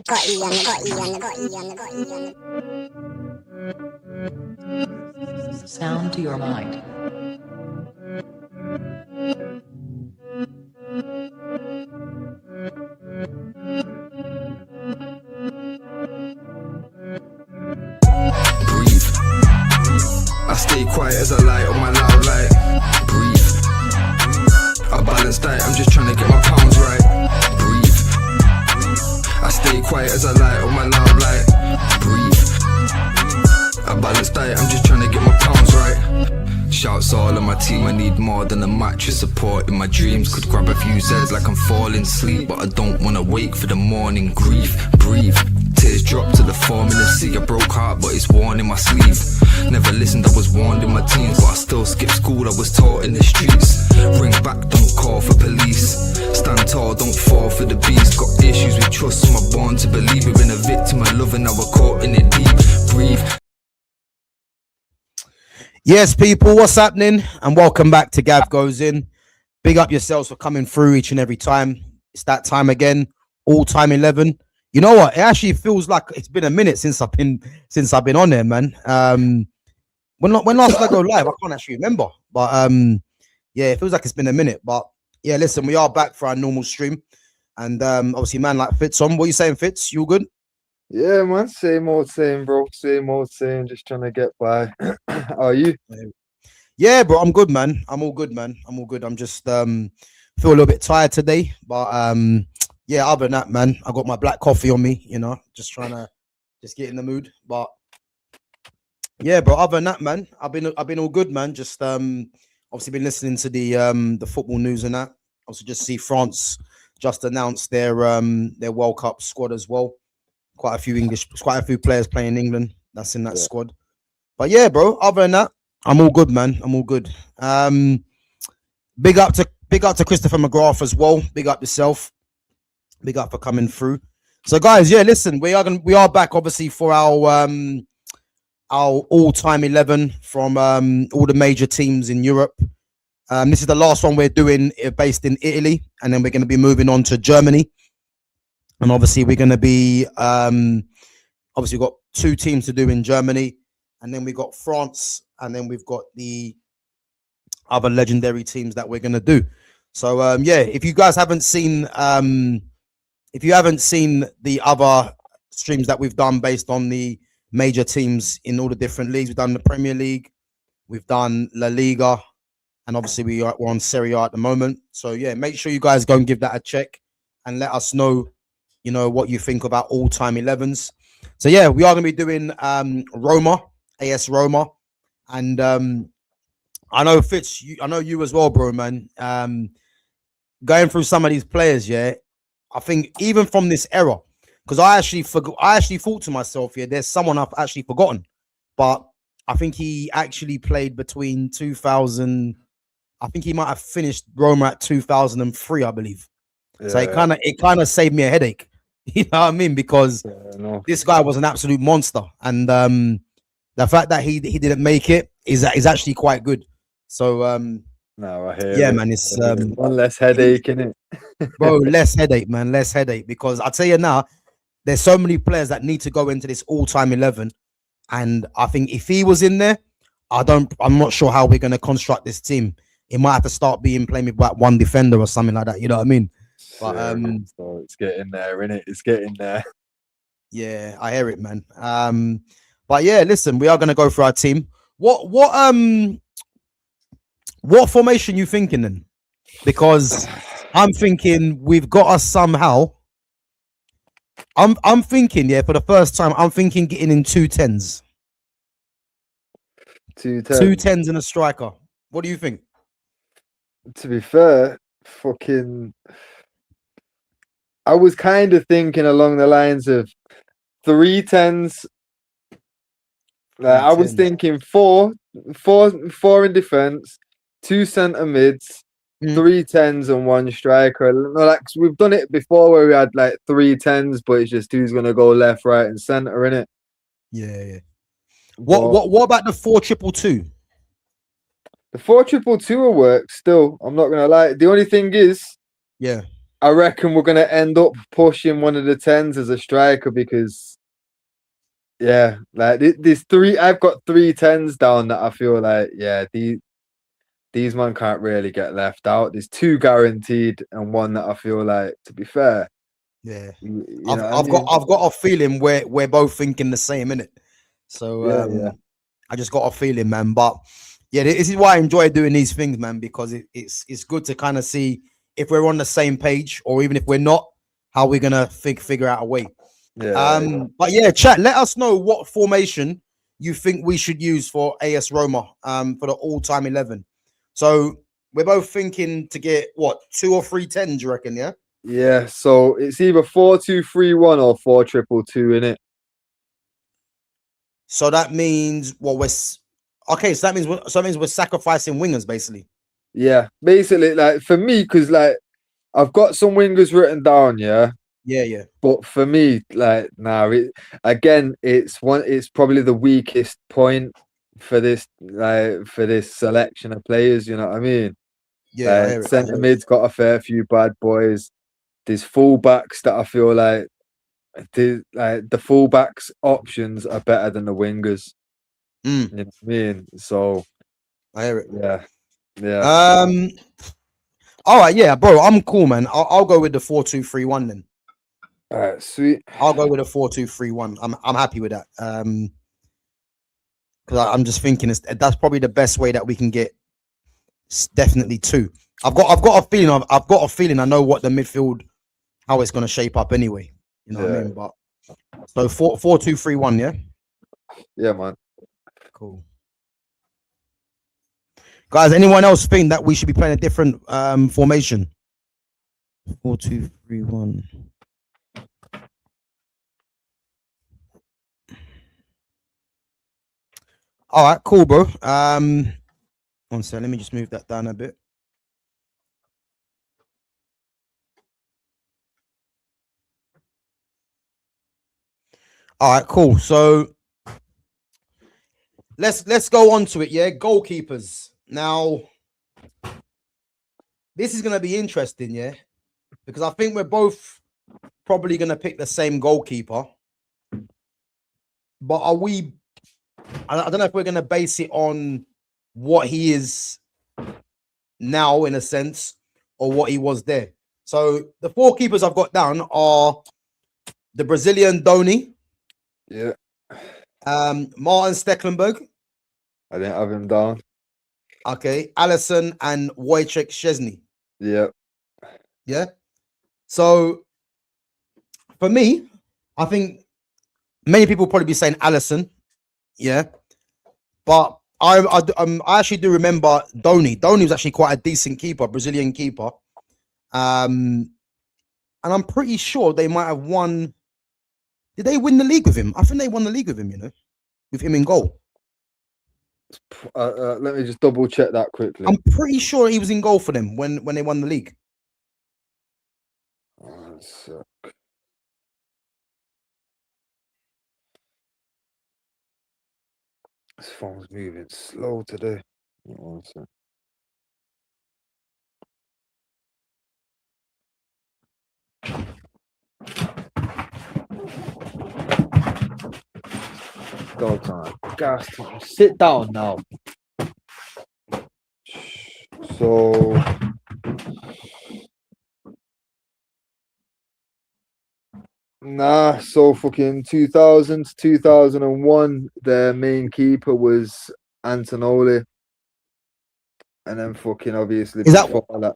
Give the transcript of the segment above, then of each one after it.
Sound to your mind. Breathe. I stay quiet as I light on my loud light. Breathe. I balance diet, I'm just trying to get my pounds right. Breathe. I stay quiet as I light on my loud light. Breathe. I balance diet, I'm just trying to get my pounds right. Shouts all on my team, I need more than a mattress support in my dreams. Could grab a few Z's like I'm falling asleep, but I don't wanna wake for the morning. Grief, breathe. Tears drop to the form in the sea. A broke heart, but it's worn in my sleeve. Never listened, I was warned in my teens, but I still skip school, I was taught in the streets. Ring back, don't call for police. Stand tall, don't fall for the beast. Got issues with trust, so I'm born to believe. We've been a victim of love and now we're caught in it deep. Breathe. Yes, people, what's happening? And welcome back to Gav Goes In. Big up yourselves for coming through each and every time. It's that time again, all time 11. You know what? It actually feels like it's been a minute since I've been on there, man. When last did I go live? I can't actually remember. But yeah, it feels like it's been a minute. But yeah, listen, we are back for our normal stream. And obviously, man, like Fitz on. What are you saying, Fitz? You all good? Yeah, man. Same old same, bro. Same old same. Just trying to get by. How are you? Yeah, bro. I'm good, man. I'm all good, man. I'm all good. I'm just feel a little bit tired today, but yeah. Other than that, man, I got my black coffee on me. You know, just trying to get in the mood. But yeah, bro. Other than that, man, I've been all good, man. Just obviously been listening to the football news and that. Also, just see France just announced their World Cup squad as well. Quite a few players playing in England. That's in that squad. But yeah, bro. Other than that, I'm all good, man. I'm all good. Big up to Christopher McGrath as well. Big up yourself. Big up for coming through. So, guys, yeah, listen, we are back obviously for our all-time 11 from all the major teams in Europe. This is the last one we're doing, based in Italy, and then we're going to be moving on to Germany. And obviously, we're going to be obviously we've got two teams to do in Germany, and then we got France, and then we've got the other legendary teams that we're going to do. So yeah, if you guys haven't seen the other streams that we've done based on the major teams in all the different leagues, we've done the Premier League, we've done La Liga, and obviously we're on Serie A at the moment. So yeah, make sure you guys go and give that a check and let us know, you know, what you think about all-time 11s. So yeah, we are going to be doing Roma, AS Roma, and I know Fitz, I know you as well, bro, man. Going through some of these players, yeah, I think even from this era, because I actually thought to myself, yeah, there's someone I've actually forgotten, but I think he actually played between 2000. I think he might have finished Roma at 2003, I believe. Yeah. So it kind of saved me a headache. You know what I mean? Because this guy was an absolute monster, and the fact that he didn't make it is actually quite good. So no, I hear yeah, it. Man, it's one less headache, innit? Bro, less headache, man, less headache. Because I tell you now, there's so many players that need to go into this all-time 11, and I think if he was in there, I'm not sure how we're going to construct this team. It might have to start playing with like one defender or something like that. You know what I mean? But so it's getting there, innit? It's getting there. Yeah, I hear it, man. But yeah, listen, we are going to go through our team. What formation you thinking then? Because I'm thinking we've got us somehow. I'm thinking, yeah, for the first time, I'm thinking getting in 2 10s. 2 10s and a striker. What do you think? To be fair, I was kind of thinking along the lines of 3 10s. I was thinking four in defense, 2 centre mids, 3 10s and 1 striker. Like we've done it before where we had like 3 10s, but it's just who's gonna go left, right, and centre, innit? Yeah. What about the 4-2-2? The 4-2-2 will work still. I'm not gonna lie. The only thing is, yeah, I reckon we're gonna end up pushing one of the 10s as a striker because, yeah, like there's three. I've got 3 10s down that I feel like, yeah, these man can't really get left out. There's 2 guaranteed and one that I feel like, to be fair, Yeah, you I've know what I I've got mean? I've got a feeling we're both thinking the same, innit? So Yeah. I just got a feeling, man. But yeah, this is why I enjoy doing these things, man, because it's good to kind of see if we're on the same page, or even if we're not, how we're gonna figure out a way. But yeah, chat. Let us know what formation you think we should use for AS Roma, for the all-time 11. So we're both thinking to get what, 2 or 3 10s, you reckon? Yeah. Yeah, so it's either 4-2-3-1 or 4-2-2 in it. So that means what okay. So that means we're sacrificing wingers, basically. Yeah, basically, like for me, because like I've got some wingers written down, yeah. Yeah. But for me, like now, it's probably the weakest point for this selection of players. You know what I mean? Yeah, I Like hear it. centre mid's got a fair few bad boys. There's fullbacks that I feel like the fullbacks options are better than the wingers. Mm, You know what I mean? So I hear it. yeah. All right, yeah, bro. I'm cool, man. I'll go with the 4-2-3-1 then. All right, sweet. I'll go with a 4-2-3-1. I'm happy with that. Because I'm just thinking that's probably the best way that we can get definitely 2. I've got a feeling. I've got a feeling. I know what the midfield, how it's gonna shape up anyway. You know what I mean? But so 4-2-3-1, yeah. Yeah, man. Cool. Guys, anyone else think that we should be playing a different formation? 4-2-3-1. All right, cool, bro. One second, let me just move that down a bit. All right, cool. So let's go on to it. Yeah, goalkeepers. Now, this is gonna be interesting, yeah, because I think we're both probably gonna pick the same goalkeeper. But are we? I don't know if we're gonna base it on what he is now, in a sense, or what he was there. So the 4 keepers I've got down are the Brazilian Doni. Yeah. Martin Stecklenburg. I didn't have him down. Okay, Allison and Wojciech Szczesny. Yeah. Yeah. So for me, I think many people will probably be saying Allison. Yeah. But I actually do remember Doni. Doni was actually quite a decent keeper, Brazilian keeper. And I'm pretty sure they might have won. Did they win the league with him? I think they won the league with him, you know, with him in goal. Let me just double check that quickly. I'm pretty sure he was in goal for them when they won the league. This phone's moving slow today. One sec. Dog time. Gas time. Sit down now. So so fucking 2000 to 2001, their main keeper was Antonoli. And then fucking obviously Is that that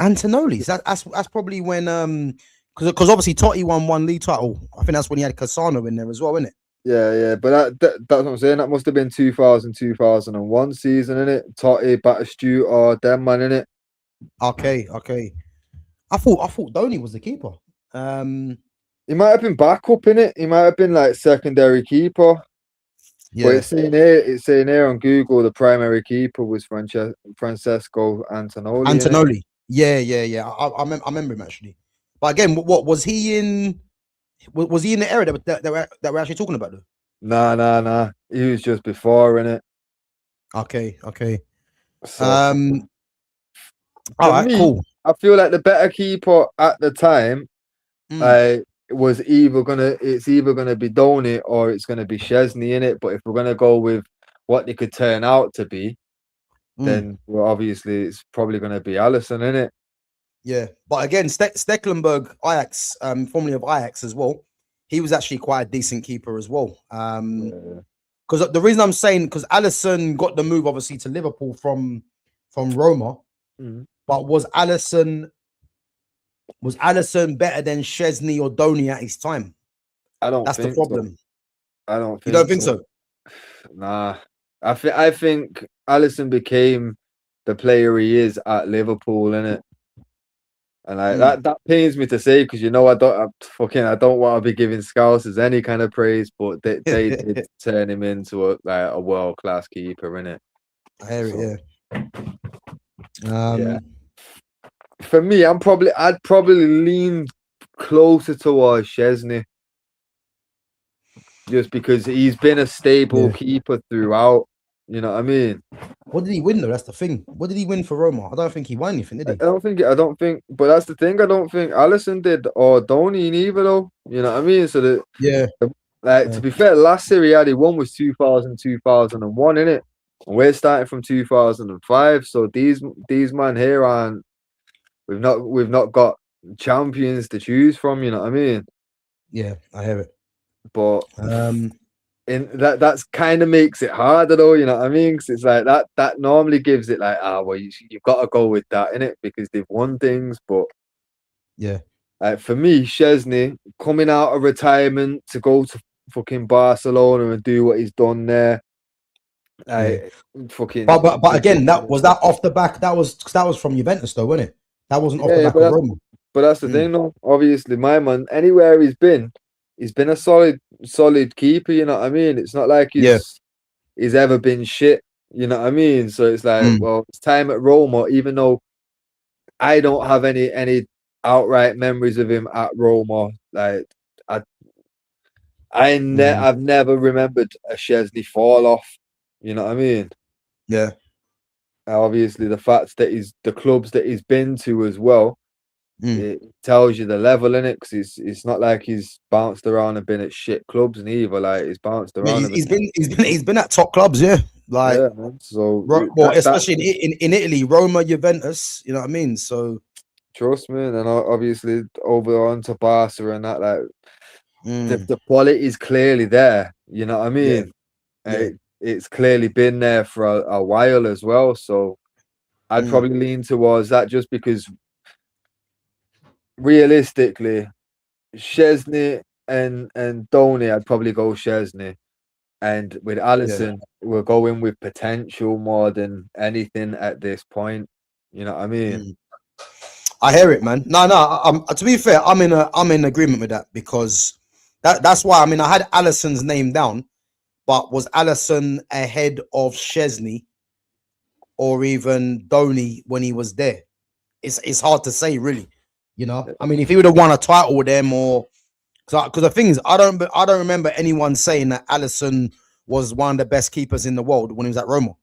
Antonoli's? That's probably when because obviously Totti won 1 league title. I think that's when he had Cassano in there as well, isn't it? Yeah, but that's what I'm saying. That must have been 2000, 2001 season, innit? Totti, Batistuta, them man, innit? Okay. I thought Doni was the keeper. He might have been backup in it. He might have been like secondary keeper. Yeah. But it's saying here on Google the primary keeper was Francesco Antonoli. Antonoli. Yeah. I remember him actually. But again, what was he in? Was he in the area that we're actually talking about though? Nah. He was just before, innit? Okay. So, All right, me, cool. I feel like the better keeper at the time, was it's either gonna be Donny or it's gonna be Chesney in it. But if we're gonna go with what they could turn out to be, then well, obviously it's probably gonna be Alisson in it. Yeah, but again, Stecklenburg, Ajax, formerly of Ajax as well, he was actually quite a decent keeper as well. Because the reason I'm saying, because Alisson got the move obviously to Liverpool from Roma, but was Alisson better than Chesney or Donny at his time? I don't. That's the problem. So. I don't. You don't think so? Nah, I think Alisson became the player he is at Liverpool, innit? And that pains me to say, because I don't want to be giving Scousers any kind of praise, but they did turn him into a world class keeper, innit? I hear it, yeah. For me, I'd probably lean closer towards Chesney, just because he's been a stable keeper throughout. You know what I mean? What did he win though? That's the thing. What did he win for Roma? I don't think he won anything, did he? I don't think. But that's the thing. I don't think Alisson did, or Donny neither, though. You know what I mean? So to be fair, the last Serie A he won was 2000, 2001, innit? And we're starting from 2005. So these man here aren't. We've not got champions to choose from. You know what I mean? Yeah, I hear it. But that's kind of makes it harder, though. You know what I mean? Because it's like that normally gives it like, well, you've got to go with that, innit? Because they've won things. But yeah, for me, Chesney coming out of retirement to go to fucking Barcelona and do what he's done there. Fucking. But again, that was off the back. That was from Juventus, though, wasn't it? That wasn't off the back of Roma. But that's the thing, though. Obviously, my man, anywhere he's been a solid keeper. You know what I mean? It's not like he's ever been shit. You know what I mean? So it's like, well, it's time at Roma, even though I don't have any outright memories of him at Roma. Like I've never remembered a Chesney fall off. You know what I mean? Yeah. Obviously, the fact that the clubs that he's been to as well, it tells you the level in it, because it's not like he's bounced around and been at shit clubs neither. Like he's bounced around. He's been at top clubs, yeah. Like so, especially in Italy, Roma, Juventus. You know what I mean? So trust me, and obviously over on to Barca and that. Like the quality is clearly there. You know what I mean? Yeah. It's clearly been there for a while as well. So I'd probably lean towards that, just because realistically, Chesney and Donny, I'd probably go Chesney. And with Alisson, we're going with potential more than anything at this point. You know what I mean? I hear it, man. No. To be fair, I'm in agreement with that, because that's why. I mean, I had Alisson's name down. But was Alisson ahead of Chesney or even Donny when he was there? It's hard to say, really. You know, I mean, if he would have won a title with them, or because the thing is, I don't remember anyone saying that Alisson was one of the best keepers in the world when he was at Roma.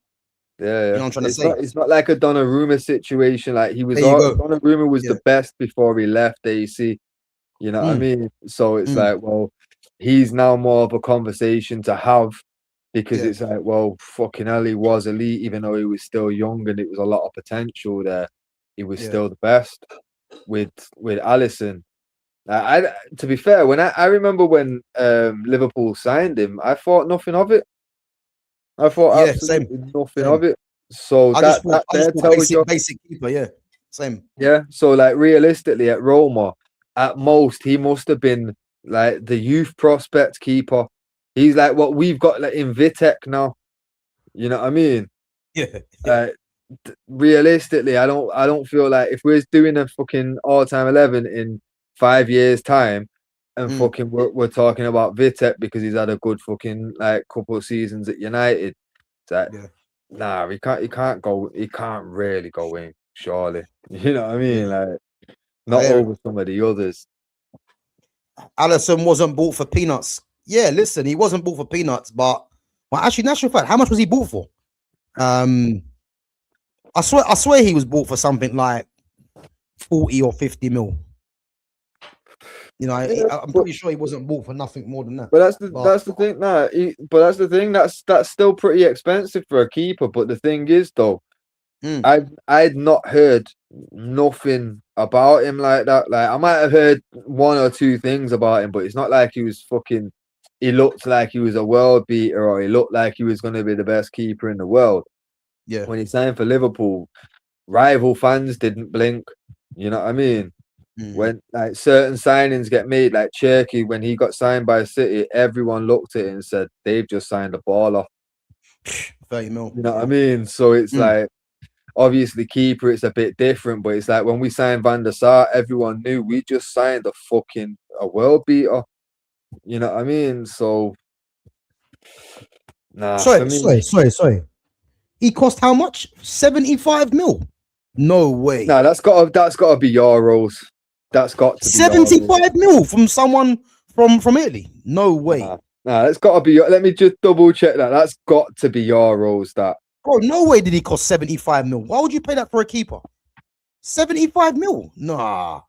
Yeah, you know what I'm trying to say. It's not like a Donnarumma situation. Like Donnarumma was the best before he left AC. You know what I mean? So it's like, well, he's now more of a conversation to have, because it's like, well, fucking hell, he was elite, even though he was still young and it was a lot of potential there. He was still the best. With Alisson, to be fair, when I remember when Liverpool signed him, I thought nothing of it. I thought absolutely nothing of it. So I just thought basic keeper, same. Yeah, so like realistically at Roma, at most he must have been like the youth prospect keeper. He's like what we've got like in Vitek now. You know what I mean? Yeah. Realistically, I don't feel like if we're doing a fucking all-time 11 in 5 years' time, and fucking we're talking about Vitek because he's had a good fucking like couple of seasons at United. It's like, nah, he can't really go in, surely. You know what I mean? Like, not over some of the others. Alisson wasn't bought for peanuts. Yeah, listen, he wasn't bought for peanuts, but actually, natural fact, how much was he bought for? I swear he was bought for something like 40 or 50 mil. You know, Yeah, I'm pretty sure he wasn't bought for nothing more than that. But that's the thing. But that's the thing. That's still pretty expensive for a keeper. But the thing is, though, I'd not heard nothing about him like that. Like I might have heard one or two things about him, but it's not like he was fucking. He looked like he was a world beater, or he looked like he was going to be the best keeper in the world. Yeah. When he signed for Liverpool, rival fans didn't blink. You know what I mean? When like certain signings get made, like Cherky, when he got signed by City, everyone looked at it and said they've just signed a baller. 30 mil. You know what I mean? So it's like obviously keeper, it's a bit different, but it's like when we signed Van der Sar, everyone knew we just signed a world beater. You know what I mean? So nah. Sorry. He cost how much? 75 mil. No way. No, that's gotta be euros. That's got to be 75 mil from someone from Italy. No way. Nah, that's got to be. Let me just double check that. That's got to be euros. That. Bro, no way did he cost 75 mil. Why would you pay that for a keeper? 75 mil? Nah.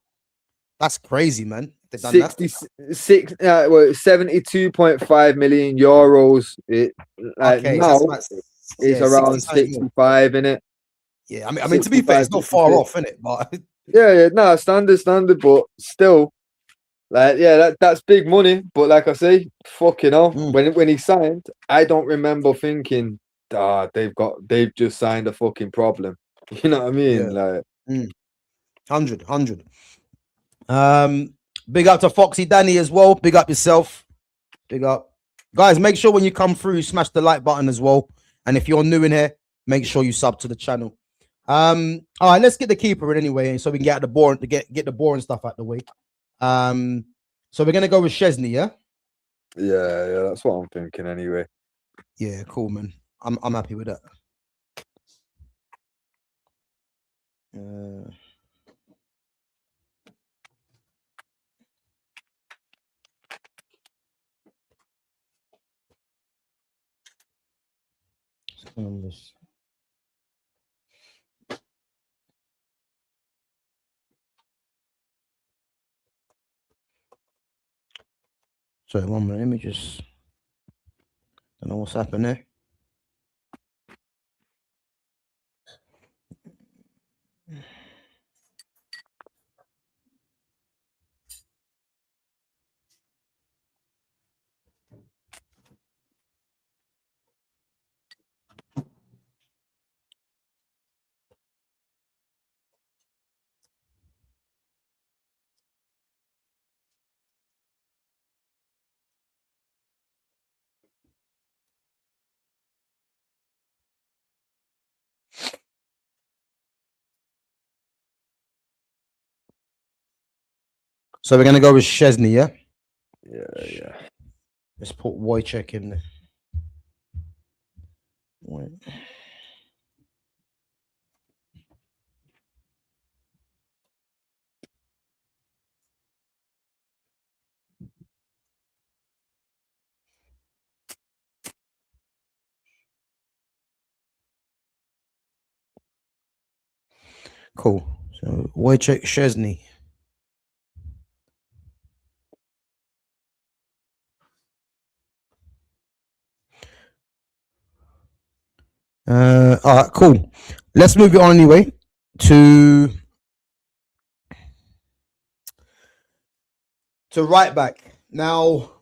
That's crazy, man. 72.5 million euros. It's around 65 in it. Yeah, I mean to be fair, it's not far off, innit? But standard, but still, like, that's big money. But like I say, fucking hell, when he signed, I don't remember thinking, they've just signed a fucking problem. You know what I mean? Yeah. Like 100. Big up to Foxy Danny as well. Big up yourself. Big up. Guys, make sure when you come through, smash the like button as well. And if you're new in here, make sure you sub to the channel. All right, let's get the keeper in anyway, so we can get the boring stuff out the way. So we're gonna go with Szczesny, yeah? Yeah, that's what I'm thinking anyway. Yeah, cool, man. I'm happy with that. Sorry, 1 minute. Let me just. Don't know what's happened there. So we're gonna go with Szczesny, yeah? Yeah. Let's put Wojciech in there. Wait. Cool. So Wojciech Szczesny. All right, cool. Let's move it on anyway to right back. Now,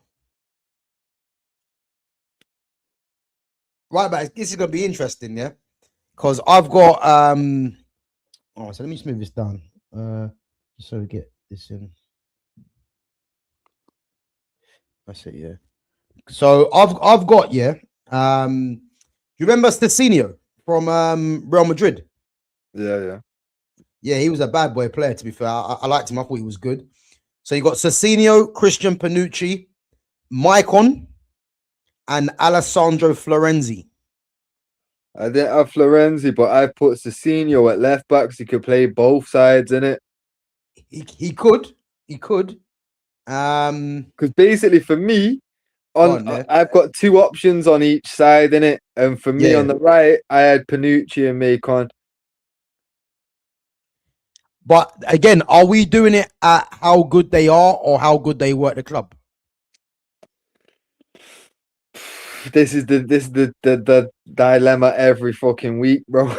right back, this is gonna be interesting, yeah? Because I've got so let me just move this down. Just so we get this in. That's it, yeah. So I've got, yeah. You remember Stacinio from Real Madrid? Yeah. Yeah, he was a bad boy player, to be fair. I liked him. I thought he was good. So you got Stacinio, Christian Panucci, Maicon, and Alessandro Florenzi. I didn't have Florenzi, but I put Stacinio at left back because he could play both sides in it. He could. Because basically for me, I've got two options on each side in it, and for me on the right, I had Panucci and Macon. But again, are we doing it at how good they are or how good they were at the club? This is the dilemma every fucking week, bro.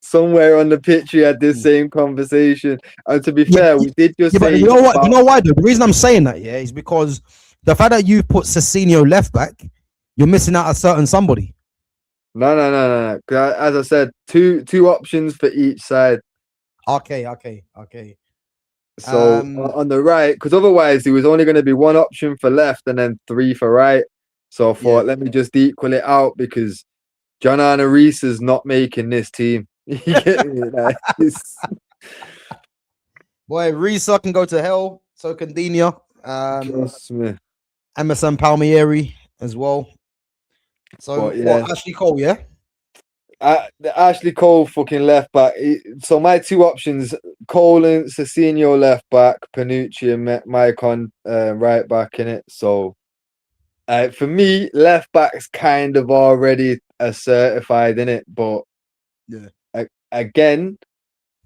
Somewhere on the pitch, we had this same conversation. And to be fair, we did just but say you know what? about- You know why? Though? The reason I'm saying that, yeah, is because the fact that you put Cezinio left back, you're missing out a certain somebody. No. 'Cause as I said, two options for each side. Okay. So on the right, because otherwise there was only going to be one option for left and then three for right. So I thought, let me just equal it out because John Arne Reese is not making this team. You get me? Like, Boy, Reese can go to hell. So can Dina. trust me. Emerson Palmieri as well. So But, yeah. what? Ashley Cole, yeah. The Ashley Cole fucking left back. So my two options: Cole and Cezinio left back, Panucci and Maicon right back in it. So for me, left back's kind of already a certified in it. But yeah, again,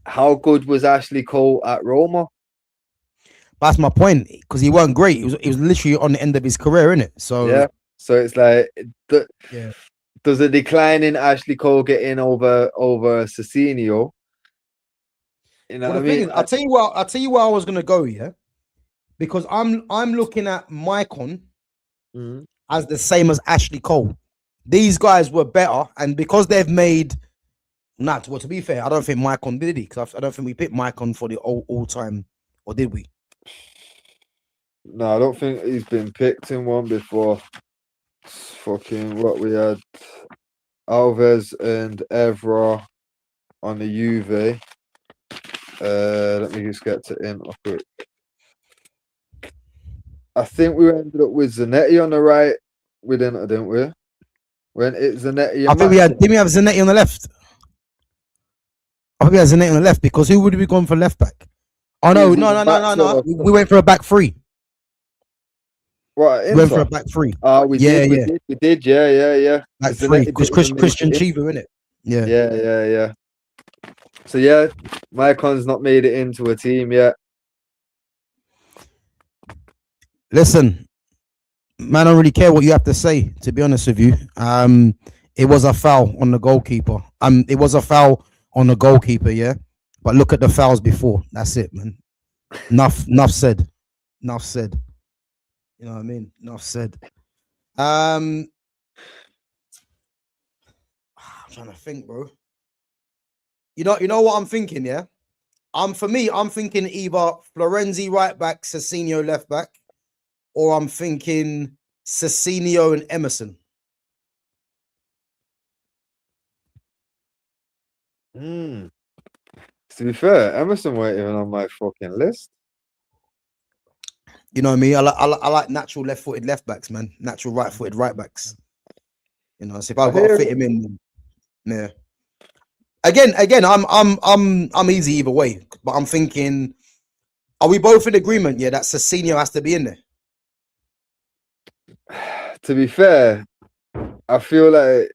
how good was Ashley Cole at Roma? That's my point, because he weren't great. He was literally on the end of his career, innit? So yeah. So it's like yeah. Does a decline in Ashley Cole get in over Cezinio? You know Well, what the I thing mean? is, I'll tell you where I was gonna go, yeah, because I'm looking at Maicon as the same as Ashley Cole. These guys were better, and because they've made well, to be fair, I don't think Maicon did it, because I don't think we picked Maicon for the all time, or did we? No, I don't think he's been picked in one before. Fucking what we had, Alves and Evra on the Juve. Let me just get to him real quick. I think we ended up with Zanetti on the right. We didn't we? When it's Zanetti, I think we had. Did we have Zanetti on the left? I think we had Zanetti on the left, because who would we gone for left back? Oh no. We went for a back three. What? We went for a back three. We did. Yeah. Back three, because Christian Chiva, in it. Yeah. So yeah, Maicon's not made it into a team yet. Listen, man, I don't really care what you have to say, to be honest with you. It was a foul on the goalkeeper. It was a foul on the goalkeeper, yeah. But look at the fouls before. That's it, man. Enough said. Enough said. You know what I mean? Enough said. I'm trying to think, bro. You know what I'm thinking, yeah? I'm thinking either Florenzi right back, Cezinio left back, or I'm thinking Cezinio and Emerson. To be fair, Emerson weren't even on my fucking list. You know what I mean? I like natural left-footed left backs, man. Natural right-footed right backs. You know, so if I've got to fit him in, yeah. Again, I'm easy either way, but I'm thinking, are we both in agreement? Yeah, that Cezinio has to be in there. To be fair, I feel like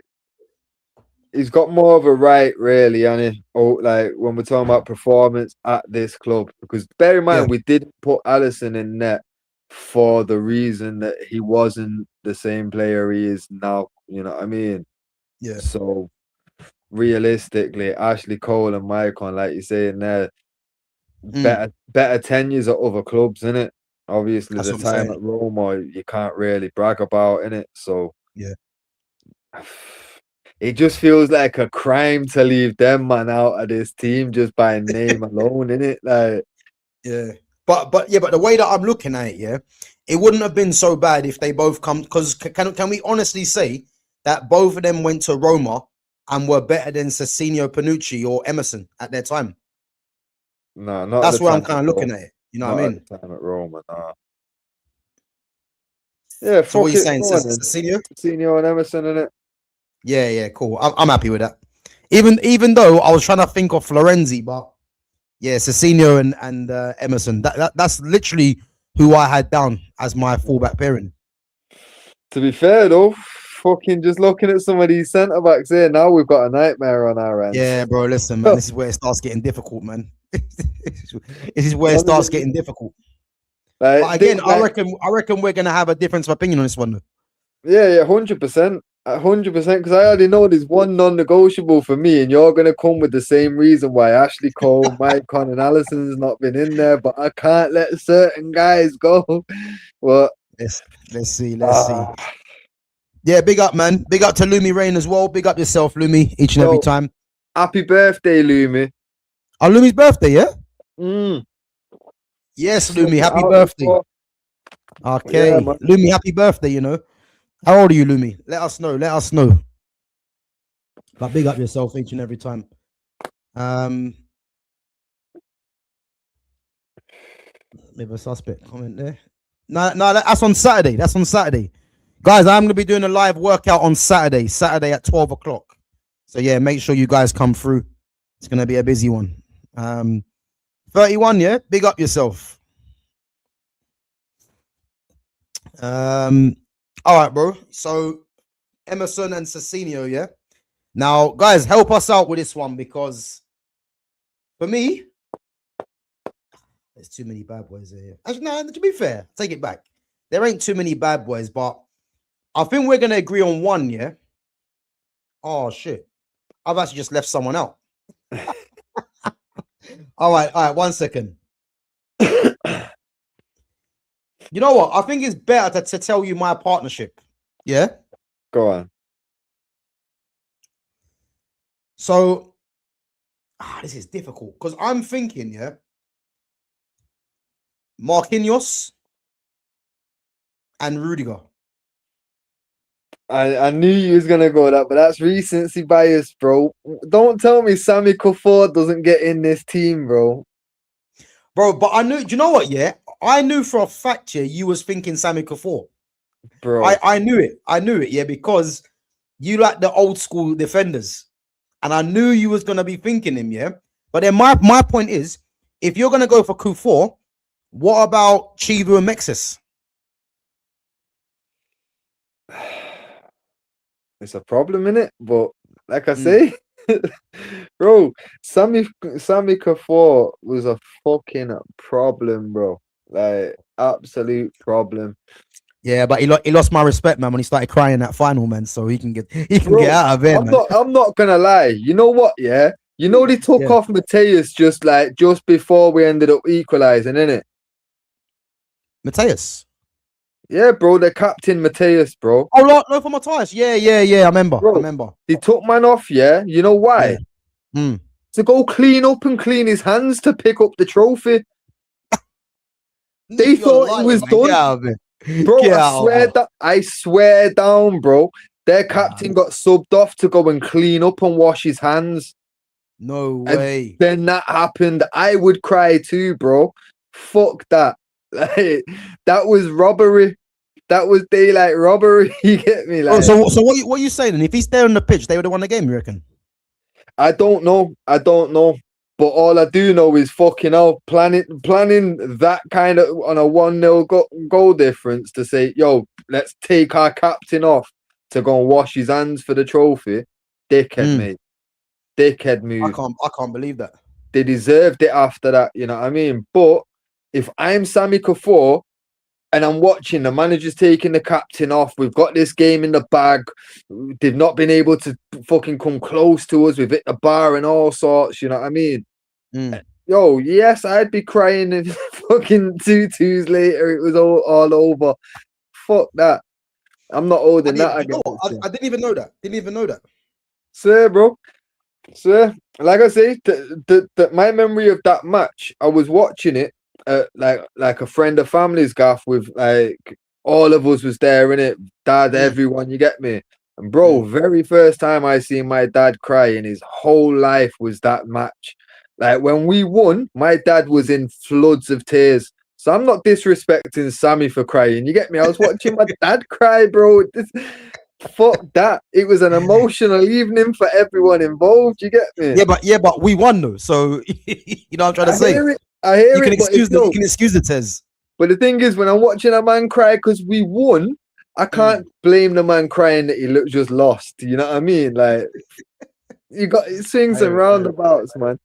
he's got more of a right, really, on it. Oh, like when we're talking about performance at this club, because bear in mind we didn't put Alisson in net for the reason that he wasn't the same player he is now. You know what I mean? Yeah. So realistically, Ashley Cole and Maicon, like you say, in there, better tenures at other clubs, innit? Obviously, the time at Roma, you can't really brag about, innit? So yeah, it just feels like a crime to leave them man out of this team just by name alone, innit? Like, yeah. But the way that I'm looking at it, yeah, it wouldn't have been so bad if they both come. Because can we honestly say that both of them went to Roma and were better than Cezinio, Panucci, or Emerson at their time? No, not. That's where I'm kind of looking at it. You know what I mean? At the time at Roma, nah. Yeah. So what are you saying, Cezinio and Emerson, innit? Yeah, cool. I'm happy with that. Even though I was trying to think of Florenzi, but yeah, Cezinio and Emerson. That's literally who I had down as my fullback pairing. To be fair though, fucking just looking at some of these centre backs here. Now we've got a nightmare on our hands. Yeah, bro. Listen, man. This is where it starts getting difficult, man. This is where it starts getting difficult. Like, But again, I reckon we're gonna have a difference of opinion on this one. Though. Yeah, 100%. 100%, because I already know there's one non-negotiable for me, and you're gonna come with the same reason why Ashley Cole, Mike Conn, and Allison's not been in there, but I can't let certain guys go. Well, let's see. Yeah, big up, man. Big up to Lumi Rain as well. Big up yourself, Lumi, each and every time. Happy birthday, Lumi. Oh, Lumi's birthday, yeah? Mm. Yes, Lumi, happy birthday. Okay, Yeah, Lumi, happy birthday, you know. How old are you, Lumi? Let us know. But big up yourself each and every time. Maybe a suspect comment there. No, that's on Saturday. Guys, I'm gonna be doing a live workout on Saturday at 12 o'clock. So yeah, make sure you guys come through. It's gonna be a busy one. 31, yeah. Big up yourself. All right, bro. So Emerson and Cecinio, yeah. Now, guys, help us out with this one because for me, there's too many bad boys here. Actually, no, to be fair, take it back. There ain't too many bad boys, but I think we're gonna agree on one, yeah. Oh shit. I've actually just left someone out. All right, 1 second. You know what? I think it's better to tell you my partnership. Yeah? Go on. So, this is difficult because I'm thinking, yeah, Marquinhos and Rudiger. I knew you was gonna go that, but that's recency bias, bro. Don't tell me Sammy Kuffour doesn't get in this team, bro. Bro, but I knew. Do you know what? Yeah, I knew for a fact. Yeah, you was thinking Sammy Kuffour, bro. I knew it. Yeah, because you like the old school defenders, and I knew you was gonna be thinking him. Yeah, but then my point is, if you're gonna go for Kuffour, what about Chivu and Mexis? It's a problem, innit? But like I say, bro, Sammy Kuffour was a fucking problem, bro. Like absolute problem. Yeah, but he lost my respect, man, when he started crying in that final, man. So he can get out of it. I'm not gonna lie. You know what? Yeah, you know they took off Mateus just before we ended up equalizing, innit? Mateus. Yeah, bro, the captain Mateus, bro. Oh, no, for Matthias. Yeah. I remember. He took man off, yeah. You know why? Yeah. To go clean up and clean his hands to pick up the trophy. They thought it was done. Bro, I swear down, bro. Their captain got subbed off to go and clean up and wash his hands. No way. And then that happened. I would cry too, bro. Fuck that. Like, that was robbery. That was daylight robbery. You get me? Like, so what are you saying? And if he's there on the pitch, they would have won the game, you reckon? I don't know. But all I do know is fucking hell, planning that kind of on a 1-0 goal difference to say, yo, let's take our captain off to go and wash his hands for the trophy. Dickhead, mate. Dickhead move. I can't believe that. They deserved it after that, you know what I mean? But if I'm Sammy Kuffour and I'm watching the manager's taking the captain off, we've got this game in the bag. They've not been able to fucking come close to us. We've hit the bar and all sorts, you know what I mean? Yo, yes, I'd be crying and fucking 2-2s later. It was all over. Fuck that. I'm not holding that again. I didn't even know that. Sir, bro. Sir, like I say, my memory of that match, I was watching it like a friend of family's gaff with like all of us was there in it, dad, everyone, you get me? And bro, very first time I seen my dad cry in his whole life was that match. Like when we won, my dad was in floods of tears. So I'm not disrespecting Sammy for crying. You get me? I was watching my dad cry, bro. Fuck that. It was an emotional evening for everyone involved. You get me? Yeah, but we won though. So you know what I'm trying to say. I hear you can excuse the tears. But the thing is, when I'm watching a man cry because we won, I can't blame the man crying that he looked just lost. You know what I mean? Like, you got it swings and roundabouts, man.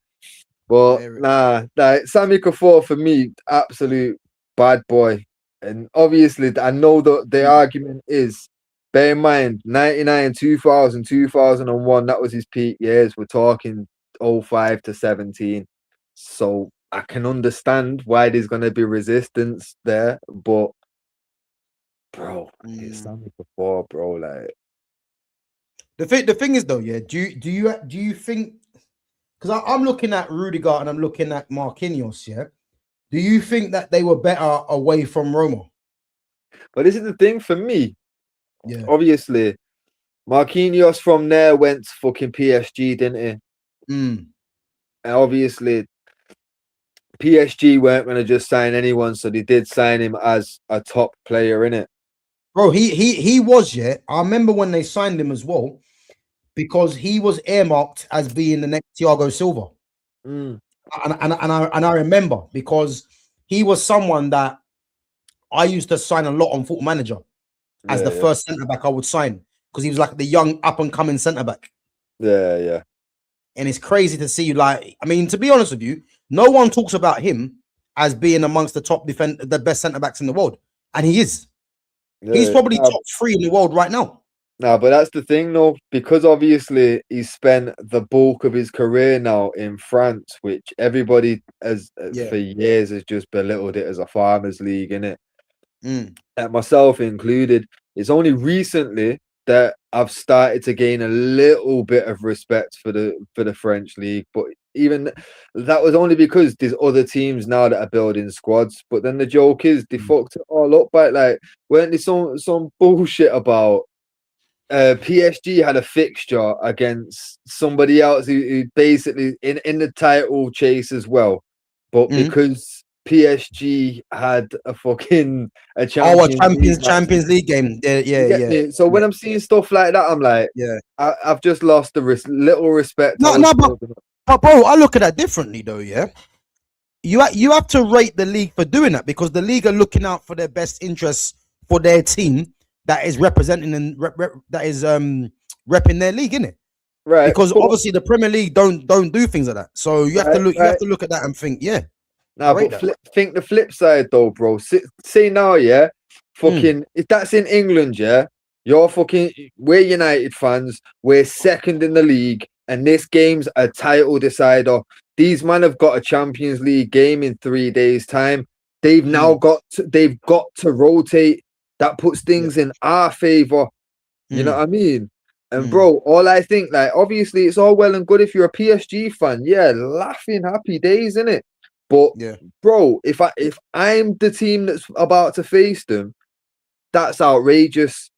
But nah, like Sammy Kafour for me, absolute bad boy. And obviously, I know that the argument is, bear in mind, 99, 2000, 2001, that was his peak years. We're talking 05 to 17. So I can understand why there's going to be resistance there. But, bro, it's Sammy Kafour, bro. Like, the thing is though, yeah. Do you think? Because I'm looking at Rudiger and I'm looking at Marquinhos. Yeah. Do you think that they were better away from Roma? but this is the thing for me. Yeah. Obviously, Marquinhos from there went to fucking PSG, didn't he? And obviously, PSG weren't going to just sign anyone, so they did sign him as a top player, innit? Bro, he was, yeah. I remember when they signed him as well, because he was earmarked as being the next Thiago Silva. And I remember because he was someone that I used to sign a lot on Football Manager as the first centre back I would sign, because he was like the young up and coming centre back. Yeah. And it's crazy to see, like, I mean, to be honest with you, no one talks about him as being amongst the top the best centre backs in the world, and he is. He's probably top 3 in the world right now. No, but that's the thing, though, because obviously he's spent the bulk of his career now in France, which everybody has for years has just belittled it as a farmers league, innit? Myself included. It's only recently that I've started to gain a little bit of respect for the French league, but even that was only because there's other teams now that are building squads. But then the joke is they fucked it all up by, like, weren't there some bullshit about PSG had a fixture against somebody else who basically in the title chase as well, but because PSG had a Champions League game. Yeah. So when I'm seeing stuff like that, I'm like, I've just lost the little respect. But bro, I look at that differently though. Yeah, you have to rate the league for doing that, because the league are looking out for their best interests for their team that is representing and repping their league, innit? Right. Because obviously the Premier League don't do things like that. So you have to look. You have to look at that and think, think the flip side though, bro. See now, fucking if that's in England, we're United fans. We're second in the league, and this game's a title decider. These men have got a Champions League game in 3 days' time. They've now got to rotate. That puts things in our favor. You know what I mean? And bro, all I think, like, obviously it's all well and good if you're a PSG fan, laughing happy days, innit? But bro, if I'm the team that's about to face them, that's outrageous.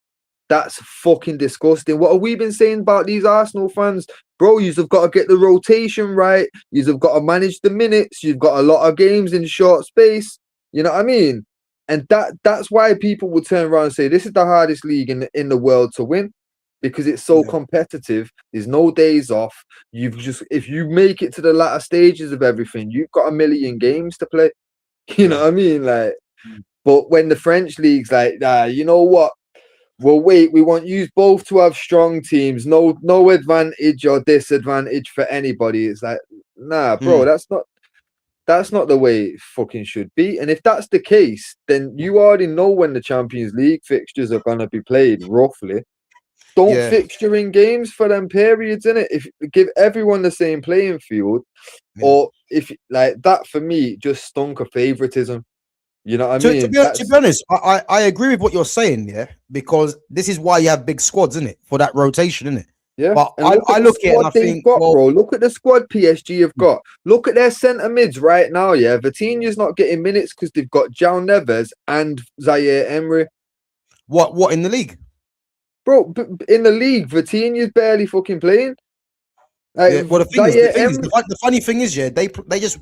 That's fucking disgusting. What have we been saying about these Arsenal fans? Bro, you've got to get the rotation right. You've got to manage the minutes. You've got a lot of games in short space. You know what I mean? And that's why people will turn around and say this is the hardest league in the world to win, because it's so competitive. There's no days off. If you make it to the latter stages of everything, you've got a million games to play. You know what I mean? Like, but when the French league's like, you know what? Well, wait, we want you both to have strong teams. No advantage or disadvantage for anybody. It's like, nah, bro, that's not the way it fucking should be. And if that's the case, then you already know when the Champions League fixtures are going to be played, roughly. Don't fixture in games for them periods, innit? If give everyone the same playing field, or if like that, for me, just stunk of favoritism. You know what I mean? To be honest, I agree with what you're saying, because this is why you have big squads, innit? For that rotation, innit? Yeah, but I look at it and I think, bro, look at the squad PSG have got. Look at their centre mids right now. Vitinha's not getting minutes because they've got João Neves and Zaire Emery. What in the league, bro? In the league, Vitinha's barely fucking playing. Like, well, the funny thing is,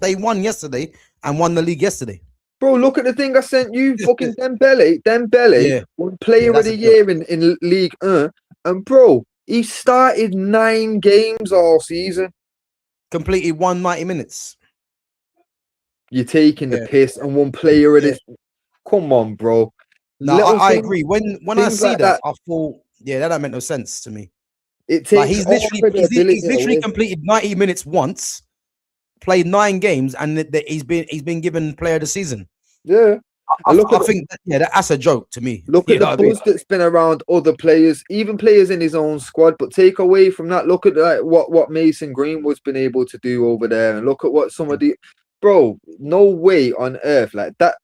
they won yesterday and won the league yesterday. Bro, look at the thing I sent you. Fucking Dembele, won Player of the Year in League 1, and bro, he started 9 games all season. Completed 190 minutes. You're taking the piss and won Player of this. Come on, bro. No, Little I things, agree. When I things see like that, that. I thought, yeah, that don't make no sense to me. It Like takes all credibility he's literally away. completed 90 minutes once, played 9 games, and he's been given player of the season. Yeah, and I think that's a joke to me. look You at know the what I mean? buzz that's been around other players, even players in his own squad. But take away from that, look at like what Mason Greenwood's been able to do over there, and look at what some of the bro. No way on earth like that.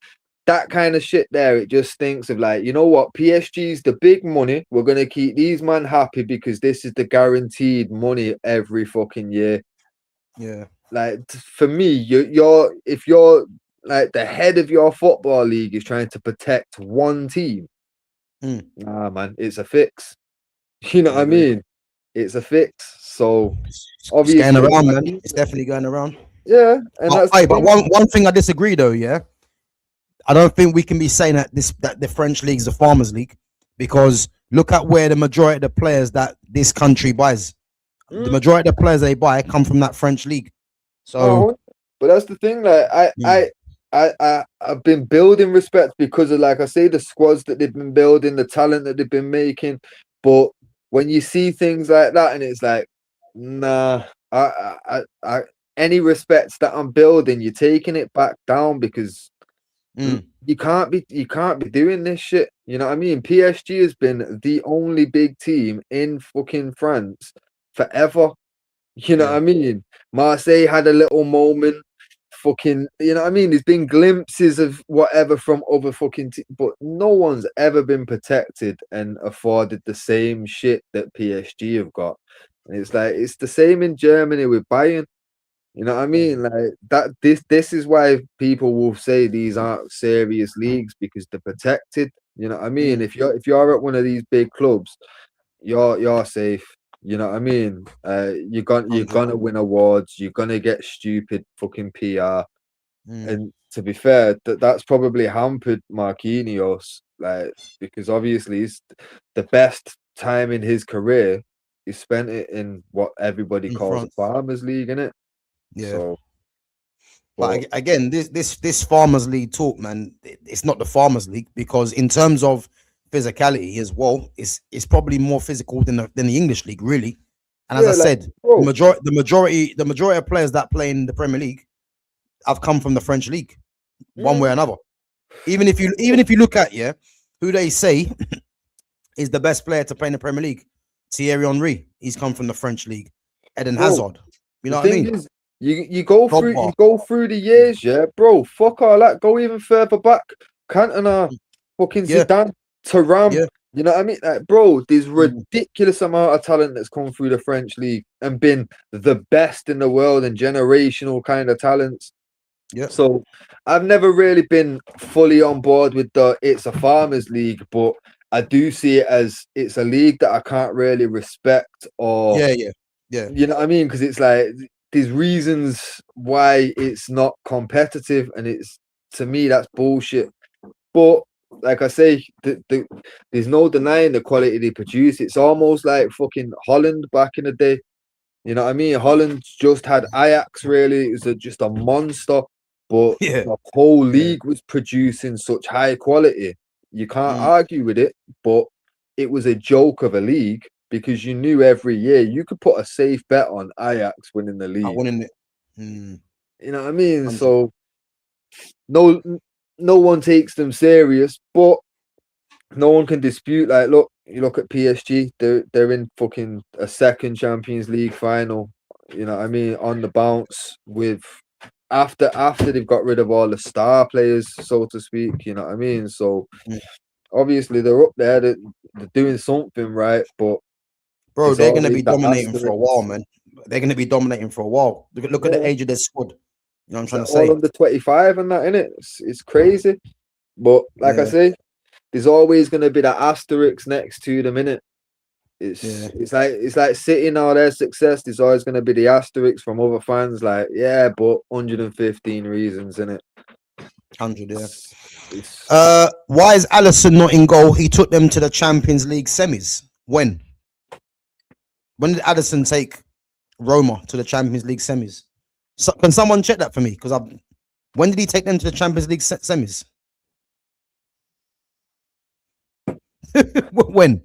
That kind of shit there, it just stinks of like, you know what? PSG's the big money. We're gonna keep these man happy because this is the guaranteed money every fucking year. Yeah. Like for me, you're if you're like the head of your football league is trying to protect one team, Mm, nah, man, it's a fix. You know I what I agree. mean? It's a fix. So It's going obviously, around, man. It's definitely going around. yeah, and that's the But thing. one thing I disagree though, yeah. I don't think we can be saying that the French league is a farmers league, because look at where the majority of the players that this country buys. The Mm, majority of the players they buy come from that French league. So no, but that's the thing. Like mm, I've been building respect because of, like I say, the squads that they've been building, the talent that they've been making. But when you see things like that, and it's like, nah, any respects that I'm building, you're taking it back down because mm, you can't be doing this shit. You know what I mean? PSG has been the only big team in fucking France forever. You know what yeah, I mean? Marseille had a little moment. Fucking, you know what I mean? There's been glimpses of whatever from other fucking, but no one's ever been protected and afforded the same shit that PSG have got. And it's like it's the same in Germany with Bayern. You know what I mean? Like that. This is why people will say these aren't serious leagues because they're protected. You know what I mean? mm, If you're at one of these big clubs, you're safe. You know what I mean? You're 100. gonna win awards. You're gonna get stupid fucking PR. Mm, And to be fair, that's probably hampered Marquinhos, like because obviously he's the best time in his career. He spent it in what everybody in calls a France, farmers league, innit? yeah. So, but But again, this farmers league talk, man, it's not the farmers league, because in terms of physicality as well, it's probably more physical than the English league, really. And as I yeah, like said, bro, the majority of players that play in the Premier League have come from the French league, one way or mm, another. Even if you look at, yeah, who they say is the best player to play in the Premier League, Thierry Henry, he's come from the French league. Eden bro. Hazard, you The know what I thing mean? is, you go through Drogba, you go through the years, yeah, bro. Fuck all that. Go even further back. Cantona, fucking yeah, Zidane, Thuram. yeah, You know what I mean? Like, bro, there's mm, ridiculous amount of talent that's come through the French league and been the best in the world and generational kind of talents. yeah, So I've never really been fully on board with the it's a farmers league, but I do see it as it's a league that I can't really respect or yeah, yeah, yeah. you know what I mean? Because it's like there's reasons why it's not competitive, and it's to me that's bullshit. But like I say, there's no denying the quality they produce. It's almost like fucking Holland back in the day. You know what I mean? Holland just had Ajax. Really, it was just a monster, but Yeah, the whole yeah. league was producing such high quality. You can't Mm, argue with it, but it was a joke of a league because you knew every year you could put a safe bet on Ajax winning the I league. won in it. Mm, You know what I mean? 100. So no, no one takes them serious, but no one can dispute. Like, look, you look at PSG; they're in fucking a second Champions League final. You know what I mean? On the bounce with after they've got rid of all the star players, so to speak. You know what I mean? So Mm. obviously they're up there. They're doing something right, but Bro, it's they're gonna always be that dominating for a while, asterisk. man. They're gonna be dominating for a while. Look at the Yeah, age of their squad. You know what I'm trying they're to all say? under 25 and that in it. It's crazy, but like I Yeah, say, there's always going to be that asterisk next to them in it. yeah, It's like City now their success. There's always going to be the asterisk from other fans, like yeah, but 115 reasons in it. 100. Yeah. It's Why is Allison not in goal? He took them to the Champions League semis. When? When did Allison take Roma to the Champions League semis? So, can someone check that for me? When did he take them to the Champions League semis? When?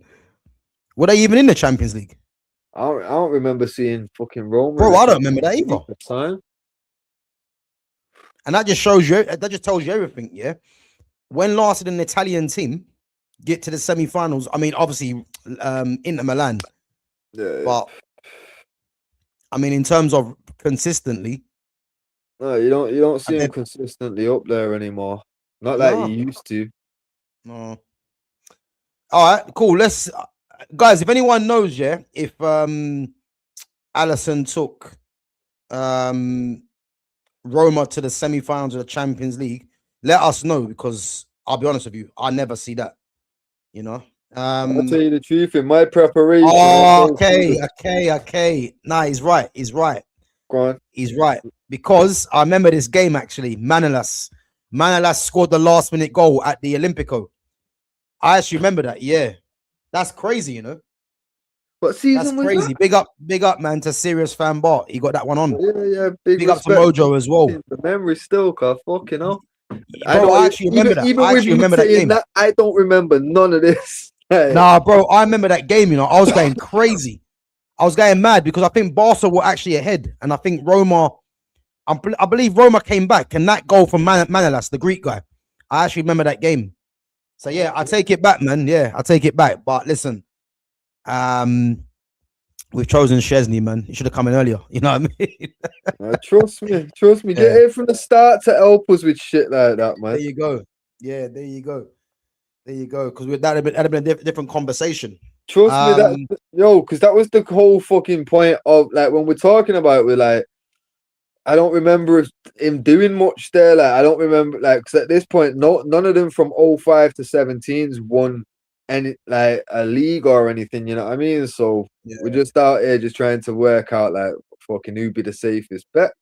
Were they even in the Champions League? I don't remember seeing fucking Roma. Bro, I don't remember that either. At the time. And that just shows you, that just tells you everything, yeah? When last did an Italian team get to the semi-finals? I mean, obviously, Inter Milan. Yeah. But, I mean, in terms of consistently. No, you don't see him consistently up there anymore. Not like you used to. No. All right, cool. Let's... guys, if anyone knows, yeah, if Alisson took Roma to the semi-finals of the Champions League, let us know, because I'll be honest with you, I never see that. You know, I'll tell you the truth. In my preparation, okay. Nah, he's right. Go on. He's right, because I remember this game actually. Manolas scored the last-minute goal at the Olympico. I actually remember that. Yeah, that's crazy. You know. What season That's was crazy. that? Big up, man, to Serious Fan Bar. He got that one on. Yeah. Big up to Mojo as well. The memory still, cause fucking hell. I actually remember that. Even with you saying that, I don't remember none of this. Nah, bro, I remember that game. You know, I was going crazy. I was going mad because I think Barca were actually ahead, and I think Roma. I believe Roma came back, and that goal from Manolas, the Greek guy. I actually remember that game. So yeah, I take it back, man. Yeah, I take it back. But listen. We've chosen Chesney, man. He should have come in earlier. You know what I mean? Trust me. Get here from the start to help us with shit like that, man. There you go. Yeah, there you go. Because that'd have been a different conversation. Trust me, because that was the whole fucking point of like when we're talking about it, we're like, I don't remember him doing much there. Like I don't remember because at this point, none of them from 05 to 17s won any like a league or anything, you know what I mean? So we're just out here just trying to work out like fucking who'd be the safest bet,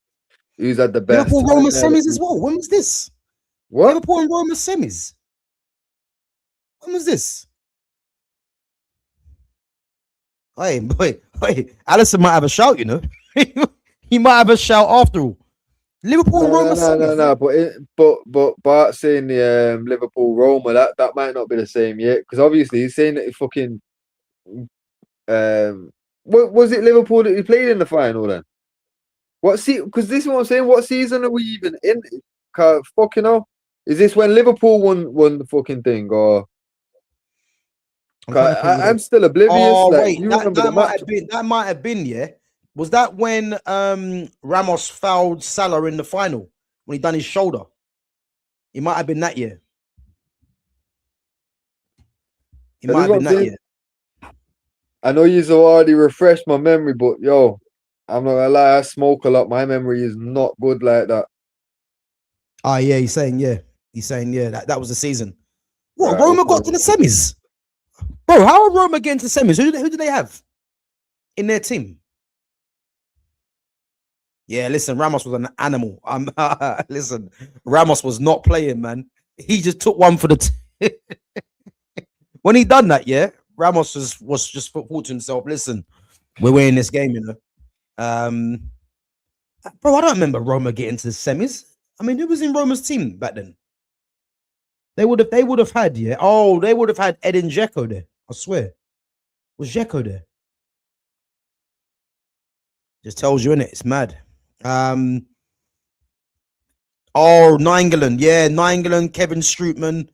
who's had the best. Liverpool Roma semis as well. When was this? What? Liverpool and Roma semis. When was this? Hey, Alisson might have a shout, you know. He might have a shout after all. Liverpool Roma. No. But Bart saying the Liverpool Roma that might not be the same yet because obviously he's saying that he fucking what was it Liverpool that he played in the final then? Because this is what I'm saying. What season are we even in? Fucking hell. Is this when Liverpool won the fucking thing or? I'm still oblivious. Oh like, wait, that might have been yeah. Was that when Ramos fouled Salah in the final when he done his shoulder? It might have been that year. It might have been that year. I know you've already refreshed my memory, but yo, I'm not gonna lie, I smoke a lot. My memory is not good like that. Ah, yeah, he's saying yeah. That was the season. What, right, Roma got to the semis? Bro, how are Roma getting to the semis? Who do they have in their team? Yeah, listen, Ramos was an animal. Listen, Ramos was not playing, man. He just took one for the when he done that, yeah, Ramos was just thought to himself, listen, we're winning this game, you know. Bro, I don't remember Roma getting to the semis. I mean, who was in Roma's team back then? They would have had, yeah. Oh, they would have had Edin Dzeko there. I swear. Was Dzeko there? Just tells you, innit? It's mad. Oh, Nainggolan, Kevin Strootman,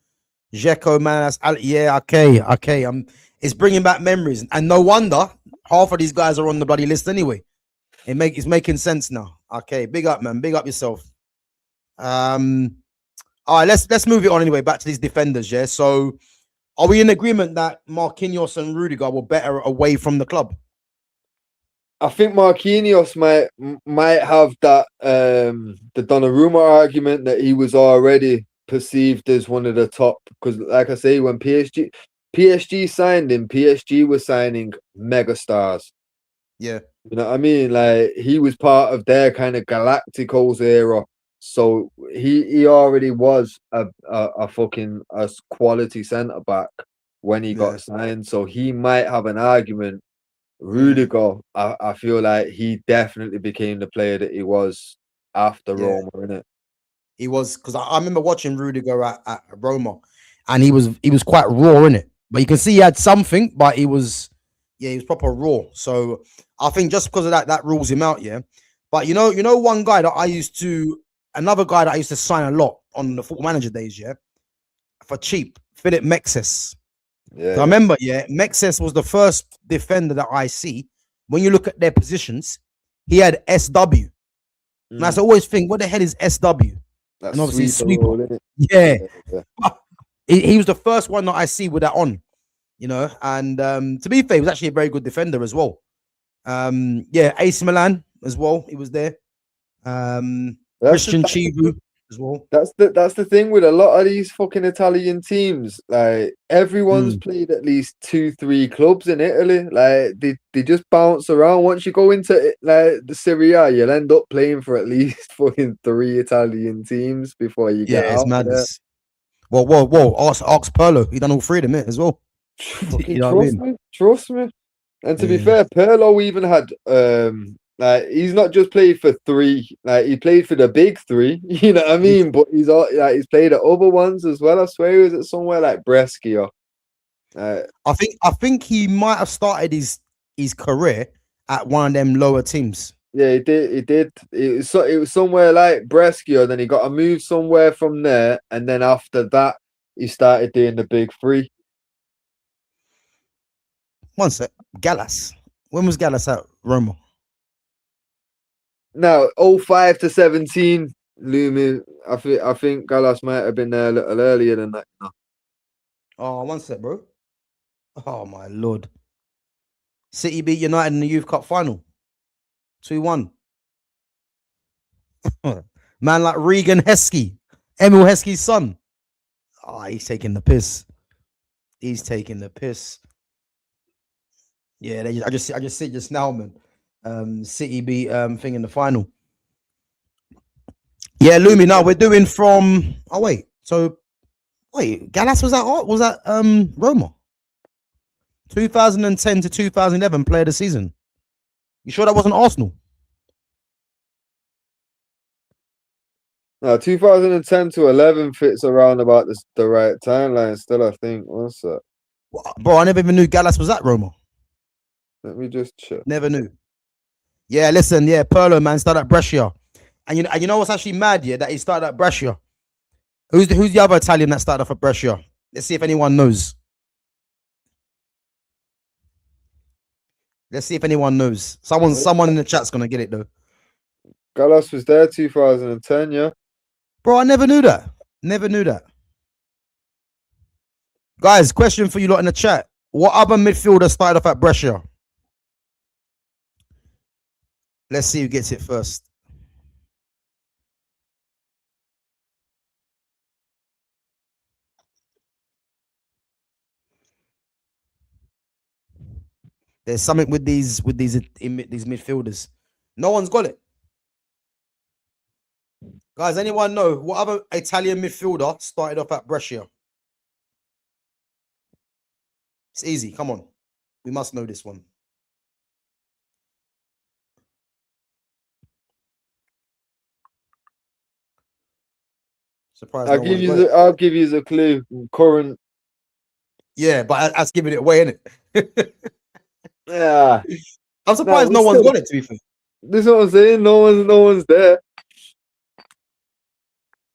Dzeko, man. Okay. It's bringing back memories, and no wonder half of these guys are on the bloody list anyway. It's making sense now. Okay, big up, man. Big up yourself. All right, let's move it on anyway. Back to these defenders, yeah. So, are we in agreement that Marquinhos and Rudiger were better away from the club? I think Marquinhos might have that the Donnarumma argument that he was already perceived as one of the top because, like I say, when PSG signed him, PSG was signing mega stars. Yeah, you know what I mean. Like he was part of their kind of Galacticos era, so he already was a fucking quality centre back when he got signed. So he might have an argument. Rudiger, I feel like he definitely became the player that he was after Roma, innit? He was, because I remember watching Rudiger at Roma, and he was quite raw, innit? But you can see he had something, but he was proper raw. So I think just because of that rules him out, yeah. But one guy another guy that I used to sign a lot on the Football Manager days, yeah, for cheap, Philip Mexes. Yeah. I remember, Mexes was the first defender that I see. When you look at their positions, he had SW. And I always think, what the hell is SW? That's and obviously sweeper role, innit? Yeah. Yeah. He was the first one that I see with that on, and to be fair, he was actually a very good defender as well. AC Milan as well, he was there. Christian Chivu as well. That's the thing with a lot of these fucking Italian teams. Like everyone's played at least 2-3 clubs in Italy. Like they just bounce around. Once you go into like the Serie A, you'll end up playing for at least fucking 3 Italian teams before you get out. It's madness. Whoa! Ask Perlo. He done all 3 of them as well. Trust me. And to be fair, Perlo even had like he's not just played for 3, like he played for the big 3, you know what I mean? But he's played at other ones as well. I swear he was at somewhere like Brescia. I think he might have started his career at one of them lower teams. Yeah, he did. It was somewhere like Brescia, then he got a move somewhere from there, and then after that he started doing the big 3. One sec. Gallas. When was Gallas at Roma? Now, 05 to 17, Lumi. I think Gallas might have been there a little earlier than that. Oh, one sec, bro. Oh my lord. City beat United in the Youth Cup final. 2-1. Man like Regan Heskey, Emil Heskey's son. Oh, he's taking the piss. Yeah, I just see it just now, man. City beat thing in the final. Yeah, Lumi. Now we're doing from. Oh wait, Gallas was that Roma? 2010 to 2011 player of the season. You sure that wasn't Arsenal? No, 2010 to 11 fits around about the right timeline. Still, I think. What's that? Bro, I never even knew Gallas was at Roma. Let me just check. Never knew. Yeah, listen, Perlo, man, started at Brescia. And you know what's actually mad, that he started at Brescia. Who's the other Italian that started off at Brescia? Let's see if anyone knows. Someone in the chat's gonna get it though. Gallas was there 2010, yeah. Bro, I never knew that. Guys, question for you lot in the chat. What other midfielder started off at Brescia? Let's see who gets it first. There's something with these midfielders. No one's got it. Guys, anyone know what other Italian midfielder started off at Brescia? It's easy. Come on. We must know this one. Surprise. I'll give you the clue. Current. Yeah, but that's giving it away, innit? Yeah. I'm surprised no one's got it, to be fair. This is what I'm saying. No one's there.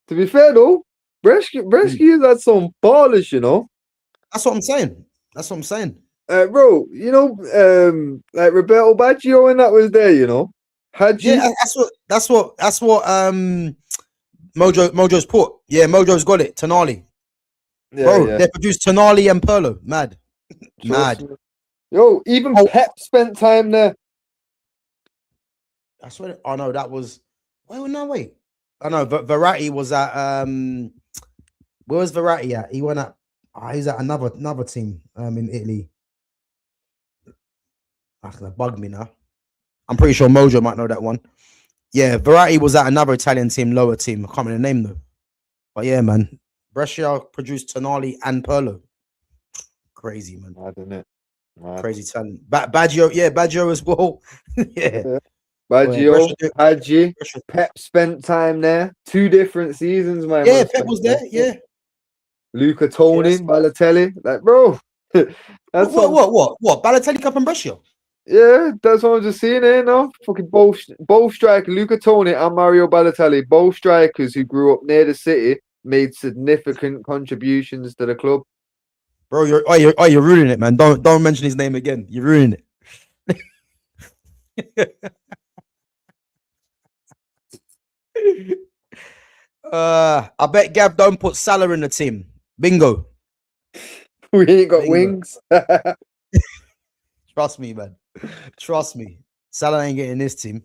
To be fair though, Brescia has had some ballers, you know. That's what I'm saying. Bro, like Roberto Baggio and that was there, you know. Yeah, that's what Mojo's put. Yeah, Mojo's got it. Tonali. Yeah, bro, they produced Tonali and Perlo. Mad. Yo, even Pep spent time there. I swear. Oh no, that was. Wait. I know. Verratti was at. Where was Verratti at? He went at. He's at another team. In Italy. That's gonna bug me now. I'm pretty sure Mojo might know that one. Yeah, Verratti was at another Italian team, lower team. I can't remember the name though. But yeah, man, Brescia produced Tonali and Perlo. Crazy, man. Mad, isn't it? Mad. Crazy talent. Baggio as well. Yeah. Baggio, Pep spent time there. 2 different seasons, man. Yeah, Pep was there. Yeah. Luca Toni, Balotelli, like bro. That's What? Balotelli Cup and Brescia? Yeah, that's what I'm just seeing here now. Fucking both strikers, Luca Toni and Mario Balotelli, both strikers who grew up near the city, made significant contributions to the club. Bro, you're ruining it, man. Don't mention his name again. You're ruining it. I bet Gav don't put Salah in the team. Bingo. We ain't got Bingo. wings. Trust me, man. Trust me. Salah ain't getting this team.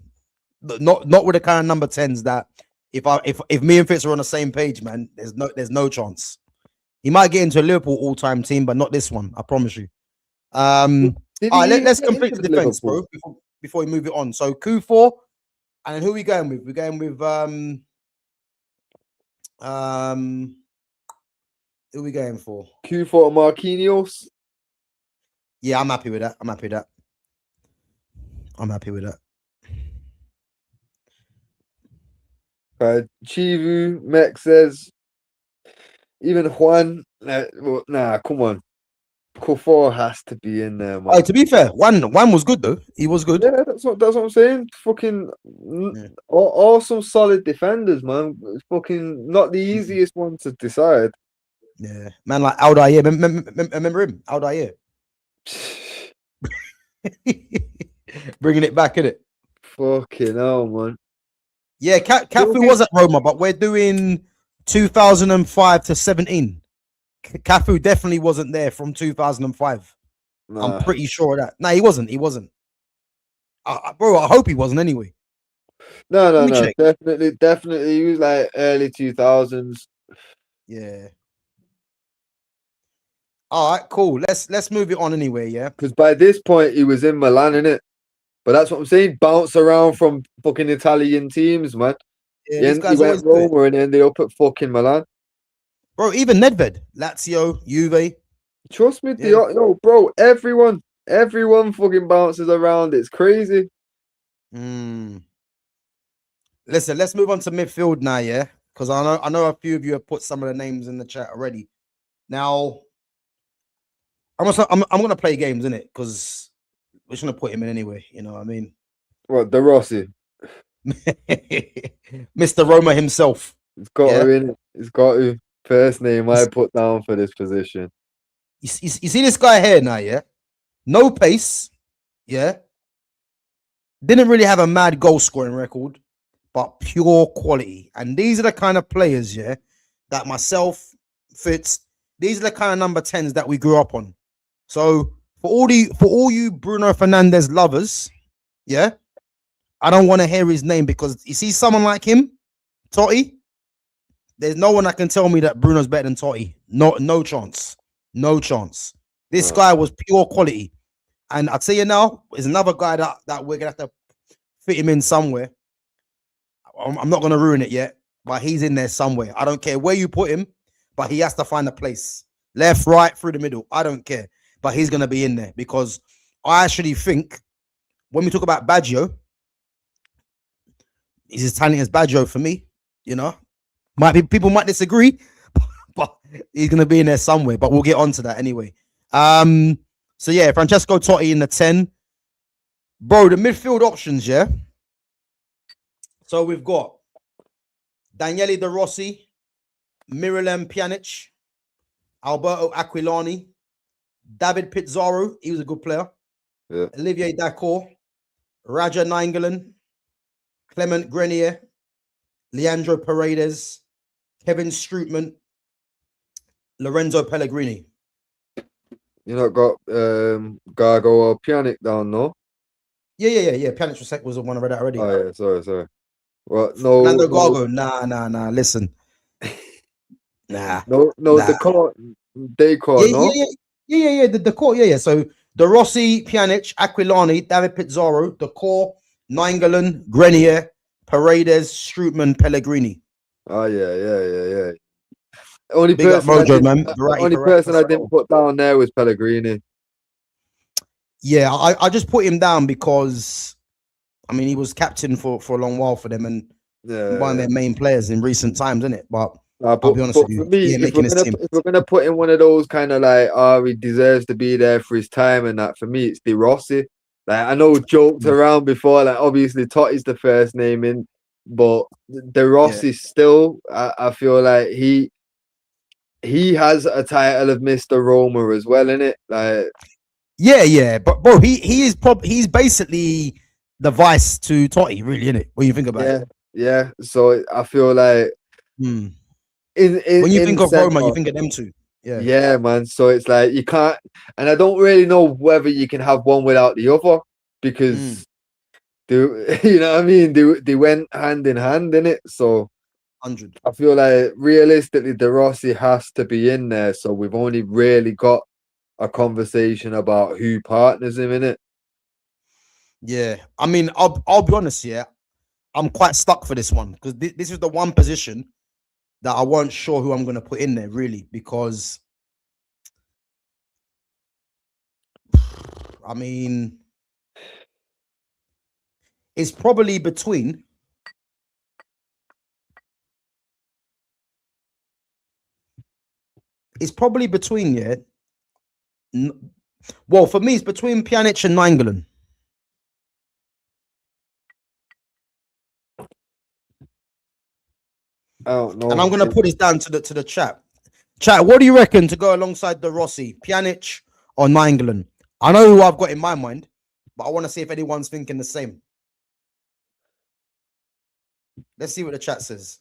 Not with the kind of number 10s that if me and Fitz are on the same page, man, there's no chance. He might get into a Liverpool all-time team, but not this one. I promise you. All right, let's complete the defense, bro, before we move it on. So Q4, and then who are we going with? We're going with who are we going for? Q4 Marquinhos. Yeah, I'm happy with that. I'm happy with that. Chivu, Mexes, even Juan. Nah, come on. Q4 has to be in there, man. To be fair, Juan was good though. He was good. Yeah, that's what I'm saying. Fucking awesome, solid defenders, man. It's fucking not the easiest one to decide. Yeah, man, like Aldair. Remember him, Aldair. Bringing it back, innit? Fucking hell, man. Yeah, Cafu was at Roma, but we're doing 2005 to 17. Cafu definitely wasn't there from 2005. Nah. I'm pretty sure of that. No, he wasn't. Bro, I hope he wasn't anyway. No. Definitely. He was like early 2000s. Yeah. All right, cool. Let's move it on anyway, yeah? Because by this point, he was in Milan, innit? But that's what I'm saying. Bounce around from fucking Italian teams, man. Yeah, he went Roma and ended up at fucking Milan. Bro, even Nedved, Lazio, Juve. Trust me, no, bro. Everyone fucking bounces around. It's crazy. Listen, let's move on to midfield now, yeah? Because I know a few of you have put some of the names in the chat already. Now, I'm gonna play games, innit? Because we're just gonna put him in anyway. You know what I mean? What, De Rossi? Mr. Roma himself. He's got to in. He's got to. First name I put down for this position. You see this guy here now, yeah? No pace, yeah? Didn't really have a mad goal scoring record, but pure quality. And these are the kind of players, yeah, that myself, Fitz, these are the kind of number 10s that we grew up on. So for all you Bruno Fernandes lovers, yeah, I don't want to hear his name because you see someone like him, Totti, there's no one that can tell me that Bruno's better than Totti. No chance. No chance. This guy was pure quality. And I'll tell you now, there's another guy that we're going to have to fit him in somewhere. I'm not going to ruin it yet, but he's in there somewhere. I don't care where you put him, but he has to find a place. Left, right, through the middle. I don't care. But he's going to be in there because I actually think when we talk about Baggio, he's as talented as Baggio for me, you know. People might disagree, but he's going to be in there somewhere. But we'll get on to that anyway. So yeah, Francesco Totti in the 10. Bro, the midfield options, yeah. So we've got Daniele De Rossi, Miralem Pjanic, Alberto Aquilani, David Pizarro, he was a good player. Yeah. Olivier Dacour, Raja Nainggolan, Clement Grenier, Leandro Paredes, Kevin Strootman, Lorenzo Pellegrini. You not got Gargo or Pjanic down, no? Yeah. Pjanic was the one I read out already. Oh yeah, sorry. Well, no. Fernando Gargo, nah. Listen, nah. No. Decor, no. Yeah. The Decor, yeah. So De Rossi, Pjanic, Aquilani, David Pizarro, Decor, Nainggolan, Grenier, Paredes, Strootman, Pellegrini. Oh yeah. Only Big person, I didn't put down there was Pellegrini. Yeah, I just put him down because, I mean, he was captain for a long while for them and one of their main players in recent times, isn't it? But I'll be honest but with for you. me, He ain't making his team. if we're gonna put in one of those kind of like, oh, he deserves to be there for his time and that, for me, it's De Rossi. Like I know joked Yeah. around before, like obviously Totti's the first name in, but De Yeah. Rossi still, I feel like he has a title of Mr. Roma as well, innit? Like Yeah. But bro, he's basically the vice to Totti, really, isn't it? When you think about it. yeah. So I feel like Hmm. in When you in think of Roma, you centre. think of them two. Yeah. Yeah, man. So it's like you can't, and I don't really know whether you can have one without the other Mm. because they, you know what I mean? They went hand in hand in it. So 100. I feel like realistically, De Rossi has to be in there. So we've only really got a conversation about who partners him in it. Yeah. I mean, I'll be honest, yeah. I'm quite stuck for this one because this is the one position that I weren't sure who I'm gonna put in there, really, because I mean it's probably between yeah. Well, for me, it's between Pjanic and Nainggolan. I don't And I'm know. gonna put this down to the chat. Chat, what do you reckon to go alongside the Rossi, Pjanic or Nainggolan? I know who I've got in my mind, but I want to see if anyone's thinking the same. Let's see what the chat says.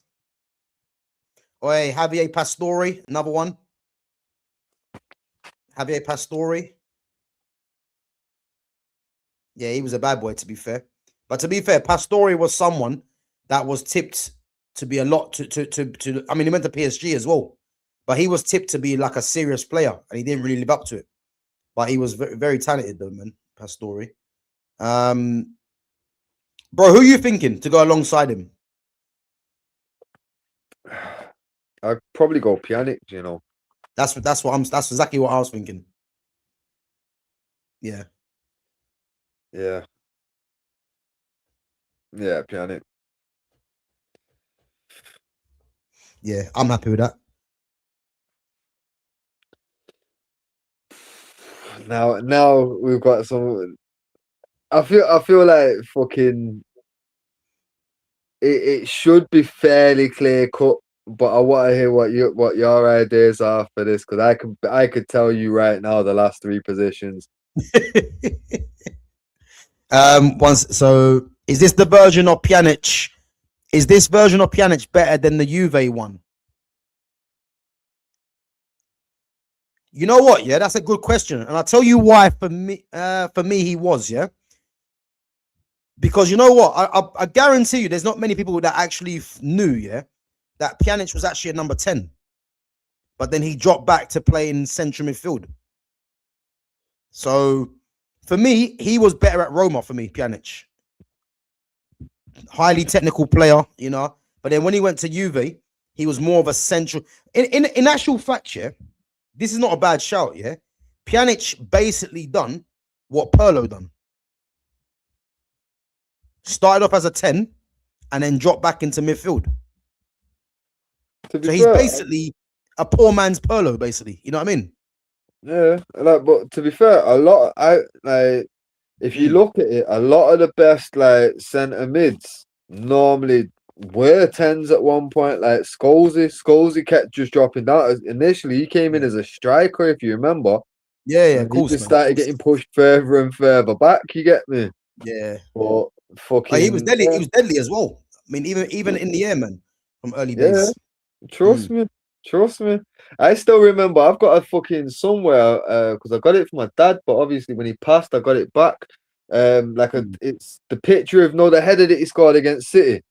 Oi, Javier Pastore, another one. Javier Pastore. Yeah, he was a bad boy, to be fair. But to be fair, Pastore was someone that was tipped to be a lot to I mean, he went to PSG as well, but he was tipped to be like a serious player, and he didn't really live up to it. But he was very, very talented, though, man. Pastore. Bro, who are you thinking to go alongside him? I'd probably go Pjanic, you know. That's exactly what I was thinking. Yeah. Yeah. Yeah, Pjanic. Yeah, I'm happy with that. Now we've got some. I feel like fucking it should be fairly clear cut, but I want to hear what your ideas are for this because I could tell you right now the last three positions. So is this the version of Pjanic? Is this version of Pjanic better than the Juve one? You know what? Yeah, that's a good question, and I'll tell you why. For me, he was, yeah. Because you know what, I guarantee you, there's not many people that actually knew, yeah, that Pjanic was actually a number 10, but then he dropped back to play in central midfield. So for me, he was better at Roma. For me, Pjanic, highly technical player, you know. But then when he went to Juve, he was more of a central. In actual fact, yeah, this is not a bad shout, yeah. Pjanic basically done what Pirlo done. Started off as a 10 and then dropped back into midfield. So he's basically a poor man's Pirlo, basically. You know what I mean? Yeah, like, but to be fair, if you look at it, a lot of the best like centre mids normally were tens at one point. Like Scholesy kept just dropping down. Initially, he came in as a striker, if you remember. Yeah, of And he course, just man. started getting pushed further and further back. You get me? Yeah. But fucking, He was deadly. He was deadly as well. I mean, even in the air, man, from early yeah. days. Trust me. Trust me. I still remember. I've got a fucking somewhere because I got it from my dad, but obviously when he passed, I got it back. It's the picture of the header that he scored against City.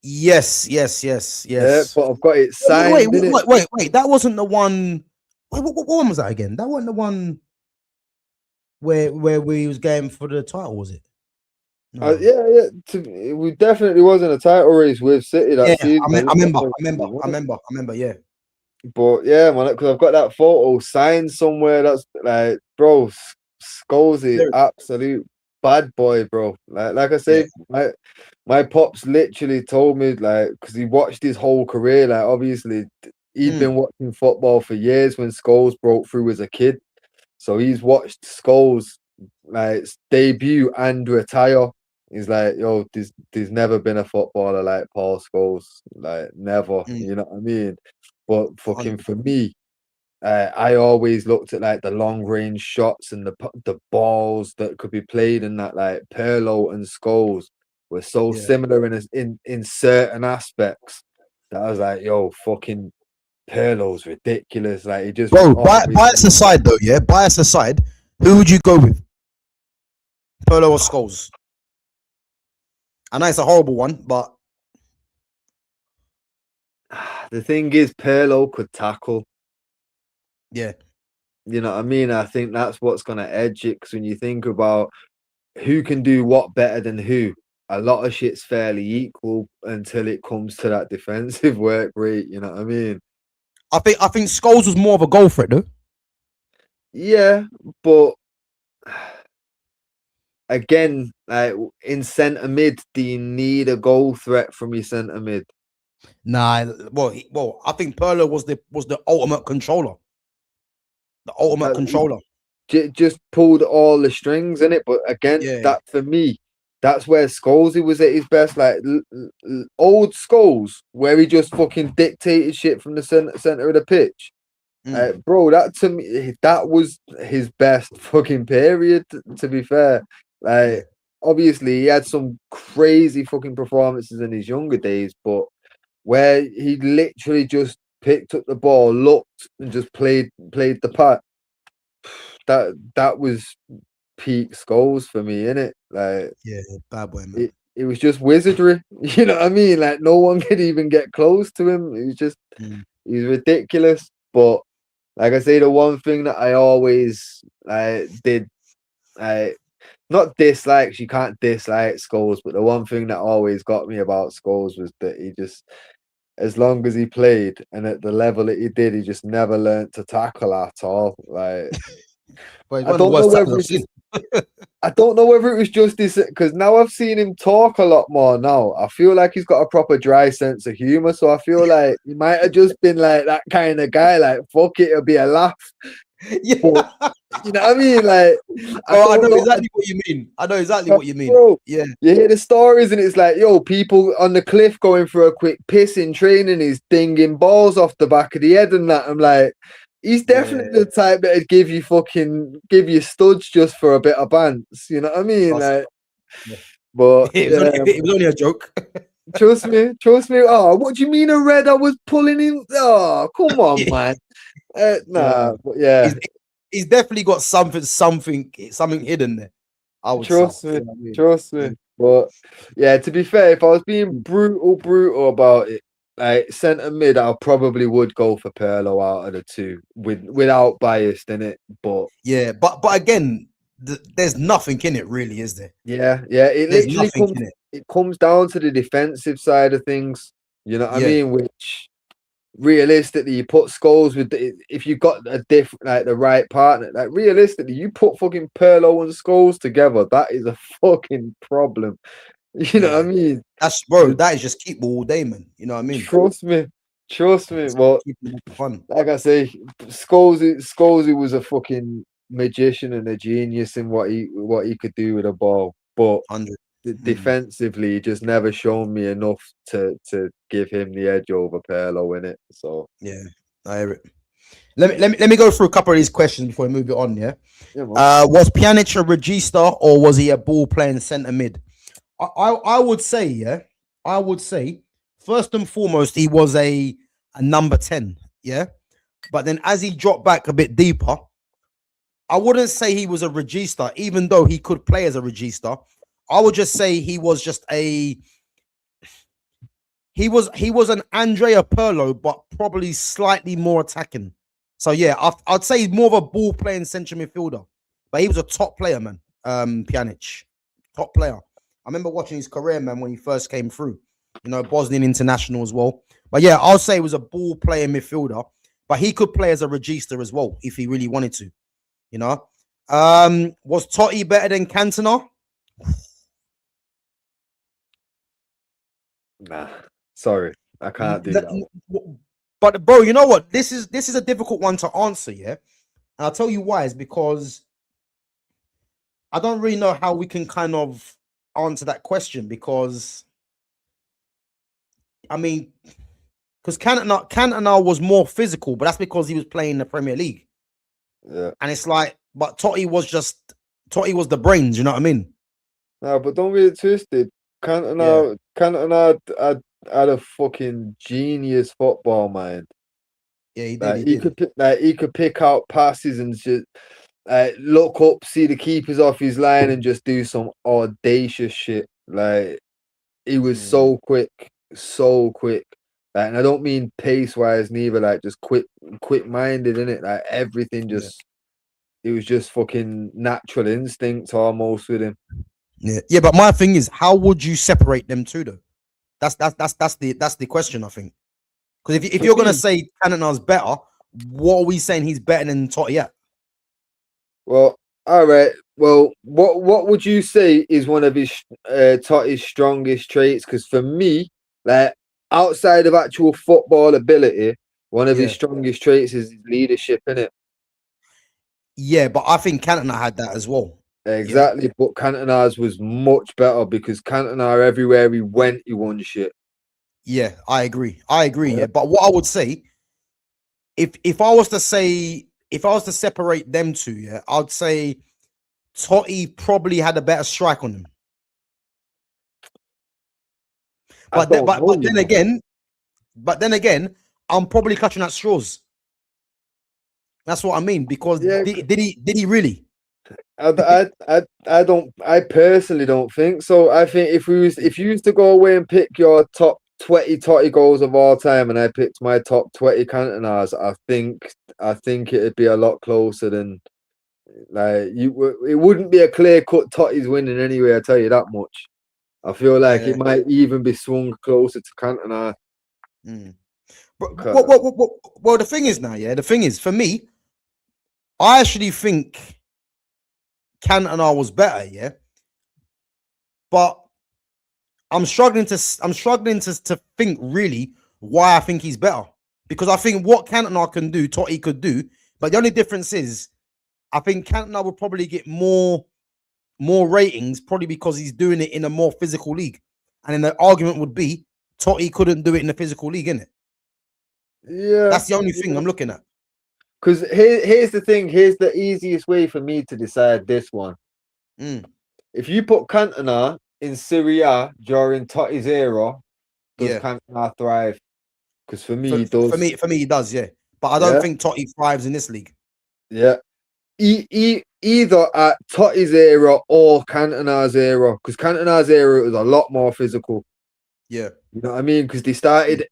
Yes. Yeah, but I've got it signed. Wait. That wasn't the one. What one was that again? That wasn't the one where we was going for the title, was it? No. Yeah. We definitely wasn't a title race with City that season. I remember. Yeah. But yeah, man, because I've got that photo signed somewhere. That's like, bro, Scholesy, absolute bad boy, bro. Like I say, my pops literally told me, like, because he watched his whole career. Like, obviously, he'd been watching football for years when Scholes broke through as a kid. So he's watched Scholes like debut and retire. He's like, yo, there's never been a footballer like Paul Scholes, like never. You know what I mean? But fucking for me, I always looked at like the long range shots and the balls that could be played, and that like Pirlo and Scholes were so similar in certain aspects that I was like, yo, fucking Pirlo's ridiculous. Like he just Bro, bias aside though, yeah. Bias aside, who would you go with? Pirlo or Scholes? I know it's a horrible one, but the thing is, Pirlo could tackle. Yeah. You know what I mean? I think that's what's going to edge it, because when you think about who can do what better than who, a lot of shit's fairly equal until it comes to that defensive work rate. You know what I mean? I think Scholes was more of a goal threat, though. Yeah, but again, like in centre mid, do you need a goal threat from your centre mid? Nah, well, I think Pirlo was the ultimate controller. The ultimate controller. Just pulled all the strings in it, but again, that for me, that's where Scholes was at his best. Like old Scholes, where he just fucking dictated shit from the center of the pitch. Bro, that to me, that was his best fucking period. To be fair, like obviously he had some crazy fucking performances in his younger days, but where he literally just picked up the ball, looked, and just played the part. That was peak Scholes for me, innit? Like, bad boy, man. It was just wizardry. You know what I mean? Like no one could even get close to him. He was just he's ridiculous. But like I say, the one thing that I always did, not dislikes, you can't dislike Scholes, but the one thing that always got me about Scholes was that he just, as long as he played and at the level that he did, he just never learned to tackle at all. Like, I don't know whether it was just this, because now I've seen him talk a lot more now. I feel like he's got a proper dry sense of humor. So I feel like he might have just been like that kind of guy, like, fuck it, it'll be a laugh. Yeah. But, you know what I mean? Like, I know exactly what you mean. I know exactly what you mean. Bro, yeah. You hear the stories and it's like, yo, people on the cliff going for a quick piss in training, he's dinging balls off the back of the head and that. I'm like, he's definitely the type that'd give you studs just for a bit of bants. You know what I mean? But it was only a joke. Trust me. Oh, what do you mean a red? I was pulling in. Oh, come on, man. But he's definitely got something hidden there. I would trust me. But yeah, to be fair, if I was being brutal about it, like centre mid, I probably would go for Pirlo out of the two, without bias in it. But but again, there's nothing in it, really, is there? Yeah. It comes down to the defensive side of things. You know what I mean? Which realistically, you put Scholes with if you got a different, the right partner. Like realistically, you put fucking Pirlo and Scholes together, that is a fucking problem. You know what I mean? That is just keep all day, man. You know what I mean? Trust me. Well, fun. Like I say, Scholes was a fucking magician and a genius in what he could do with a ball. But defensively, he just never shown me enough to give him the edge over Pirlo in it. So I hear it. Let me go through a couple of these questions before we move it on. Was Pjanic a regista or was he a ball playing centre mid? I would say, first and foremost, he was a number 10, but then as he dropped back a bit deeper, I wouldn't say he was a regista, even though he could play as a regista. I would just say he was just he was an Andrea Pirlo, but probably slightly more attacking. So I'd say he's more of a ball playing central midfielder, but he was a top player, man. Pjanic, top player. I remember watching his career, man, when he first came through. Bosnian international as well. But I'll say he was a ball playing midfielder, but he could play as a regista as well if he really wanted to. Was Totti better than Cantona? Nah, sorry, I can't do that. But bro, you know what? This is a difficult one to answer, yeah. And I'll tell you why. Is because I don't really know how we can kind of answer that question because I mean, because Cantona was more physical, but that's because he was playing in the Premier League. Yeah. And it's like, but Totti was the brains, you know what I mean? No, but don't get it twisted. Cantona had a fucking genius football mind. Yeah, he did. Like He he did. could he could pick out passes and just look up, see the keepers off his line, and just do some audacious shit. Like he was so quick, so quick. Like, and I don't mean pace wise neither. Like just quick minded in it. Like everything just it was just fucking natural instinct almost with him. Yeah. But my thing is, how would you separate them two though? That's the question, I think. Because if you're gonna say Cantona's better, what are we saying he's better than Totti at? Well, all right. Well, what would you say is one of his Totti's strongest traits? Because for me, like outside of actual football ability, one of his strongest traits is his leadership in it. Yeah, but I think Cantona had that as well. Exactly, but Cantona's was much better because Cantona everywhere he went, he won shit. Yeah, I agree. Yeah, but what I would say, if I was to separate them two, yeah, I'd say Totti probably had a better strike on him. But then again, I'm probably clutching at straws. That's what I mean. Because did he really? I personally don't think so. I think if you used to go away and pick your top 20 Totti goals of all time, and I picked my top 20 Cantonas, I think it'd be a lot closer than like it wouldn't be a clear cut Totti's winning anyway. I tell you that much. I feel like it might even be swung closer to Cantona. Well, the thing is now, the thing is for me, I actually think Cantona was better, but I'm struggling to think really why I think he's better, because I think what Cantona can do, Totti could do, but the only difference is I think Cantona would probably get more ratings probably because he's doing it in a more physical league, and then the argument would be Totti couldn't do it in a physical league, innit? Yeah, that's the only thing I'm looking at. Because here's the thing. Here's the easiest way for me to decide this one. If you put Cantona in Serie A during Totti's era, does Cantona thrive? Because for me, he does. For me, he does. Yeah, but I don't think Totti thrives in this league. Yeah, either at Totti's era or Cantona's era. Because Cantona's era was a lot more physical. Yeah, you know what I mean. Because they started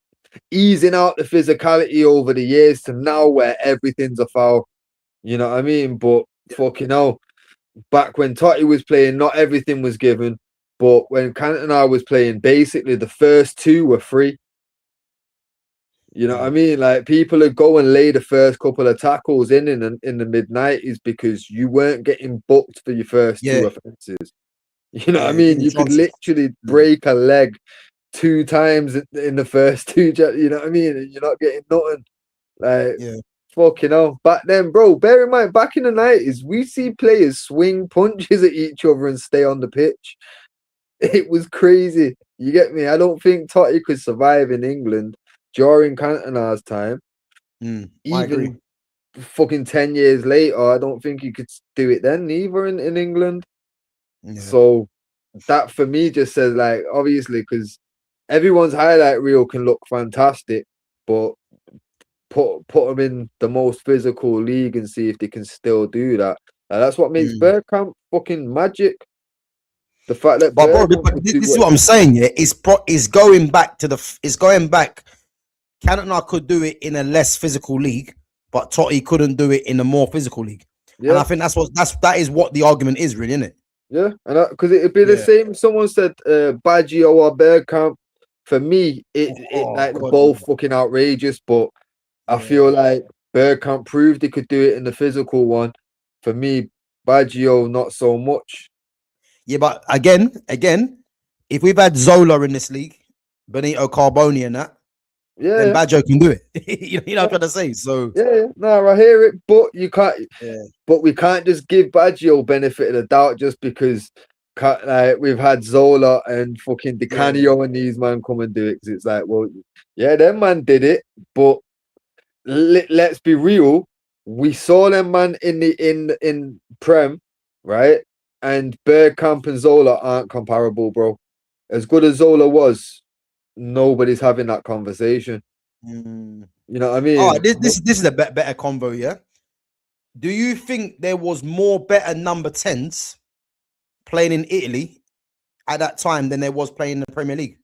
easing out the physicality over the years to now where everything's a foul. You know what I mean? But fucking hell, back when Totti was playing, not everything was given. But when Cantona was playing, basically the first two were free. You know what I mean? Like people would go and lay the first couple of tackles in the mid-90s because you weren't getting booked for your first two offenses. You know what I mean? You could literally break a leg 2 times in the first two, you know what I mean? And you're not getting nothing. Like, fucking hell. Back then, bro, bear in mind, back in the 90s, we see players swing punches at each other and stay on the pitch. It was crazy. You get me? I don't think Totti could survive in England during Cantona's time. Even fucking 10 years later, I don't think you could do it then either in England. So that for me just says, like, obviously, because everyone's highlight reel can look fantastic, but put them in the most physical league and see if they can still do that. And that's what makes Bergkamp fucking magic. The fact that this is what I'm saying. Yeah, it's going back. Cantona could do it in a less physical league, but Totti couldn't do it in a more physical league. And I think that is what the argument is, really, isn't it? Yeah, and because it'd be the same. Someone said Baggio or Bergkamp. For me, they're both fucking outrageous, but I feel like Bergkamp proved he could do it in the physical one. For me, Baggio not so much. Yeah, but again, if we've had Zola in this league, Benito Carboni and that, then Yeah, Badjo can do it. You know what I'm trying to say? So yeah. No, I hear it, but you can't. yeah, But we can't just give Baggio benefit of the doubt just because like we've had Zola and fucking Di yeah, Canio and these man come and do it. Because it's like, well, yeah, them man did it, but let's be real. We saw them man in Prem, right? And Bergkamp and Zola aren't comparable, bro. As good as Zola was, nobody's having that conversation. mm. You know what I All mean? right, this is a better convo, yeah. Do you think there was more better number 10s playing in Italy at that time than there was playing in the Premier League?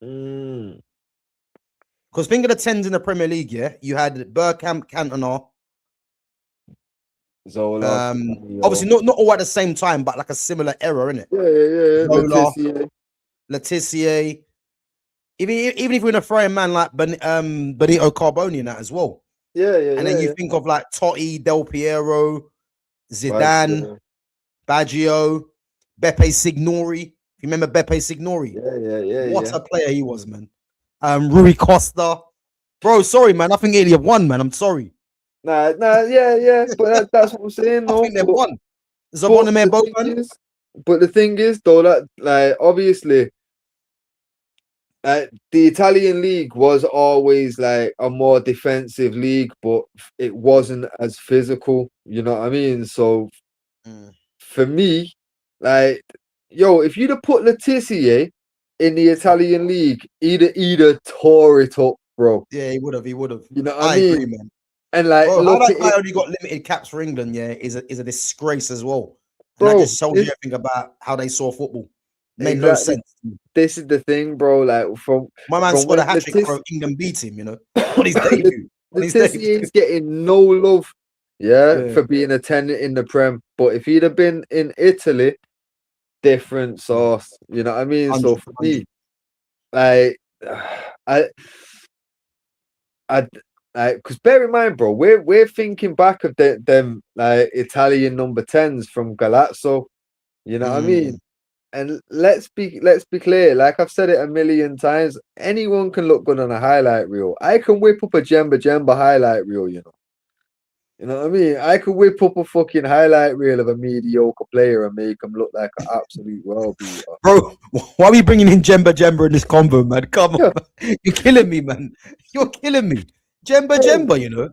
Mm, Because think of the 10s in the Premier League, yeah. You had Bergkamp, Cantona, Zola, Di Canio. obviously not all at the same time, but like a similar era, innit? Yeah. Zola, Letitia. Letitia, even if we're gonna throw a man like Benito Carboni and that as well. And then you Yeah. think of like Totti, Del Piero, Zidane, Baggio. Baggio, Beppe Signori. You remember Beppe Signori? What Yeah. a player he was, man. Rui Costa. Bro, sorry, man. I think Italy have won, man. I'm sorry. Nah, yeah. But that's what I'm saying, I though. think they've won. But Zabonime the thing Boban. is, though, that like obviously, the Italian league was always like a more defensive league, but it wasn't as physical. You know what I mean? So Mm. for me, like, yo, if you'd have put Letitia in the Italian league, he'd have tore it up, bro. Yeah, he would have. He would have. You know what I I agree, mean? man. And like, Bro, how look that at guy it, only got limited caps for England, yeah, is a disgrace as well. And that bro. just tells you everything about how they saw football. Made no Exactly. sense. This is the thing, bro. Like My man from scored a when hat trick, bro. England beat him, on his debut. On his debut. Letizia getting no love, yeah, Yeah. for being a tenant in the Prem. But if he'd have been in Italy, different sauce. You know what I mean? So 100, for me, like, I, I, like, because bear in mind, bro, we're thinking back of them like Italian number 10s from Galazzo. You know what I mean? And let's be clear, like I've said it a million times, anyone can look good on a highlight reel. I can whip up a Jemba highlight reel, you know. You know what I mean? I could whip up a fucking highlight reel of a mediocre player and make him look like an absolute world beater. Bro, why are we bringing in Jemba in this combo, man? Come on. You're killing me, man. You're killing me. Bro, Jemba,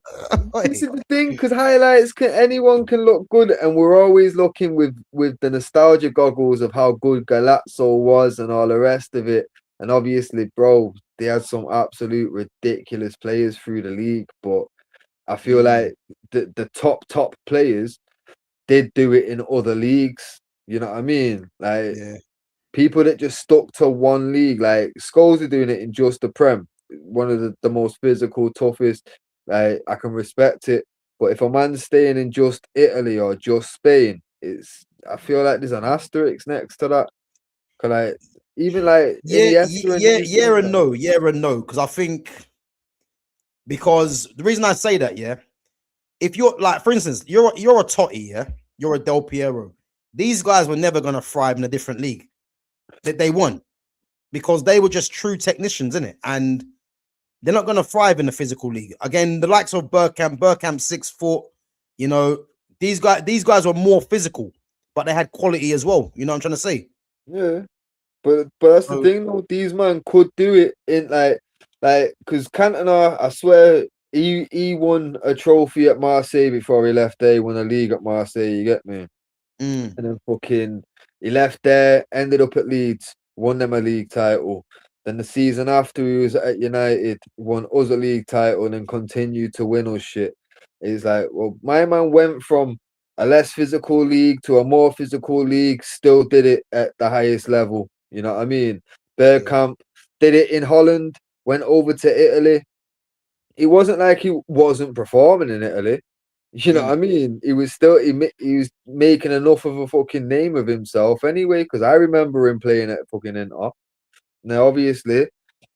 this is the thing, because highlights anyone can look good, and we're always looking with the nostalgia goggles of how good Galazzo was and all the rest of it. And obviously, bro, they had some absolute ridiculous players through the league, but I feel like the top players did do it in other leagues. You know what I mean? Like Yeah. people that just stuck to one league, like Scholes are doing it in just the Prem, one of the most physical, toughest. Like I can respect it, but if a man's staying in just Italy or just Spain, I feel like there's an asterisk next to that. Cause like even like Iniesta and these Yeah guys, and no. Yeah and no. Because I think, because the reason I say that, yeah, if you're like, for instance, you're a Totti, yeah, you're a Del Piero. These guys were never gonna thrive in a different league. They won because they were just true technicians, innit? And they're not gonna thrive in the physical league. Again, the likes of Bergkamp 6 foot, these guys were more physical, but they had quality as well. You know what I'm trying to say? yeah. But that's the So, thing, though. These man could do it in because Cantona, I swear, he won a trophy at Marseille before he left there. He won a league at Marseille. You get me? And then fucking he left there, ended up at Leeds, won them a league title. Then the season after he was at United, won us a league title, and then continued to win us shit. It's like, well, my man went from a less physical league to a more physical league, still did it at the highest level. You know what I mean? Bergkamp did it in Holland, went over to Italy. It wasn't like he wasn't performing in Italy. You know what I mean? He was still he was making enough of a fucking name of himself anyway. Because I remember him playing at fucking Inter. Now, obviously,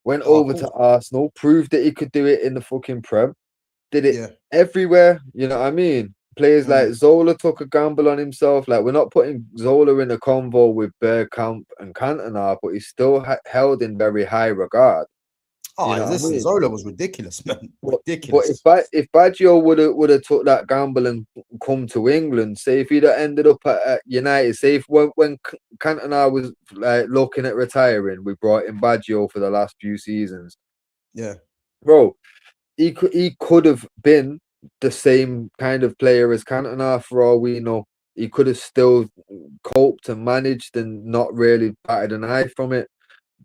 went oh, over cool. to Arsenal, proved that he could do it in the fucking Prem, did it Yeah. everywhere. You know what I mean? players like Zola took a gamble on himself. Like, we're not putting Zola in a convo with Bergkamp and Cantona, but he's still held in very high regard. Oh, You know what I listen, mean? Zola was ridiculous, man. But Ridiculous. if Baggio would have took that gamble and come to England, say if he'd have ended up at United, say if when Cantona was like looking at retiring, we brought in Baggio for the last few seasons. Yeah. Bro, he could have been the same kind of player as Cantona for all we know. He could have still coped and managed and not really batted an eye from it.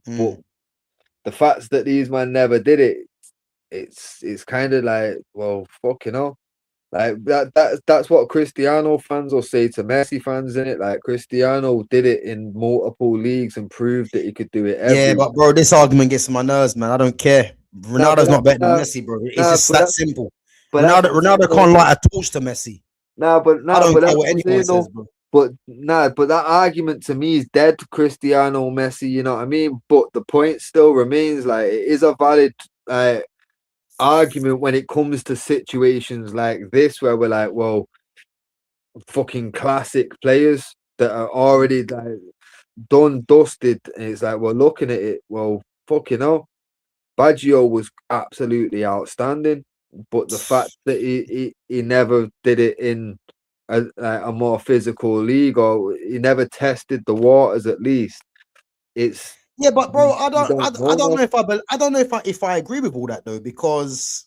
But the fact that these men never did it, it's kind of like, well, fucking hell. Like that's what Cristiano fans will say to Messi fans, in it. Like, Cristiano did it in multiple leagues and proved that he could do it Yeah, but bro, this argument gets on my nerves, man. I don't care. Ronaldo's not better than Messi, bro. It's just that simple. Ronaldo can't light a torch to Messi. I don't care what anyone says, bro. But that argument to me is dead. Cristiano, Messi, you know what I mean? But the point still remains, like, it is a valid argument when it comes to situations like this, where we're like, well, fucking classic players that are already like done, dusted, and it's like, we're looking at it, well, fucking hell, Baggio was absolutely outstanding, but the fact that he never did it in a more physical league, or he never tested the waters, at least, it's but bro, I don't know if I agree with all that though, because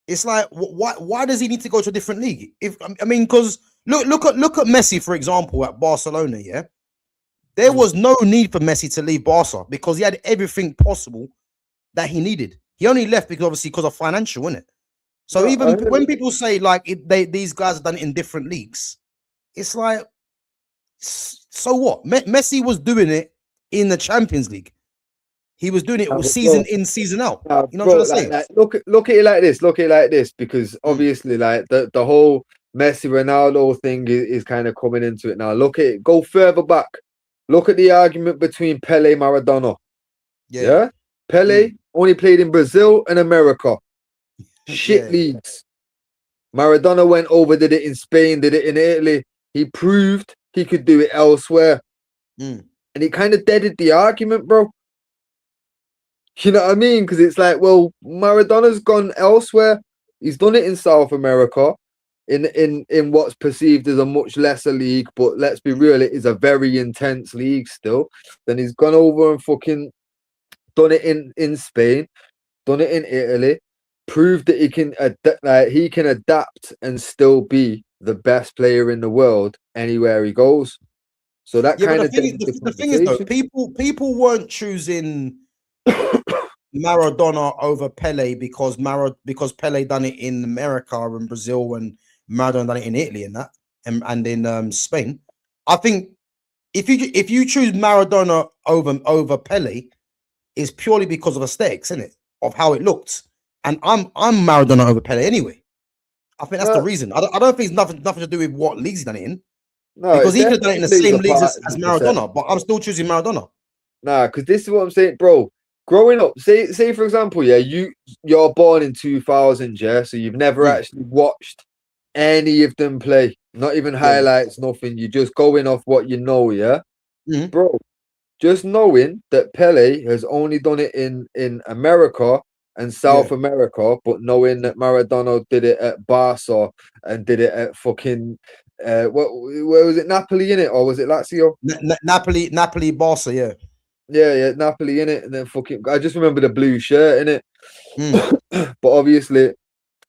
it's like, why does he need to go to a different league? Because look at Messi, for example, at Barcelona. Yeah, there was no need for Messi to leave Barca because he had everything possible that he needed. He only left because of financial, isn't it? So even when people say like these guys have done it in different leagues, it's like, so what? Messi was doing it in the Champions League. He was doing it season in, season out. You know what I'm trying to say? Look at it like this. Look at it like this, because obviously, like the whole Messi Ronaldo thing is kind of coming into it now. Look at it. Go further back. Look at the argument between Pele, Maradona. Yeah. Pele only played in Brazil and America. Shit leagues. Maradona went over, did it in Spain, did it in Italy. He proved he could do it elsewhere. And it kind of deaded the argument, bro. You know what I mean? Because it's like, well, Maradona's gone elsewhere. He's done it in South America, in what's perceived as a much lesser league, but let's be real, it is a very intense league still. Then he's gone over and fucking done it in Spain, done it in Italy, proved that he can adapt and still be the best player in the world anywhere he goes. So that kind of the thing is though, people weren't choosing Maradona over Pele because Pele done it in America and Brazil, and Maradona done it in Italy and that, and in Spain. I think if you choose Maradona over Pele, it's purely because of aesthetics, isn't it? Of how it looked. And I'm Maradona over Pele anyway. I think that's the reason. I don't think it's nothing to do with what leagues he done it in. No, because he could have done it in the same leagues as Maradona, but I'm still choosing Maradona. Nah, because this is what I'm saying, bro. Growing up, say for example, yeah, you're born in 2000, yeah, so you've never actually watched any of them play, not even highlights, nothing. You're just going off what you know, yeah, bro. Just knowing that Pele has only done it in America and South America, but knowing that Maradona did it at Barca and did it at fucking where was it, Napoli in it, or was it Lazio? Napoli, Barca, yeah, Napoli in it, and then fucking I just remember the blue shirt in it. But obviously,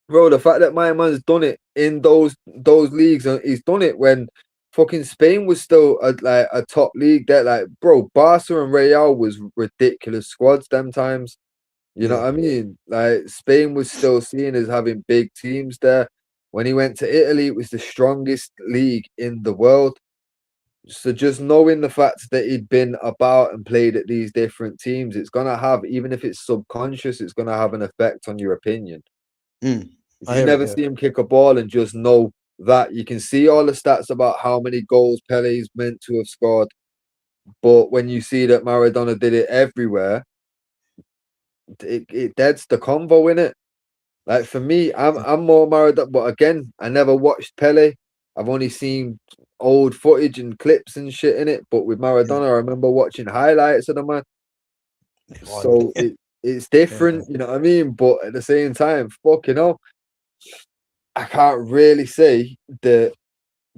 bro, the fact that my man's done it in those leagues, and he's done it when fucking Spain was still a top league. That, like, bro, Barca and Real was ridiculous squads them times. You know what I mean? Like, Spain was still seen as having big teams there. When he went to Italy, it was the strongest league in the world. So just knowing the fact that he'd been about and played at these different teams, it's gonna have, even if it's subconscious, it's gonna have an effect on your opinion. If you never see him kick a ball and just know that, you can see all the stats about how many goals Pele's meant to have scored, but when you see that Maradona did it everywhere, it deads the convo, in it. Like for me, I'm more Maradona, but again, I never watched Pele. I've only seen old footage and clips and shit in it. But with Yeah. Maradona, I remember watching highlights of the man. Oh, So it's yeah. different, you know what I mean? But at the same time, fucking hell, I can't really say that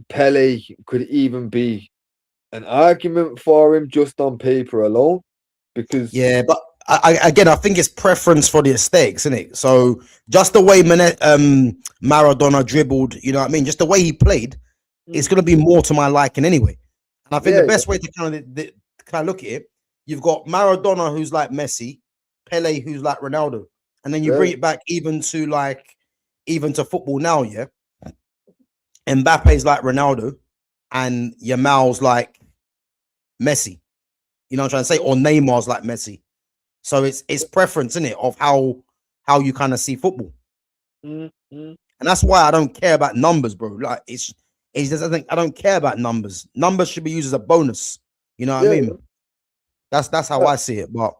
Pele could even be an argument for him just on paper alone, because Yeah, but again, I think it's preference for the aesthetics, isn't it? So just the way Maradona dribbled, you know what I mean? Just the way he played, it's going to be more to my liking anyway. And I think the yeah, best way to kind of look at it, you've got Maradona who's like Messi, Pele who's like Ronaldo, and then you yeah, bring it back even to football now, yeah. Mbappe's like Ronaldo, and Yamal's like Messi. You know what I'm trying to say? Or Neymar's like Messi. So it's preference, isn't it, of how you kind of see football. mm, mm, And that's why I don't care about numbers, bro. Like it's just I don't care about numbers. Numbers should be used as a bonus. You know what I yeah. mean? That's how I see it. But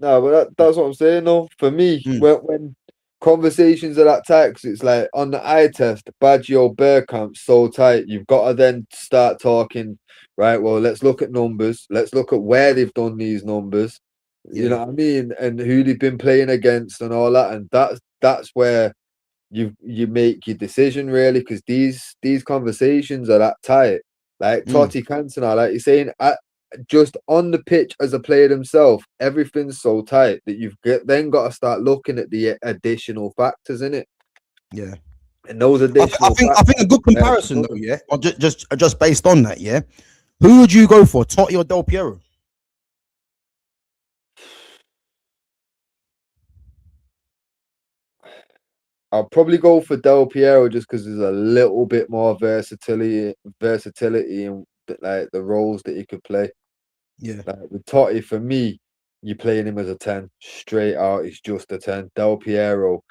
No, but that's what I'm saying. No, for me, mm, when conversations are that tight, 'cause it's like on the eye test, Baggio Bergkamp's so tight. You've got to then start talking, right? Well, let's look at numbers. Let's look at where they've done these numbers. You yeah, know what I mean, and who they've been playing against and all that. And that's where you make your decision really, because these conversations are that tight. Like mm, Totti Cantona, like you're saying, just on the pitch as a player himself, everything's so tight that then got to start looking at the additional factors in it, yeah. and those I additional think I think a factors. good comparison though, yeah. Or just based on that, yeah. Who would you go for, Totti or Del Piero? I'll probably go for Del Piero just because there's a little bit more versatility in like the roles that he could play. Yeah, Like with Totti, for me, you're playing him as a 10 straight out. He's just a 10. Del Piero,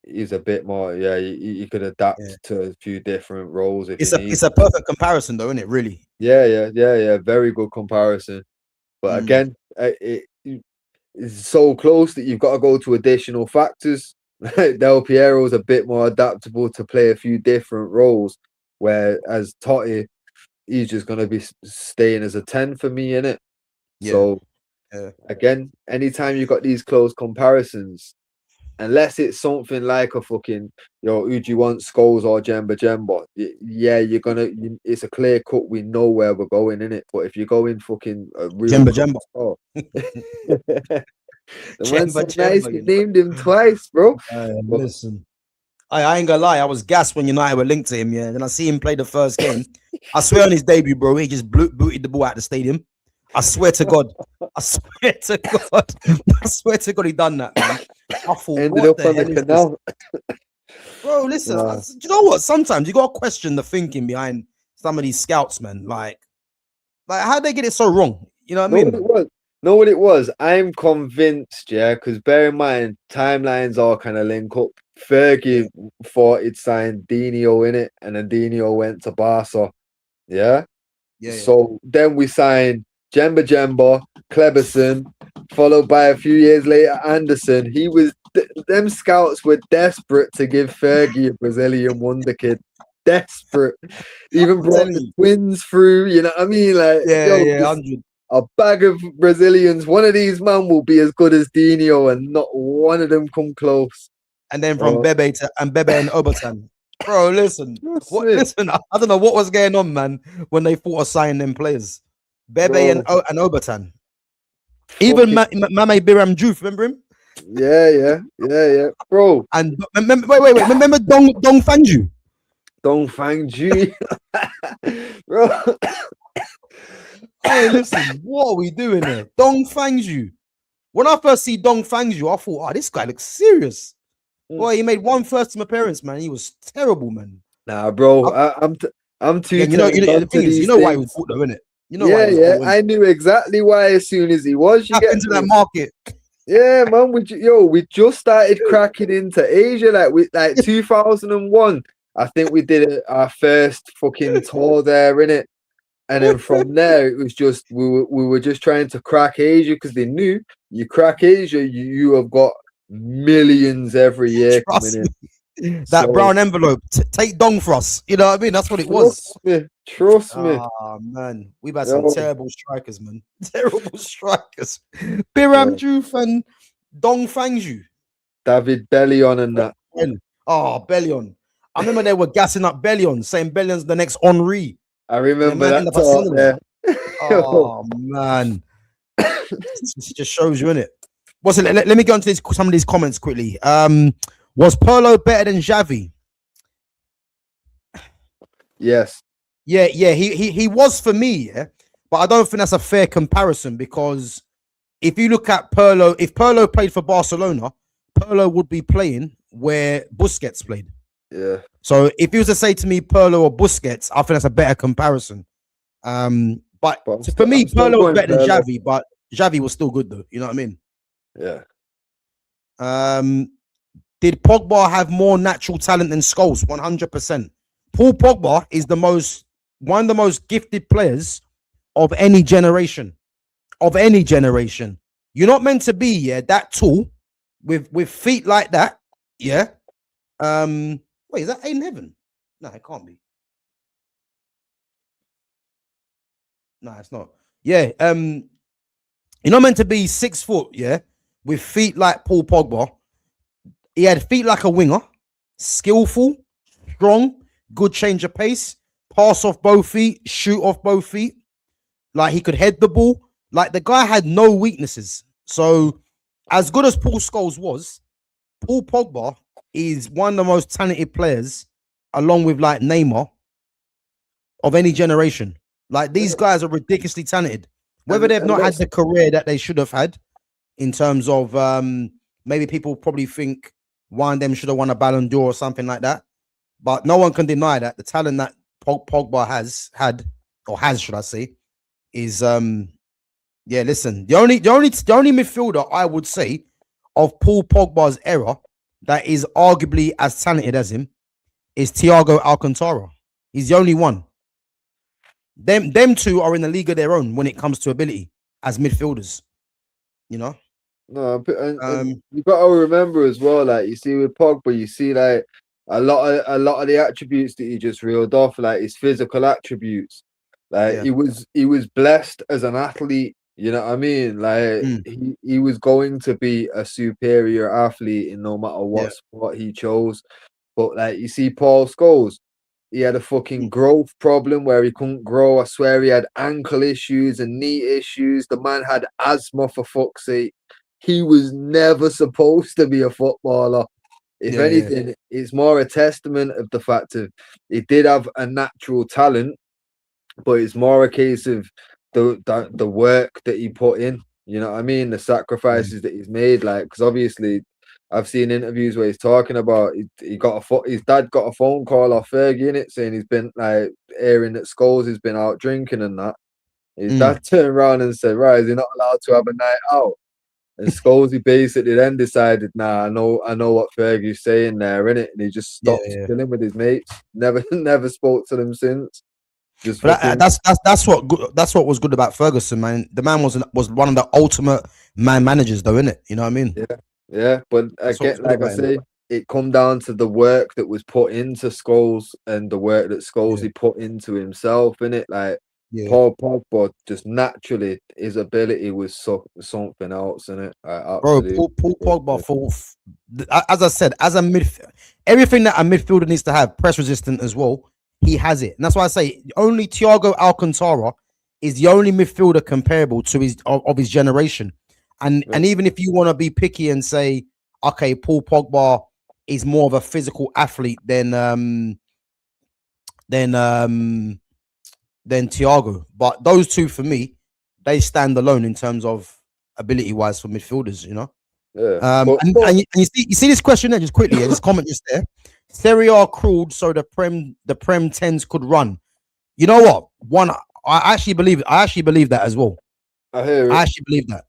he's a bit more. Yeah, you could yeah. adapt to a few different roles if you need. It's a perfect comparison though, isn't it? Really. Yeah. Very good comparison. But Mm, again, it's so close that you've got to go to additional factors. Del Piero's a bit more adaptable to play a few different roles, whereas Totti, he's just going to be staying as a 10 for me in it. yeah, So yeah. again, anytime you got these close comparisons, unless it's something like a fucking, who do you want, Skulls or Jemba? Yeah, it's a clear cut. We know where we're going in it. But if you're going fucking a real Jemba close Jemba. call, the man's Jemba so nice. Jemba, We you know. named him twice, bro. But Listen. I ain't gonna lie, I was gassed when United were linked to him, yeah. Then I see him play the first game. I swear on his debut, bro, he just booted the ball out of the stadium. I swear to God. I swear to God. I swear to God he done that, man. I thought, ended what up the on the hell is this? canal. Bro, listen, Nah. do you know what? Sometimes you gotta question the thinking behind some of these scouts, man. Like how'd they get it so wrong? You know what I Know what mean? it was? Know what it was? I'm convinced, yeah, because bear in mind, timelines all kind of link up. Yeah, Fergie thought he'd signed Dino in it, and then Dino went to Barca. Yeah. yeah. So then we signed Jemba, Kleberson, followed by a few years later Anderson. Them scouts were desperate to give Fergie a Brazilian wonder kid. Desperate. Even I'm brought telling the you. twins through. You know what I mean? Like, Yeah, yo, yeah, this 100. a bag of Brazilians. One of these man will be as good as Dino, and not one of them come close. And then from Oh, Bebe and Obertan. Bro, listen. that's What it, listen, I don't know what was going on, man, when they thought of signing them players. Bebe bro. and Obertan. Even Fucking Mame Biram Juve, remember him? yeah, bro. And wait. Remember Dong Fanju? Don't find you, bro. Hey, listen, what are we doing here? Dong Fangju. When I first see Dong Fangju, I thought, oh, this guy looks serious. Boy, he made one first team appearance, man. He was terrible, man. Nah, bro. I, I'm too again, turned the on to thing is, you these know why he was things. bought, though, innit? You know why he was Yeah. bought, innit? I knew exactly why as soon as he was. You Tap get into that me? market. Yeah, man. We just started cracking into Asia like 2001. I think we did our first fucking tour there, innit? And then from there, it was just we were just trying to crack Asia because they knew you crack Asia, you have got millions every year Trust coming me. in. That So, brown envelope, take dong for us. You know what I mean? That's what it was. trust me. Ah, man. We've had some Yo, terrible strikers, man. Terrible strikers. yeah. Biram Juf and Dong Fangju. David Bellion and that. Oh, Bellion. I remember they were gassing up Bellion, saying Bellion's the next Henri. I And the remember man that ended up at talk Sunderland. there. Oh, man. It just shows you, innit? What's it? Let me go into some of these comments quickly. Was Pirlo better than Xavi? Yes. Yeah, he was for me, yeah. But I don't think that's a fair comparison because if you look at Pirlo, if Pirlo played for Barcelona, Pirlo would be playing where Busquets played. Yeah. So if you was to say to me Pirlo or Busquets, I think that's a better comparison. But for me, Pirlo was better than Xavi, but Xavi was still good though. You know what I mean? Yeah. Did Pogba have more natural talent than Scholes? 100%. Paul Pogba is one of the most gifted players of any generation. Of any generation. You're not meant to be, that tall with feet like that. Yeah. Wait, is that Aiden Heaven? No, it can't be. No, it's not. Yeah. You're not meant to be 6 foot, yeah, with feet like Paul Pogba. He had feet like a winger, skillful, strong, good change of pace, pass off both feet, shoot off both feet. Like he could head the ball. Like the guy had no weaknesses. So, as good as Paul Scholes was, Paul Pogba is one of the most talented players, along with like Neymar, of any generation. Like these guys are ridiculously talented. Whether they've not had the career that they should have had, in terms of maybe people probably think one of them should have won a Ballon d'Or or something like that. But no one can deny that the talent that Pogba has, should I say, is listen, the only midfielder I would say of Paul Pogba's era that is arguably as talented as him is Thiago Alcantara. He's the only one. Them two are in a league of their own when it comes to ability as midfielders. You know? No, and you got to remember as well, like you see with Pogba, you see like a lot of the attributes that he just reeled off, like his physical attributes. Like he was blessed as an athlete, you know what I mean? Like he was going to be a superior athlete in no matter what sport he chose. But like you see Paul Scholes, he had a fucking growth problem where he couldn't grow. I swear he had ankle issues and knee issues. The man had asthma, for fuck's sake. He was never supposed to be a footballer. If anything, it's more a testament of the fact that he did have a natural talent, but it's more a case of the work that he put in. You know what I mean? The sacrifices that he's made. Like, because obviously, I've seen interviews where he's talking about his dad got a phone call off Fergie in it saying he's been like hearing that Scholes has been out drinking and that. His dad turned around and said, "Right, is he not allowed to have a night out?" And Scholes basically then decided, "Nah, I know what Fergie's saying there, innit?" And he just stopped chilling with his mates. Never spoke to them since. Just that's what was good about Ferguson, man. The man was one of the ultimate man managers, though, innit? You know what I mean? Yeah. But again, like I say, it come down to the work that was put into Scholes and the work that Scholes he put into himself, innit? Like Paul Pogba, just naturally, his ability was something else, innit? Absolutely. Bro, Paul Pogba, as I said, as a midfield, everything that a midfielder needs to have, press resistant as well. He has it, and that's why I say only Thiago Alcantara is the only midfielder comparable to his generation. And even if you want to be picky and say, okay, Paul Pogba is more of a physical athlete than Thiago, but those two for me, they stand alone in terms of ability wise for midfielders. You know. And you see this question there just quickly. This comment just there. Serie A crawled so the Prem 10s could run. You know what? I actually believe that as well. I hear it. I actually believe that.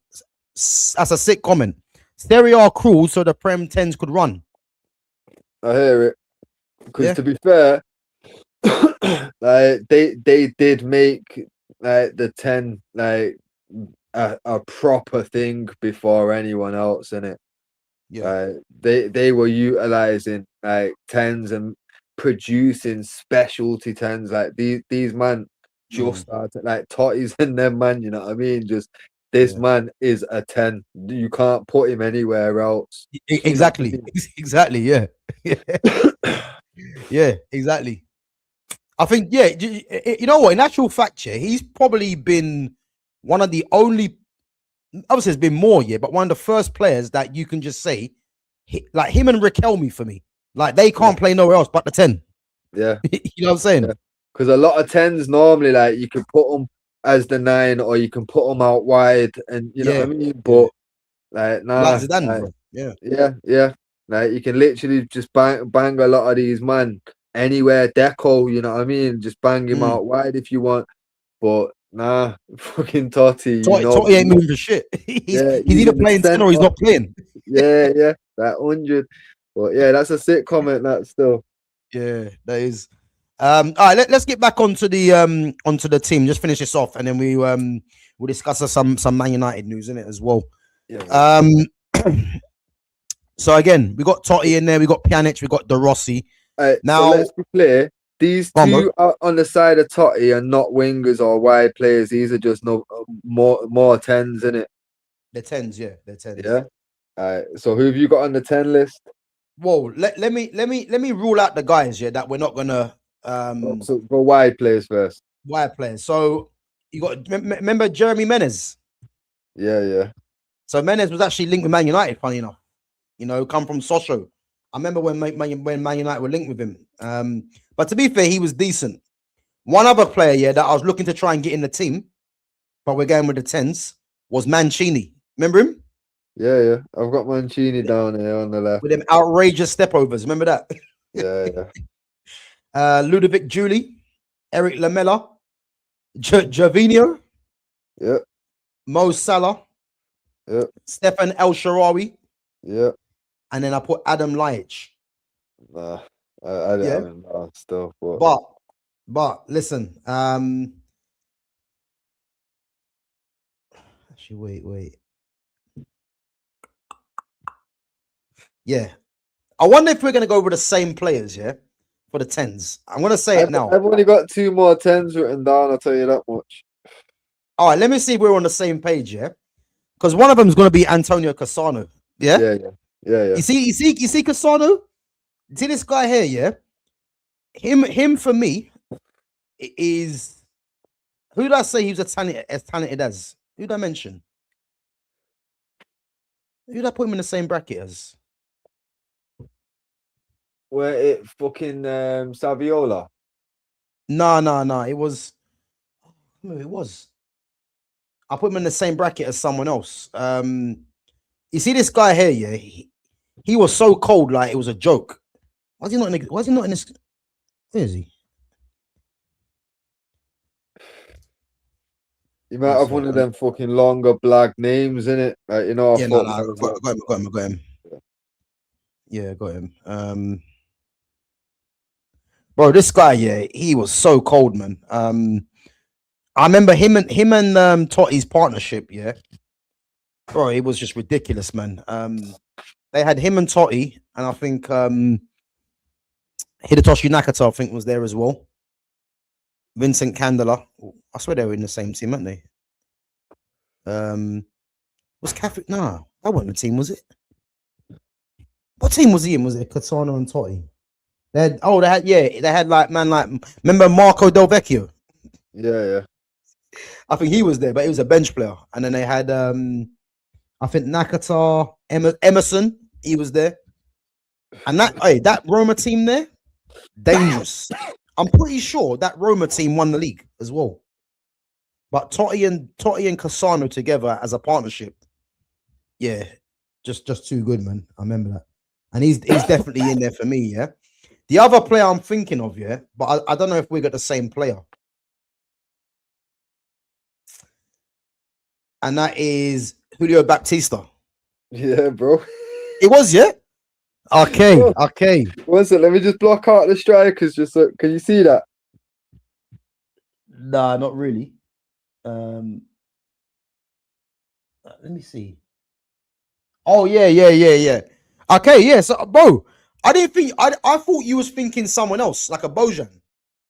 That's a sick comment. Serie A crawled so the Prem 10s could run. I hear it. Because to be fair, like they did make like the 10 like a proper thing before anyone else, innit? Yeah. They were utilizing like tens and producing specialty tens. Like these man just started like Totties and them man. You know what I mean? Just this Yeah. man is a 10. You can't put him anywhere else. You know what I Exactly. Exactly. Yeah. Yeah. Exactly. I think, yeah, you know what? In actual fact, yeah, he's probably been one of the only, obviously, there's been more, yeah, but one of the first players that you can just say, like him and Riquelme for me, like they can't play nowhere else but the 10. Yeah. You know what I'm saying? Yeah. Because a lot of tens normally, like you can put them as the 9 or you can put them out wide, and you know what I Yeah. mean. Yeah. But like, Like nah, Zidane, like, bro. Yeah. yeah. Like you can literally just bang a lot of these man anywhere, deco. You know what I mean? Just bang him Mm. out wide if you want. But nah, fucking Totti, you know, Totti ain't moving for shit. he's yeah, he's he's either in the playing 10 or he's center. not playing. Yeah, that 100. But yeah, that's a sick comment. That still. Yeah, that is. All right, let's get back onto the team. Just finish this off, and then we'll discuss some Man United news in it as well. Yeah. Um, so again, we got Totti in there, we got Pjanic, we got De Rossi. So Now, let's be clear. These go on, bro. two are on the side of Totti are not wingers or wide players. These are just no more tens in it. They're tens, yeah, they're tens. Yeah. So who have you got on the 10 list? Whoa, let me rule out the guys, yeah, that we're not gonna So go wide players first. wide players. So you got remember Jeremy Menez. Yeah. So Menez was actually linked with Man United, funny enough. You know, come from Sochaux. I remember when Man United were linked with him. But to be fair, he was decent. One other player, yeah, that I was looking to try and get in the team, but we're going with the tens, was Mancini. Remember him? Yeah. I've got Mancini down here on the left. With them outrageous stepovers. Remember that? Yeah. Ludovic Julie, Eric Lamela, Gervinho, Yeah. Mo Salah, Yeah. Stefan El Shaarawy, Yeah. and then I put Adam Laic. Nah. I Yeah. haven't know still, but But listen, actually wait. Yeah. I wonder if we're gonna go with the same players, yeah, for the tens. I'm gonna say it now. I've only got 2 more tens written down, I'll tell you that much. All right, let me see if we're on the same page, yeah. Because one of them is gonna be Antonio Cassano. Yeah. Yeah. You see Cassano? See this guy here, yeah? Him for me is who did I say he was as talented as? Who did I mention? Who did I put him in the same bracket as? Where it fucking Saviola. No. It was who it was. I put him in the same bracket as someone else. You see this guy here, yeah? He was so cold, like it was a joke. Why is he not in this? Where is he? You might have one of them fucking longer black names in it. Like, you know, Yeah, no, I got him. Yeah, I got him. Bro, this guy, yeah, he was so cold, man. I remember him and Totti's partnership, yeah. Bro, it was just ridiculous, man. They had him and Totti, and I think Hidetoshi Nakata, I think, was there as well. Vincent Candela. I swear they were in the same team, weren't they? Was Catholic? Nah, that wasn't the team, was it? What team was he in? Was it Katana and Totti? They had like remember Marco Del Vecchio? Yeah. I think he was there, but he was a bench player. And then they had I think Nakata, Emerson, he was there. And that Roma team there, dangerous. I'm pretty sure that Roma team won the league as well. But Totti and Cassano together as a partnership, yeah, just too good, man. I remember that. And he's definitely in there for me, yeah. The other player I'm thinking of, yeah, but I don't know if we got the same player. And that is Julio Baptista. Yeah, bro. It was, yeah? Okay. One sec, let me just block out the strikers. Just so, can you see that? Nah, not really. Let me see. Oh, yeah. Okay, yeah. So, bro, I didn't think. I thought you was thinking someone else, like a Bojan.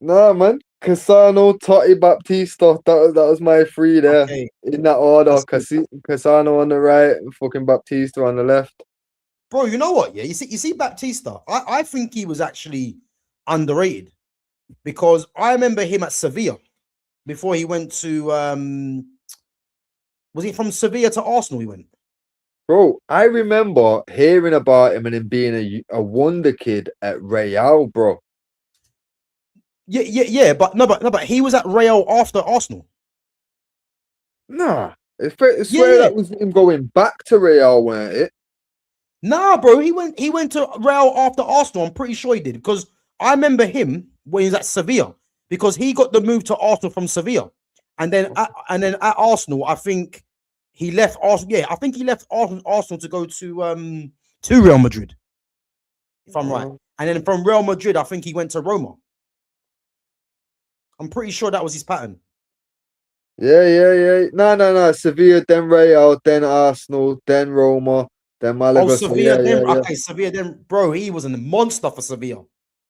Nah, man. Cassano, Totti, Baptista. That was my three there. Okay, In that order. that's good. Cassano on the right, and fucking Baptista on the left. Bro, you know what? Yeah, you see, Baptista. I think he was actually underrated because I remember him at Sevilla before he went to. Was he from Sevilla to Arsenal? He went. Bro, I remember hearing about him and him being a wonder kid at Real, bro. Yeah. But no, but he was at Real after Arsenal. Nah, I Yeah, swear yeah. that was him going back to Real, weren't it? Nah, bro. He went to Real after Arsenal. I'm pretty sure he did because I remember him when he was at Sevilla because he got the move to Arsenal from Sevilla, and then at Arsenal, I think he left Arsenal. Yeah, I think he left Arsenal to go to Real Madrid, if I'm right. And then from Real Madrid, I think he went to Roma. I'm pretty sure that was his pattern. Yeah. No. Sevilla, then Real, then Arsenal, then Roma, then Malaga. Oh, So Sevilla, then yeah. okay, Sevilla, then bro, he was a monster for Sevilla.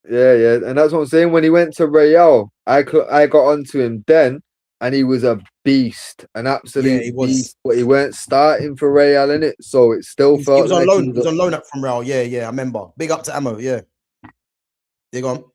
Yeah. And that's what I'm saying. When he went to Real, I got onto him then, and he was a beast, an Yeah, absolute he was. beast. But he weren't starting for Real in it, so it still He felt was on like loan. He was on loan up from Real. Yeah, I remember. Big up to Ammo. Yeah, you gone.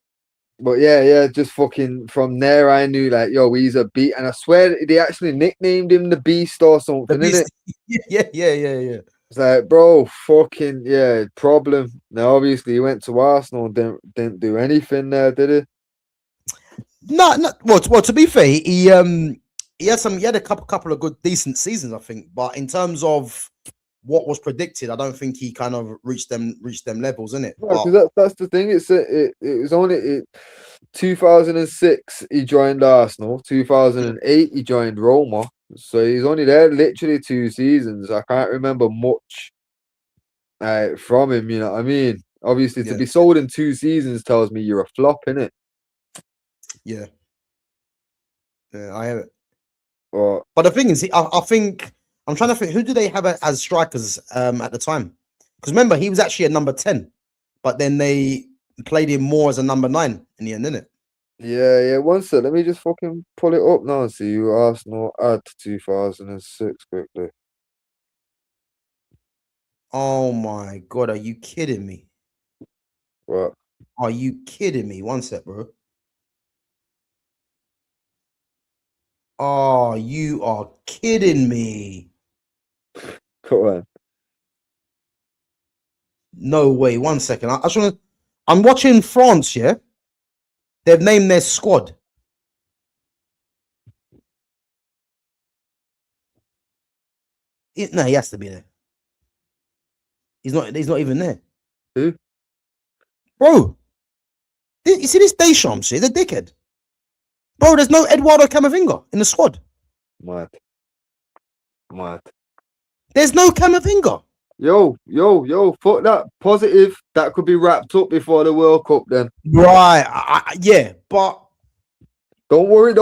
But yeah, just fucking from there, I knew like, yo, he's a beat, and I swear they actually nicknamed him the Beast or The something, beast. innit? Yeah. It's like, bro, fucking yeah, problem. Now, obviously, he went to Arsenal, and didn't do anything there, did he? No. Well, to be fair, he had a couple of good decent seasons, I think. But in terms of what was predicted, I don't think he kind of reached them levels, innit? No, But because that's the thing. It was only 2006 he joined Arsenal. 2008 he joined Roma. So he's only there literally 2 seasons. I can't remember much from him. You know what I mean? Obviously, to yeah, be sold in 2 seasons tells me you're a flop, innit? yeah, I have it. Or But the thing is, I think I'm trying to think who do they have as strikers at the time? Because remember, he was actually a number 10, but then they played him more as a number 9 in the end, didn't it? yeah. One sec. Let me just fucking pull it up now and see who Arsenal add to 2006 quickly. Oh my god, are you kidding me? What? Are you kidding me? One sec, bro. Oh, you are kidding me. Come on. No way. One second. I just want to. I'm watching France, yeah? They've named their squad. No, he has to be there. He's not even there. Who? Bro, you see this Deschamps? He's a dickhead. Bro, there's no Eduardo Camavinga in the squad. Mad. There's no Camavinga. Yo, fuck that. Positive. That could be wrapped up before the World Cup then. Right. Yeah, but Don't worry.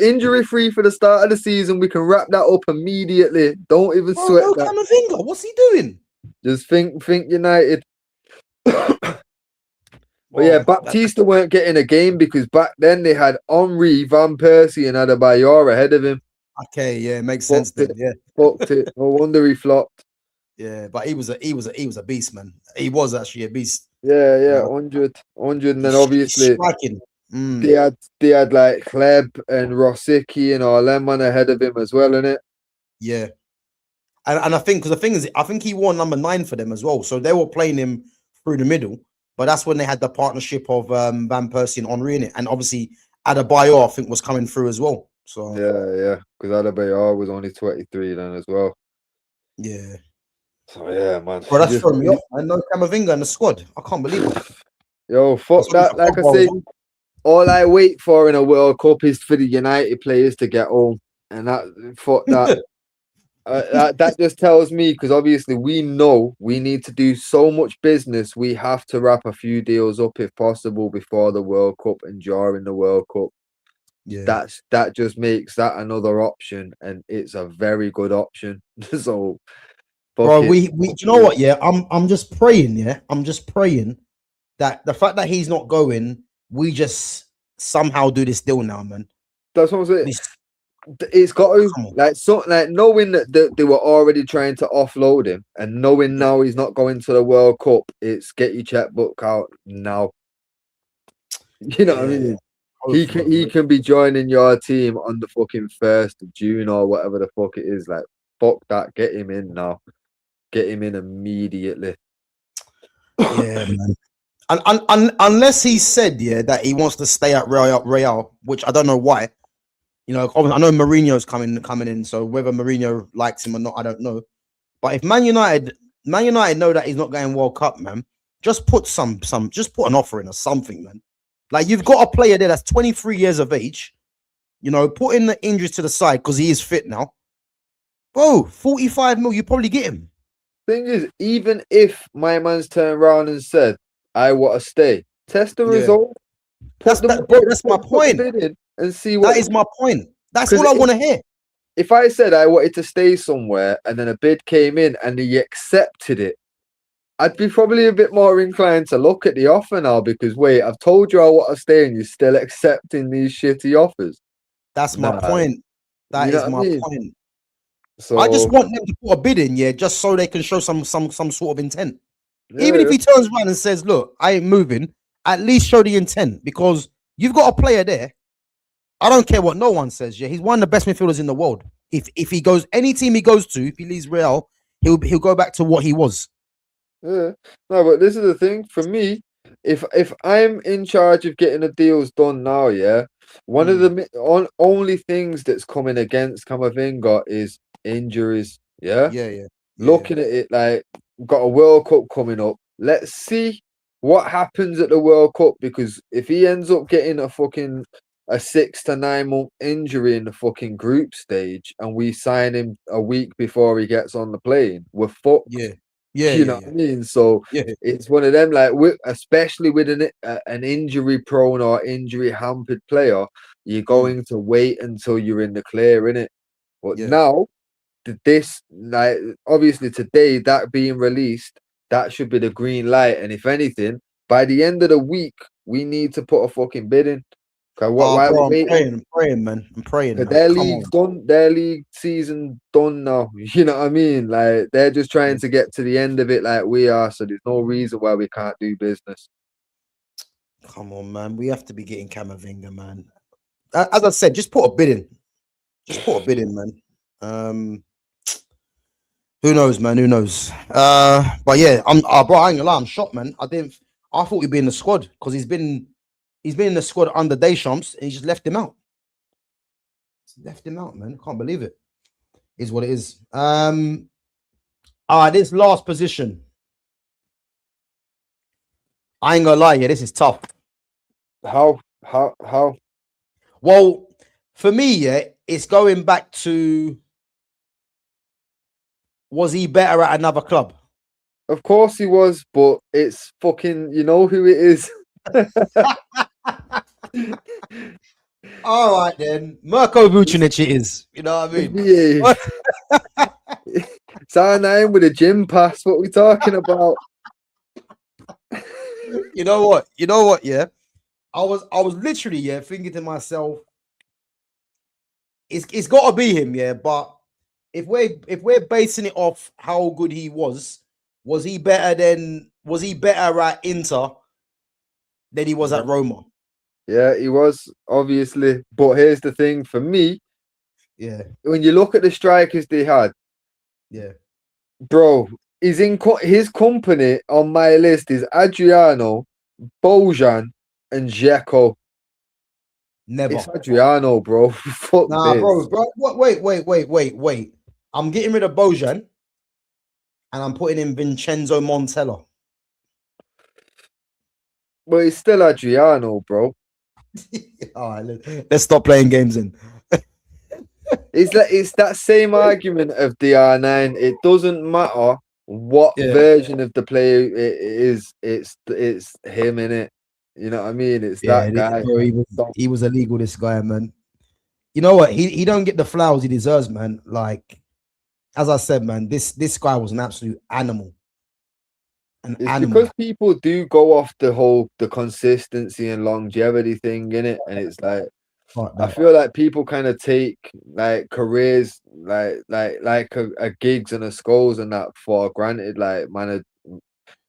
Injury free for the start of the season. We can wrap that up immediately. Don't even bro, sweat no that. Camavinga. What's he doing? Just think United. But yeah, Baptista weren't getting a game because back then they had Henry, Van Persie, and Adebayor ahead of him. Okay, yeah, makes sense then. Yeah. Fucked it. No wonder he flopped. Yeah, but he was a beast, man. He was actually a beast. Yeah, 100, and then obviously striking. they had like Kleb and Rosicky and all them man ahead of him as well, innit? Yeah, and I think because the thing is, I think he wore number 9 for them as well, so they were playing him through the middle. But that's when they had the partnership of Van Persie and Henry in it, and obviously Adebayor I think was coming through as well. So Yeah, because Adebayor was only 23 then as well. Yeah. So yeah, man. Bro, that's from me. I know Camavinga in the squad. I can't believe it. Yo, fuck that. Like I say, all I wait for in a World Cup is for the United players to get home, and fuck that. That just tells me because obviously we know we need to do so much business. We have to wrap a few deals up if possible before the World Cup and during the World Cup. Yeah. That just makes that another option, and it's a very good option. So Bro, Fuck we it. do you know what? Yeah, I'm just praying. Yeah, I'm just praying that the fact that he's not going, we just somehow do this deal now, man. That's what I'm saying. This, It's got to come on. like knowing that they were already trying to offload him, and knowing Yeah, now he's not going to the World Cup. It's get your checkbook out now. You know what I yeah. mean? He Hopefully. can be joining your team on the fucking 1st of June or whatever the fuck it is. Like fuck that. Get him in now. Get him in immediately. Yeah, man. Unless he said, yeah, that he wants to stay at Real, which I don't know why. You know, I know Mourinho's coming in, so whether Mourinho likes him or not, I don't know. But if Man United know that he's not going World Cup, man, just put just put an offer in or something, man. Like you've got a player there that's 23 years of age. You know, putting the injuries to the side because he is fit now. Bro, 45 mil, you probably get him. Thing is, even if my man's turned around and said, "I want to stay," test the Yeah. result. That's my point. And see what That is my point. That's 'cause all I want to hear. if I said I wanted to stay somewhere and then a bid came in and he accepted it, I'd be probably a bit more inclined to look at the offer now because wait, I've told you I want to stay and you're still accepting these shitty offers. That's my Nah, point. That you know is what I my mean? point. I just So want them to put a bid in, yeah, just so they can show some sort of intent. Even if yeah, he turns around and says, "Look, I ain't moving," at least show the intent because you've got a player there. I don't care what no one says. Yeah, he's one of the best midfielders in the world. If he goes any team he goes to, if he leaves Real, he'll go back to what he was. yeah. No, but this is the thing for me. If I'm in charge of getting the deals done now, yeah, one of the only things that's coming against Camavinga is injuries. Yeah, Yeah, yeah, yeah, looking at it like got a World Cup coming up. Let's see what happens at the World Cup because if he ends up getting a 6 to 9 month injury in the fucking group stage and we sign him a week before he gets on the plane, we're fucked. yeah, yeah, You yeah, know what yeah, I mean? So yeah, it's one of them like especially with an injury prone or injury hampered player, you're going to wait until you're in the clear, innit? But yeah. now this like obviously today that being released that should be the green light and if anything by the end of the week we need to put a fucking bid in because Oh, why are we bro, waiting I'm praying, man. I'm praying, because man. their Come league's on. done, their league season done now. You know what I mean? Like they're just trying Yeah. to get to the end of it like we are, so there's no reason why we can't do business. Come on, man. We have to be getting Camavinga, man. As I said, just put a bid in. Just put a bid in, man. Who knows, man? Who knows? But yeah, bro, I ain't gonna lie, I'm shocked, man. I thought he'd be in the squad because he's been in the squad under Deschamps and he just left him out. Left him out, man. Can't believe it. Is what it is. All right, this last position. I ain't gonna lie, yeah, this is tough. How? Well, for me, yeah, it's going back to was he better at another club? Of course he was, but it's fucking you know who it is. All right then, Mirko Vucinic it is. You know what I mean? Yeah. It's our name with a gym pass. What we talking about? You know what? You know what? Yeah, I was literally thinking to myself, it's got to be him, yeah. But if we're basing it off how good he was he better at Inter than he was at Roma? Yeah, he was obviously. But here's the thing for me: Yeah, when you look at the strikers they had, yeah. bro, he's in his company on my list is Adriano, Bojan, and Dzeko. Never. It's Adriano, bro. Fuck Nah, this. bro. What? Wait. I'm getting rid of Bojan and I'm putting in Vincenzo Montella. But it's still Adriano, bro. All right, let's stop playing games in. It's that same argument of the R9. It doesn't matter what version of the player it is. It's him in it. You know what I mean? It's that guy. Bro, he was illegal. This guy, man. You know what? He don't get the flowers he deserves, man. Like as I said, man, this guy was an absolute animal. An It's animal. because people do go off the consistency and longevity thing in it, and it's like I feel like people kind of take like careers like a gigs and a skulls and that for granted. Like man are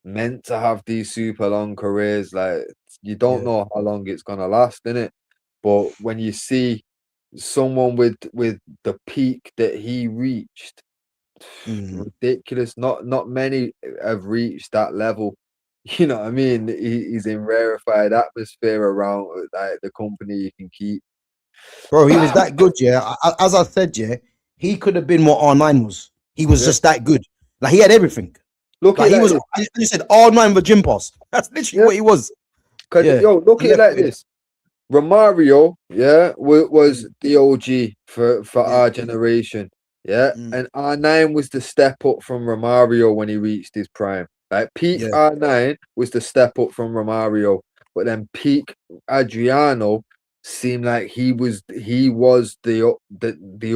meant to have these super long careers. Like you don't know how long it's gonna last, innit? But when you see someone with the peak that he reached, ridiculous. Not many have reached that level. You know what I mean? He's in rarefied atmosphere around like the company you can keep. Bro, he was that good, yeah. As I said, yeah, he could have been what R9 was. He was just that good. Like he had everything. Look Like at he was. this. You said R9 with gym pass. That's literally what he was. Yeah. Yo, look at it like this. Romario, was the OG for our generation. Yeah. And R9 was the step up from Romario when he reached his prime. Like peak R9 was the step up from Romario, but then peak Adriano seemed like he was the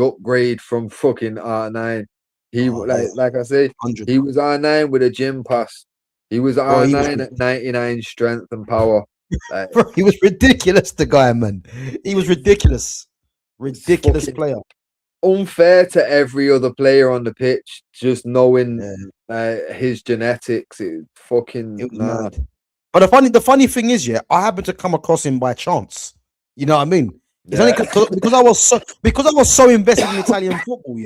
upgrade from fucking R9. He like I say, 100. he was R9 with a gym pass. He was Bro, R9 at 99 strength and power. Like, bro, he was ridiculous, the guy, man. He was ridiculous. Ridiculous player. Unfair to every other player on the pitch, just knowing his genetics. It was mad. But the funny thing is, I happened to come across him by chance. You know what I mean? It's only because I was so invested in Italian football,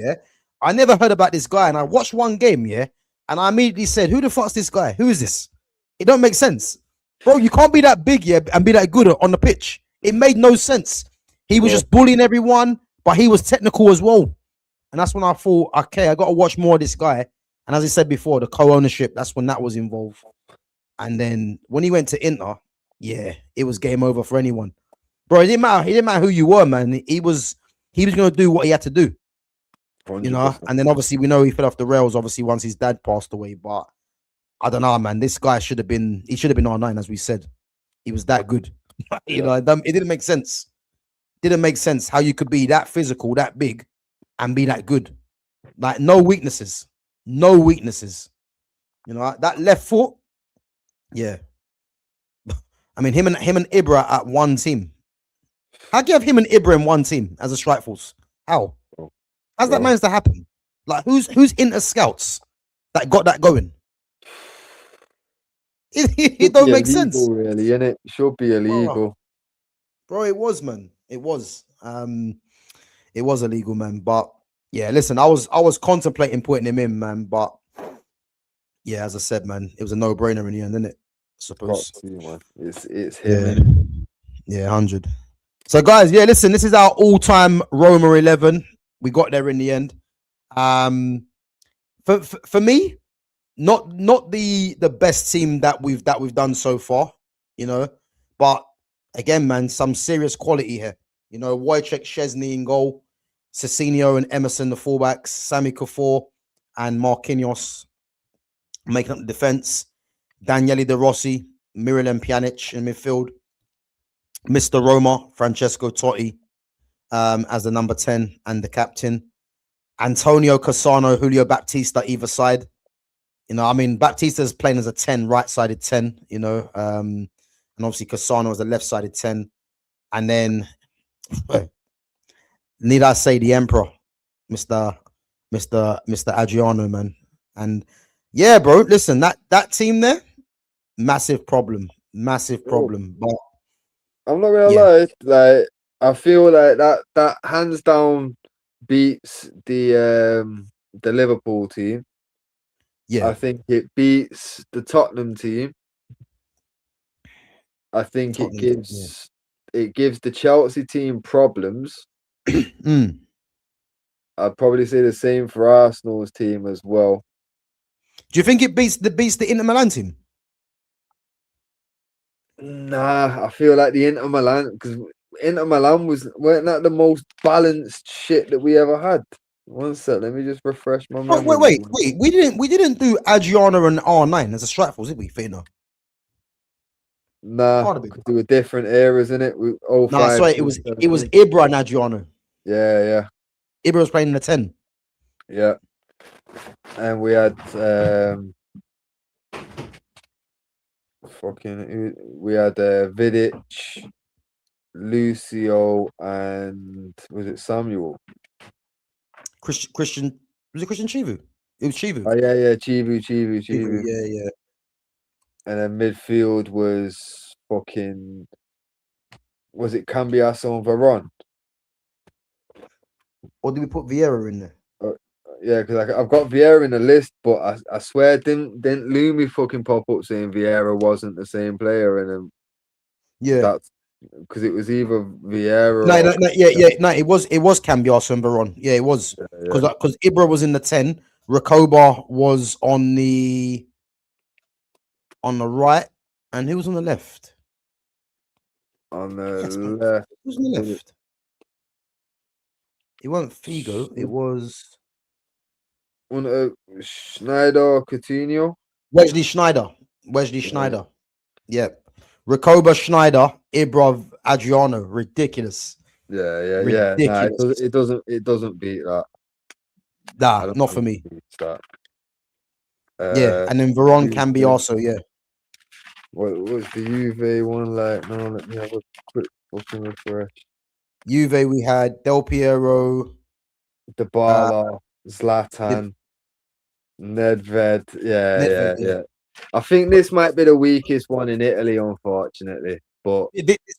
I never heard about this guy, and I watched one game, and I immediately said, "Who the fuck's this guy? Who is this?" It don't make sense, bro. You can't be that big, and be that good on the pitch. It made no sense. He was just bullying everyone, but he was technical as well. And that's when I thought, okay, I got to watch more of this guy. And as I said before, the co-ownership, that's when that was involved. And then when he went to Inter, it was game over for anyone. Bro, it didn't matter. It didn't matter who you were, man. He was going to do what he had to do. 100%. You know, and then obviously we know he fell off the rails, obviously, once his dad passed away. But I don't know, man. This guy should have been R9, as we said. He was that good. You know, it didn't make sense. Didn't make sense how you could be that physical, that big, and be that good. Like no weaknesses. No weaknesses. You know, that left foot. Yeah. I mean, him and Ibra at one team. How do you have him and Ibra in one team as a strike force? How? How's that managed to happen? Like, who's Inter scouts that got that going? It don't make sense. Really, innit? It should be illegal. Bro, it was, man. It was. It was illegal, man. But yeah, listen, I was contemplating putting him in, man. But yeah, as I said, man, it was a no-brainer in the end, isn't it? I suppose. It's him. Yeah, 100. So, guys, listen, this is our all-time Roma 11. We got there in the end. For me, not the best team that we've done so far, you know, but again, man, some serious quality here. You know, Wojciech Szczesny in goal, Cecinio and Emerson the fullbacks, Sami Kuffour and Marquinhos making up the defense, Daniele De Rossi, Miralem Pjanic in midfield, Mr. Roma, Francesco Totti as the number 10 and the captain, Antonio Cassano, Julio Baptista either side. You know, I mean, Baptista's playing as a 10, right-sided 10, you know, and obviously Cassano is a left-sided 10. And then, need I say the Emperor, Mr. Adriano, man. And yeah, bro, listen, that team there, massive problem. But I'm not gonna lie, like I feel like that hands down beats the Liverpool team. Yeah, I think it beats the Tottenham team. I think it gives the Chelsea team problems. I'd probably say the same for Arsenal's team as well. Do you think it beats the Inter Milan team? Nah, I feel like the Inter Milan, because Inter Milan weren't that the most balanced shit that we ever had. One sec, let me just refresh my memory. Oh, wait. We didn't do Adriano and R9 as a strike force, did we, Fina? Nah, there were different eras in it. No, sorry, it was Ibra and Adriano. Yeah. Ibra was playing in the 10. Yeah. and we had Vidic, Lucio, and was it Samuel? Christian was it Christian Chivu? It was Chivu. Oh yeah, Chivu. Yeah. And then midfield was was it Cambiasso and Varane? Or did we put Vieira in there? Yeah, because I've got Vieira in the list, but I swear didn't Lumi fucking pop up saying Vieira wasn't the same player, and Yeah. that's because it was either Vieira. No, it was Cambiasso and Varane. Yeah, it was because Ibra was in the 10, Recoba was on the right, and who was on the left? On the left. Who was on the left? It wasn't Figo. It was Schneider, Coutinho. Wesley Schneider. Yeah. Recoba, Schneider, Ibra, Adriano. Ridiculous. Yeah. Ridiculous. Nah, it doesn't beat that. Nah, not for me. That. Yeah, and then Varane can be also, yeah. What was the Juve one like? No, let me have a quick fucking refresh. Juve, we had Del Piero, Dybala, Zlatan, Nedved. Yeah. I think this might be the weakest one in Italy, unfortunately. But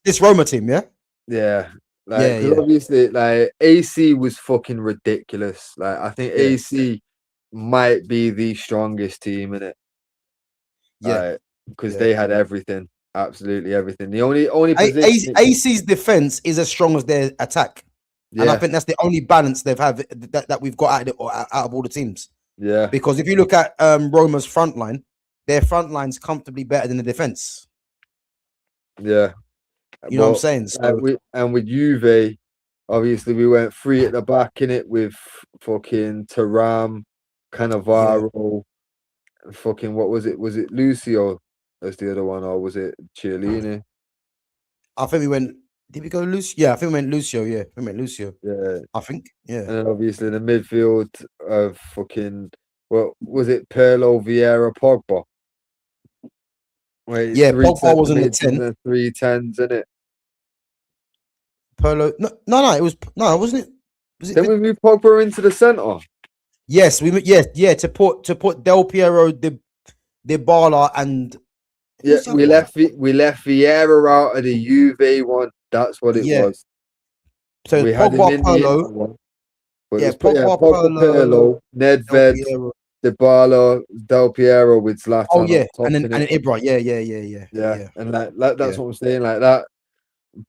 this Roma team, yeah? Yeah. Obviously, like AC was fucking ridiculous. Like I think AC might be the strongest team in it. Yeah. Because they had everything. Absolutely everything. The only position AC's defense is as strong as their attack. Yeah. And I think that's the only balance they've had that we've got out of all the teams. Yeah. Because if you look at Roma's front line, their front line's comfortably better than the defense. Yeah. You know what I'm saying? So with Juve, obviously we went 3 at the back in it with fucking Thuram, Cannavaro, fucking what was it? Was it Lucio as the other one, or was it Chiellini? I think we went. Did we go Lucio? Yeah, I think we went Lucio. Yeah, we went Lucio. Yeah, I think. Yeah, and then obviously the midfield of fucking what was it? Pirlo, Vieira, Pogba. Wait, yeah, Pogba was in the 10. 3 10s in it. Pirlo, no, it was no, wasn't it? Was it? Then we moved Pogba into the centre. Yes, to put Del Piero, Dybala, and we left Vieira out of the Juve one. That's what it was. So we Pogba, Pirlo, Pogba, Pirlo, Nedved, Dybala, Del Piero with Zlatan. Oh yeah, and then Ibra. Yeah. And that's what I'm saying. Like that,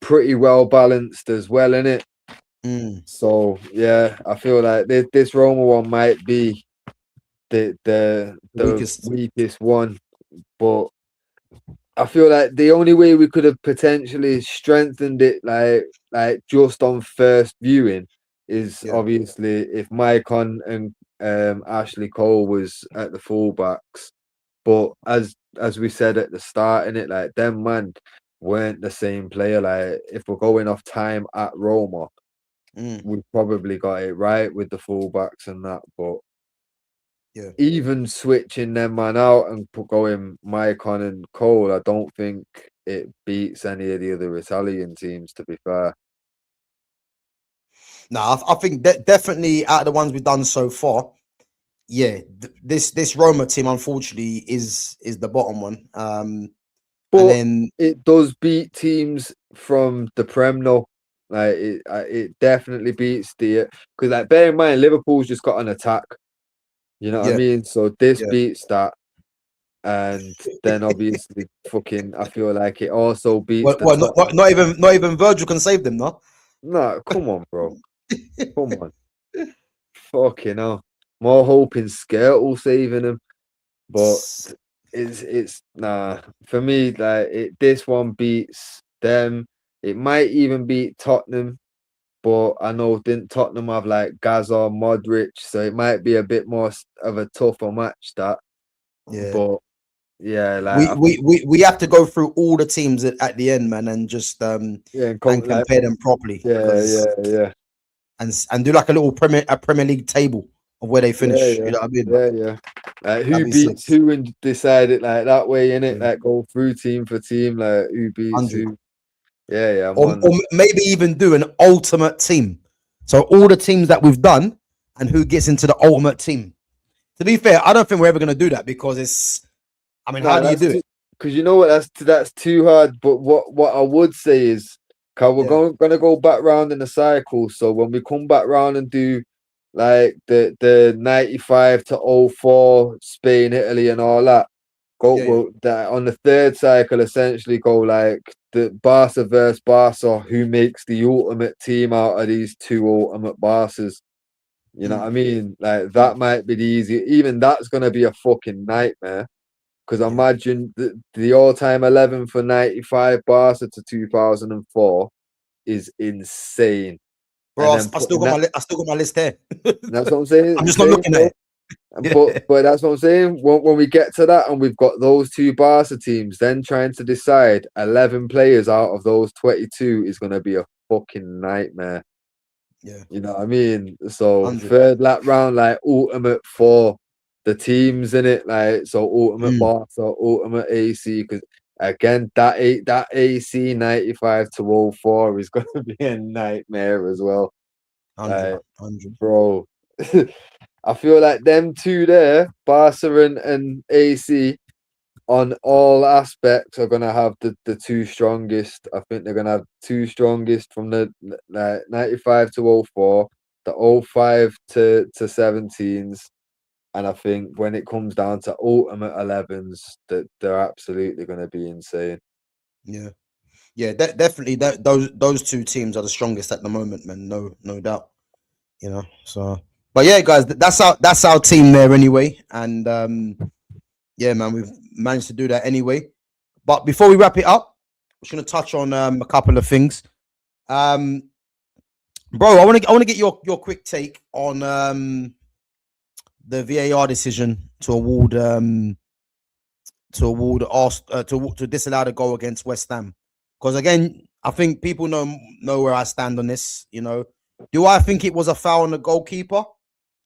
pretty well balanced as well, innit? So yeah, I feel like this Roma one might be the weakest one, but I feel like the only way we could have potentially strengthened it, like just on first viewing, is obviously if Maicon and Ashley Cole was at the fullbacks. But as we said at the start, in it, like them man weren't the same player. Like if we're going off time at Roma, we probably got it right with the fullbacks and that. But even switching them man out and going Maicon and Cole, I don't think it beats any of the other Italian teams, to be fair. No, I think definitely out of the ones we've done so far, this Roma team unfortunately is the bottom one. But and then it does beat teams from the Prem, though. Like it definitely beats because like bear in mind Liverpool's just got an attack. You know what I mean? So this beats that. And then obviously fucking I feel like it also beats not even Virgil can save them, no? No, come on, bro. Come on. Fucking hell. More hope in Skirtle saving him. But it's nah. For me, like this one beats them. It might even beat Tottenham. But I know didn't Tottenham have like Gaza, Modric, so it might be a bit more of a tougher match that. Yeah. But yeah, like we have to go through all the teams at the end, man, and just and compare them properly. Yeah. And do like a little Premier League table of where they Yeah, finish. You yeah, know what I mean? yeah. Like That'd who be sick. beats who and decide it like that way, innit? Yeah. Like go through team for team, like who beats 100. who. Yeah, I'm Or, on or that. maybe even do an ultimate team. So all the teams that we've done and who gets into the ultimate team. To be fair, I don't think we're ever going to do that because I mean, how No, do you that's do too it? because you know what, that's too hard. But what I would say is, cause we're Yeah, gonna go back round in the cycle. So when we come back round and do like the 95 to 04 Spain, Italy, and all that, go yeah, well that on the third cycle essentially go like the Barca versus Barca, who makes the ultimate team out of these two ultimate Barcas. You know what I mean? Like mm, that might be the easy. Even that's gonna be a fucking nightmare. Because yeah. imagine the all-time 11 for 95 Barca to 2004 is insane. And Bro, then I still putting got that, I still got my list here. that's what I'm saying, I'm just not looking at bro. it. Yeah, But that's what I'm saying. When we get to that and we've got those two Barca teams, then trying to decide 11 players out of those 22 is going to be a fucking nightmare. yeah, You know what I mean? So 100. third lap round, like ultimate for the teams in it, like so ultimate Mm, Barca, ultimate AC. Because again, that AC 95 to 04 is going to be a nightmare as well. 100, Like, 100. bro, I feel like them two there, Barca and AC, on all aspects are gonna have the two strongest. I think they're gonna have two strongest from the like 95 to 04, the 05 to 17s, and I think when it comes down to ultimate 11s, that they're absolutely gonna be insane. Yeah, yeah, definitely. Those two teams are the strongest at the moment, man. No doubt. You know. So, but yeah, guys, that's our team there anyway, and yeah, man, we've managed to do that anyway. But before we wrap it up, I'm just gonna touch on a couple of things. Um, bro, I want to get your quick take on the VAR decision to award to disallow the goal against West Ham. Because again, I think people know where I stand on this. You know, do I think it was a foul on the goalkeeper?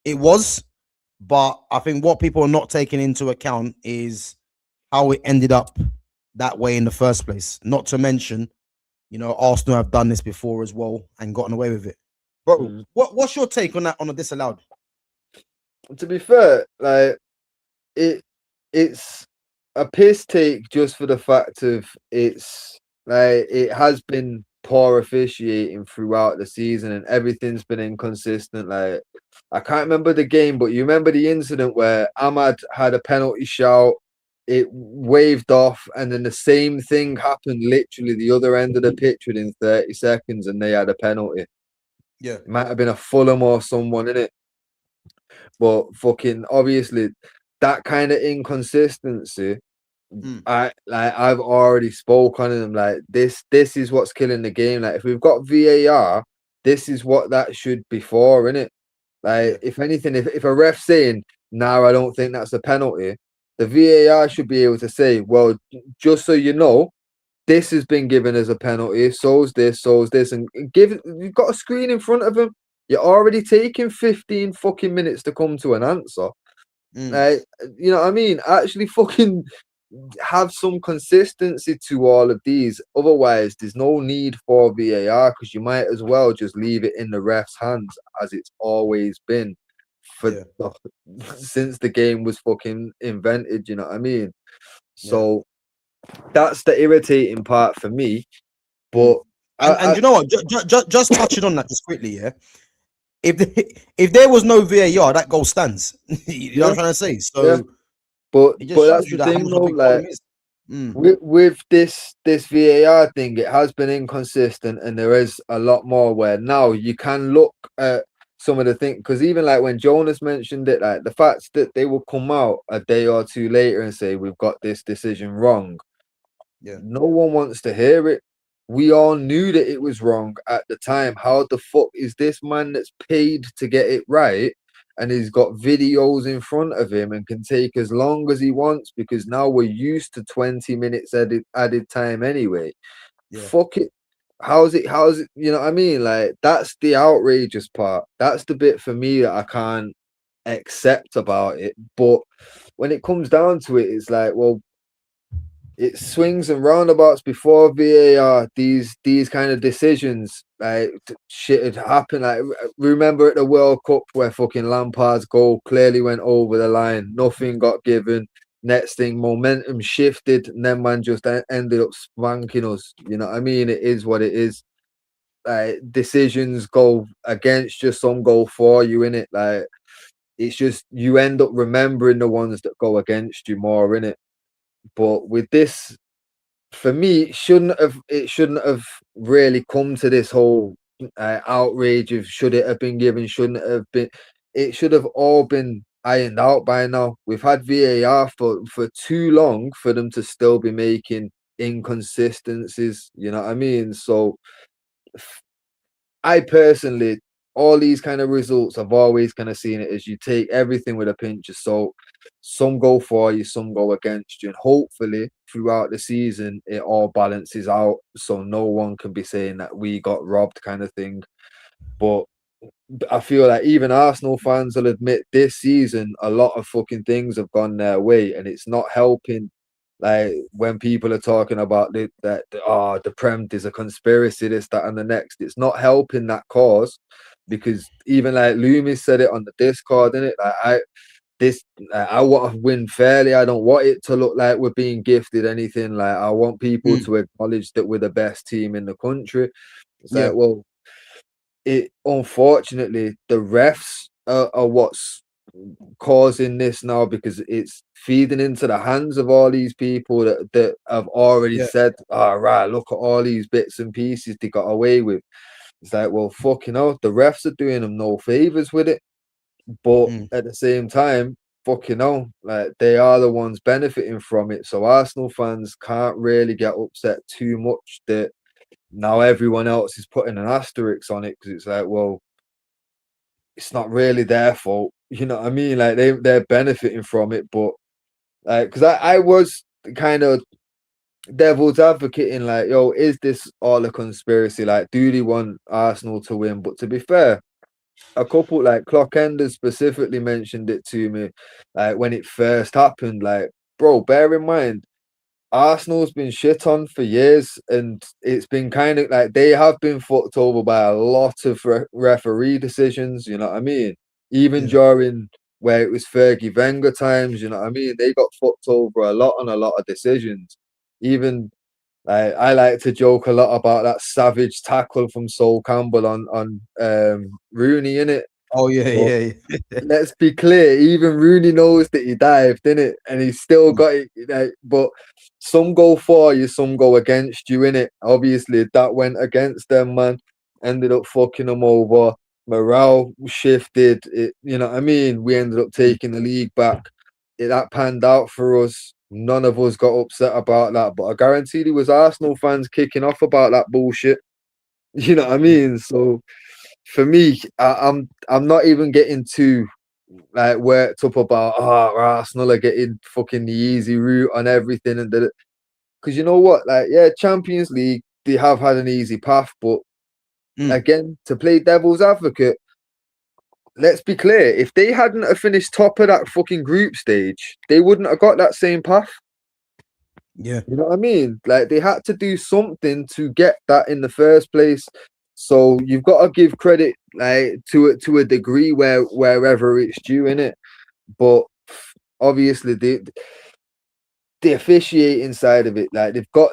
It was, but I think what people are not taking into account is how it ended up that way in the first place. Not to mention, you know, Arsenal have done this before as well and gotten away with it. Bro, Mm. what's your take on that on the disallowed? To be fair, like it it's a piss take just for the fact of it's like it has been poor officiating throughout the season and everything's been inconsistent. Like I can't remember the game, but you remember the incident where Ahmad had a penalty shout, it waved off, and then the same thing happened literally the other end of the pitch within 30 seconds, and they had a penalty. Yeah. It might have been a Fulham or someone in it, but fucking obviously that kind of inconsistency Mm, I've already spoke on them. Like this is what's killing the game. Like if we've got VAR, this is what that should be for, innit? yeah. Like if anything, if a ref saying, "No, I don't think that's a penalty," the VAR should be able to say, "Well, just so you know, this has been given as a penalty. So's this, and give it. You've got a screen in front of them. You're already taking 15 fucking minutes to come to an answer. Mm, Like, you know what I mean? Actually, fucking have some consistency to all of these. Otherwise, there's no need for VAR because you might as well just leave it in the ref's hands as it's always been for yeah. since the game was fucking invented. You know what I mean? Yeah. So that's the irritating part for me. Mm. But And I you know what? Just touching on that just quickly, yeah. If there was no VAR, that goal stands. You know what yeah, I'm trying to say? yeah. So it just But shows that's you the that how thing, much of a though. big problem Like it is. Mm, with this VAR thing, it has been inconsistent, and there is a lot more where now you can look at some of the things because even like when Jonas mentioned it, like the fact that they will come out a day or two later and say we've got this decision wrong, yeah. no one wants to hear it. We all knew that it was wrong at the time. How the fuck is this man that's paid to get it right and he's got videos in front of him and can take as long as he wants because now we're used to 20 minutes added time anyway. Yeah. Fuck it. How's it, you know what I mean? Like that's the outrageous part. That's the bit for me that I can't. accept about it. But when it comes down to it, it's like, well, it swings and roundabouts before VAR. These kind of decisions, like shit had happened. Like remember at the World Cup where fucking Lampard's goal clearly went over the line, nothing got given. Next thing, momentum shifted, and then man just ended up spanking us. You know what I mean? It is what it is. Like decisions go against you, some go for you in it. Like it's just you end up remembering the ones that go against you more in it. But with this, for me, it shouldn't have really come to this whole outrage of should it have been given, shouldn't it have been. It should have all been ironed out by now. We've had VAR for too long for them to still be making inconsistencies. You know what I mean? So I personally, all these kind of results, I've always kind of seen it as you take everything with a pinch of salt. Some go for you, some go against you, and hopefully throughout the season it all balances out, so no one can be saying that we got robbed, kind of thing. But I feel like even Arsenal fans will admit this season a lot of fucking things have gone their way, and it's not helping. Like when people are talking about the Prem is a conspiracy, this, that, and the next, it's not helping that cause, because even like Loomis said it on the Discord, innit? I want to win fairly. I don't want it to look like we're being gifted anything. Like I want people to acknowledge that we're the best team in the country. It's like, well, it unfortunately the refs are what's causing this now, because it's feeding into the hands of all these people that have already said, all right, look at all these bits and pieces they got away with. It's like, well, fucking hell, the refs are doing them no favors with it. But at the same time, fucking hell, like they are the ones benefiting from it. So Arsenal fans can't really get upset too much that now everyone else is putting an asterisk on it, because it's like, well, it's not really their fault. You know what I mean? Like they're benefiting from it, but like, because I was kind of devil's advocating, like, yo, is this all a conspiracy? Like, do they want Arsenal to win? But to be fair, a couple like Clockenders specifically mentioned it to me, like when it first happened. Like, bro, bear in mind, Arsenal's been shit on for years, and it's been kind of like they have been fucked over by a lot of referee decisions. You know what I mean? Even during where it was Fergie Wenger times, you know what I mean? They got fucked over a lot on a lot of decisions. Even like I like to joke a lot about that savage tackle from Sol Campbell on Rooney, in it. Oh yeah. Let's be clear, even Rooney knows that he dived, innit? And he still got it. Like, but some go for you, some go against you, innit? Obviously, that went against them, man. Ended up fucking them over. Morale shifted. It, you know what I mean? We ended up taking the league back. That panned out for us. None of us got upset about that. But I guarantee there was Arsenal fans kicking off about that bullshit. You know what I mean? So for me, I'm not even getting too like worked up about Arsenal are getting fucking the easy route on everything, and because you know what, like Champions League they have had an easy path, but again, to play devil's advocate, let's be clear, if they hadn't have finished top of that fucking group stage, they wouldn't have got that same path. Yeah. You know what I mean? Like they had to do something to get that in the first place. So you've got to give credit like to a degree wherever it's due, in it. But obviously the officiating side of it, like they've got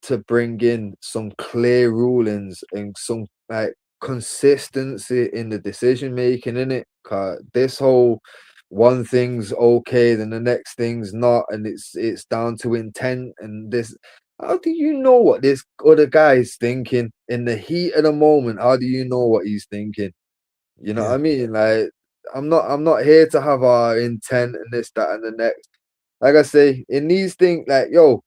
to bring in some clear rulings and some like consistency in the decision making, in it. Cause this whole one thing's okay, then the next thing's not, and it's down to intent and this. How do you know what this other guy is thinking in the heat of the moment? How do you know what he's thinking? You know what I mean? Like I'm not here to have our intent and this, that, and the next. Like I say, in these things, like yo,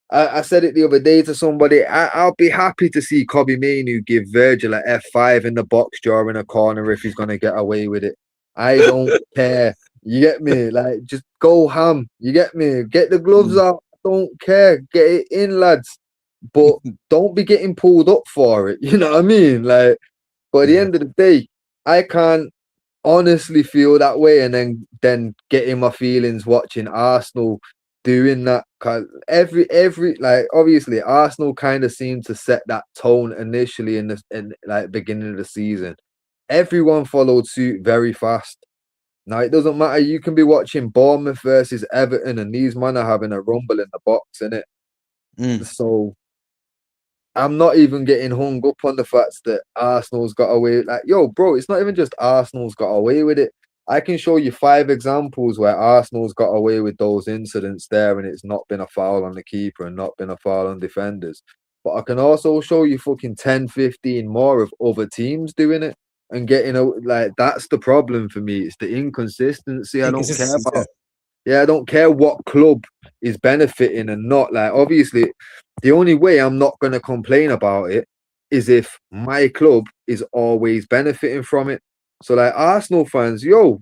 I said it the other day to somebody. I'll be happy to see Kobe Mainu give Virgil a F5 in the box draw in a corner if he's gonna get away with it. I don't care. You get me? Like just go ham. You get me? Get the gloves out. Don't care. Get it in, lads. But don't be getting pulled up for it. You know what I mean? Like, but at the end of the day, I can't honestly feel that way, and then getting my feelings watching Arsenal doing that. 'Cause every like obviously Arsenal kind of seemed to set that tone initially in like beginning of the season. Everyone followed suit very fast. Now it doesn't matter. You can be watching Bournemouth versus Everton, and these men are having a rumble in the box, innit? Mm. So I'm not even getting hung up on the fact that Arsenal's got away. Like, yo, bro, it's not even just Arsenal's got away with it. I can show you 5 examples where Arsenal's got away with those incidents there, and it's not been a foul on the keeper and not been a foul on defenders. But I can also show you fucking 10, 15 more of other teams doing it and getting out. Like, that's the problem for me. It's the inconsistency. I don't care Inconsistencies, yeah. about. Yeah, I don't care what club is benefiting and not. Like, obviously, the only way I'm not going to complain about it is if my club is always benefiting from it. So, like, Arsenal fans, yo,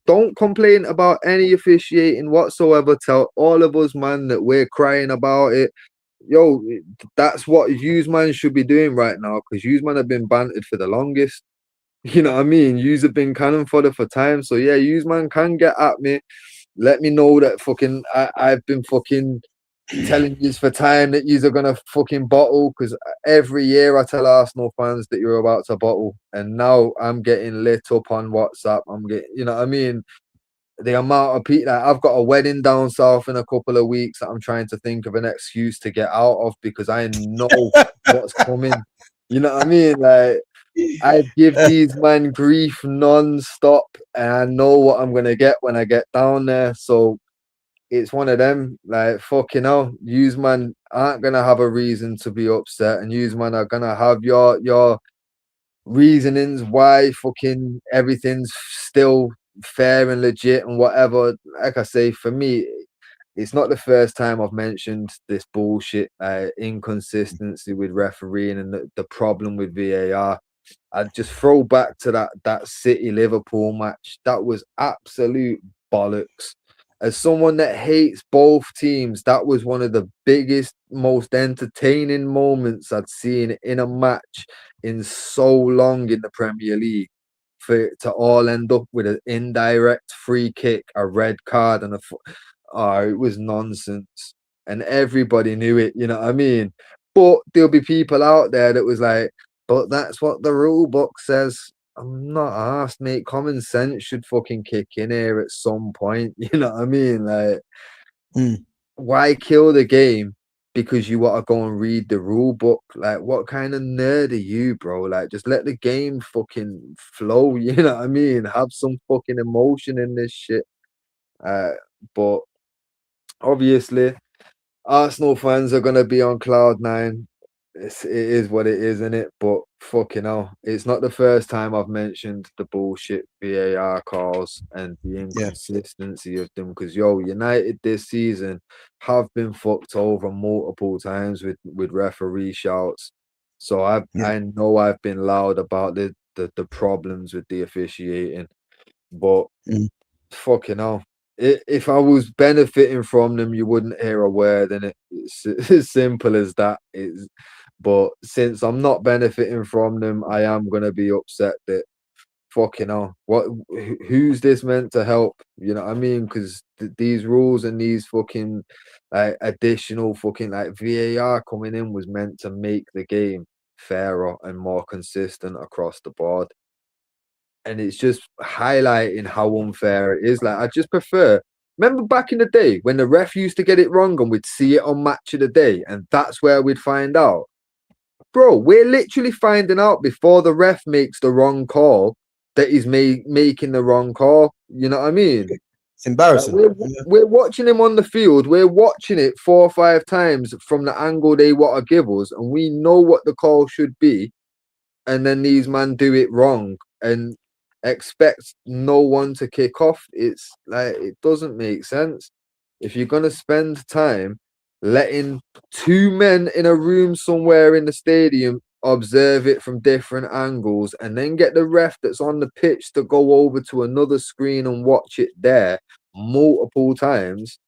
don't complain about any officiating whatsoever. Tell all of us, man, that we're crying about it. Yo, that's what yous man should be doing right now, because yous man have been bantered for the longest. You know what I mean? Yous have been cannon fodder for time. So, yeah, yous man can get at me. Let me know that fucking I've been fucking telling you for time that you are gonna fucking bottle, because every year I tell Arsenal fans that you're about to bottle, and now I'm getting lit up on WhatsApp. I'm getting, you know what I mean? The amount of people, like, I've got a wedding down south in a couple of weeks that I'm trying to think of an excuse to get out of, because I know what's coming. You know what I mean? Like, I give these men grief non-stop, and I know what I'm gonna get when I get down there. So it's one of them, like, fucking hell, yous man aren't gonna have a reason to be upset, and yous man are gonna have your reasonings why fucking everything's still fair and legit and whatever. Like I say, for me, it's not the first time I've mentioned this bullshit, inconsistency with refereeing and the problem with VAR. I'd just throw back to that City Liverpool match. That was absolute bollocks. As someone that hates both teams, that was one of the biggest, most entertaining moments I'd seen in a match in so long in the Premier League. For it to all end up with an indirect free kick, a red card, and oh, it was nonsense. And everybody knew it, you know what I mean? But there'll be people out there that was like, but that's what the rule book says. I'm not asked, mate. Common sense should fucking kick in here at some point. You know what I mean? Like, why kill the game because you want to go and read the rule book? Like, what kind of nerd are you, bro? Like, just let the game fucking flow. You know what I mean? Have some fucking emotion in this shit. But obviously, Arsenal fans are gonna be on cloud 9. It is what it is, isn't it? But fucking hell, it's not the first time I've mentioned the bullshit VAR calls and the Yeah. inconsistency of them. Because yo, United this season have been fucked over multiple times with referee shouts. So I know I've been loud about the problems with the officiating, but fucking hell. If I was benefiting from them, you wouldn't hear a word in it. It's as simple as that. But since I'm not benefiting from them, I am gonna be upset that fucking hell. Who's this meant to help? You know what I mean? Because these rules and these fucking like additional fucking like VAR coming in was meant to make the game fairer and more consistent across the board. And it's just highlighting how unfair it is. Like, I just prefer. Remember back in the day when the ref used to get it wrong and we'd see it on Match of the Day, and that's where we'd find out. Bro, we're literally finding out before the ref makes the wrong call that he's making the wrong call. You know what I mean? It's embarrassing. Like, we're watching him on the field. We're watching it 4 or 5 times from the angle they want to give us, and we know what the call should be. And then these men do it wrong and expect no one to kick off. It's like, it doesn't make sense. If you're gonna spend time letting 2 men in a room somewhere in the stadium observe it from different angles and then get the ref that's on the pitch to go over to another screen and watch it there multiple times,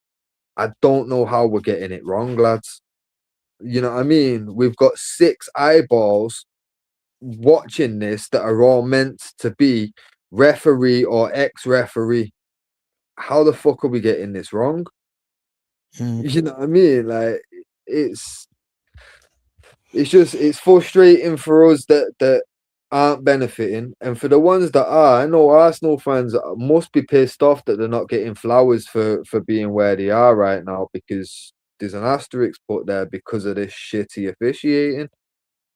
I don't know how we're getting it wrong, lads. You know what I mean? We've got 6 eyeballs watching this that are all meant to be referee or ex-referee. How the fuck are we getting this wrong? You know what I mean? Like it's it's frustrating for us that aren't benefiting, and for the ones that are, I know Arsenal fans must be pissed off that they're not getting flowers for being where they are right now, because there's an asterisk put there because of this shitty officiating.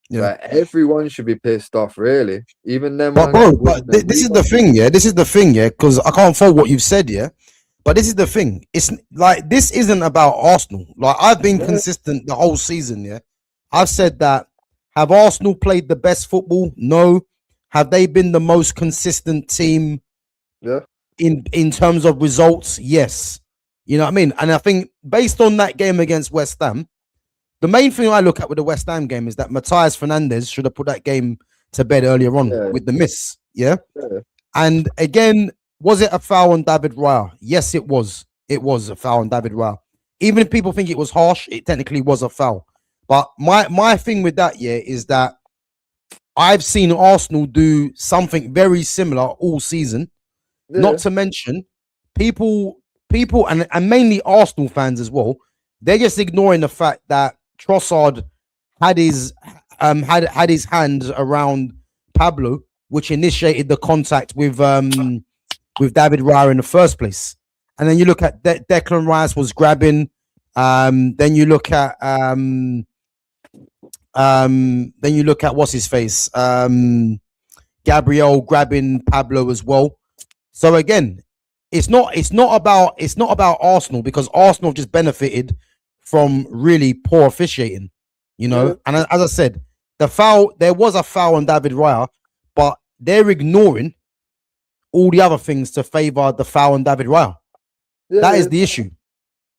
Yeah. Like everyone should be pissed off, really. Even them. But bro, this is the thing, yeah. This is the thing, yeah. Because I can't follow what you've said, yeah. But this is the thing. It's like this isn't about Arsenal. Like I've been consistent the whole season, yeah. I've said that. Have Arsenal played the best football? No. Have they been the most consistent team? Yeah. In terms of results, yes. You know what I mean? And I think based on that game against West Ham, the main thing I look at with the West Ham game is that Matthias Fernandes should have put that game to bed earlier on with the miss. Yeah? And again, was it a foul on David Raya? Yes, it was. It was a foul on David Raya. Even if people think it was harsh, it technically was a foul. But my thing with that, yeah, is that I've seen Arsenal do something very similar all season. Yeah. Not to mention, people, and mainly Arsenal fans as well, they're just ignoring the fact that Trossard had his hand around Pablo, which initiated the contact with David Raya in the first place. And then you look at Declan Rice was grabbing. Then you look at what's his face, Gabriel grabbing Pablo as well. So again, it's not about Arsenal, because Arsenal just benefited from really poor officiating, you know. Yeah. And as I said, there was a foul on David Raya, but they're ignoring all the other things to favor the foul on David Raya. Yeah, that is the issue.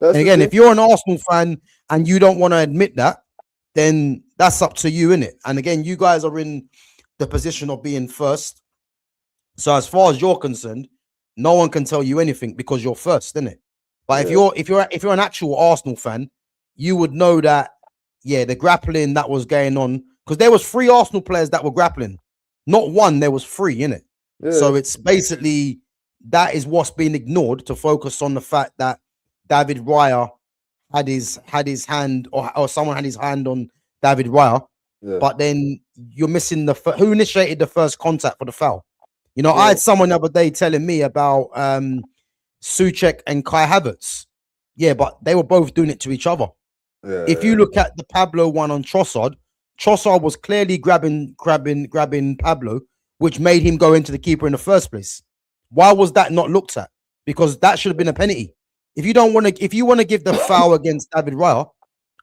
And again, if you're an Arsenal fan and you don't want to admit that, then that's up to you, innit? And again, you guys are in the position of being first. So as far as you're concerned, no one can tell you anything because you're first, innit? But if you're an actual Arsenal fan, you would know that, yeah, the grappling that was going on, because there was 3 Arsenal players that were grappling. Not one, there was 3, innit? Yeah. So it's basically, that is what's being ignored to focus on the fact that David Raya had his hand, or someone had his hand on David Raya. Yeah. But then you're missing who initiated the first contact for the foul. You know, I had someone the other day telling me about Souček and Kai Havertz. Yeah, but they were both doing it to each other. Yeah, if you look at the Pablo one on Trossard was clearly grabbing Pablo, which made him go into the keeper in the first place. Why was that not looked at? Because that should have been a penalty. If you want to give the foul against David Raya,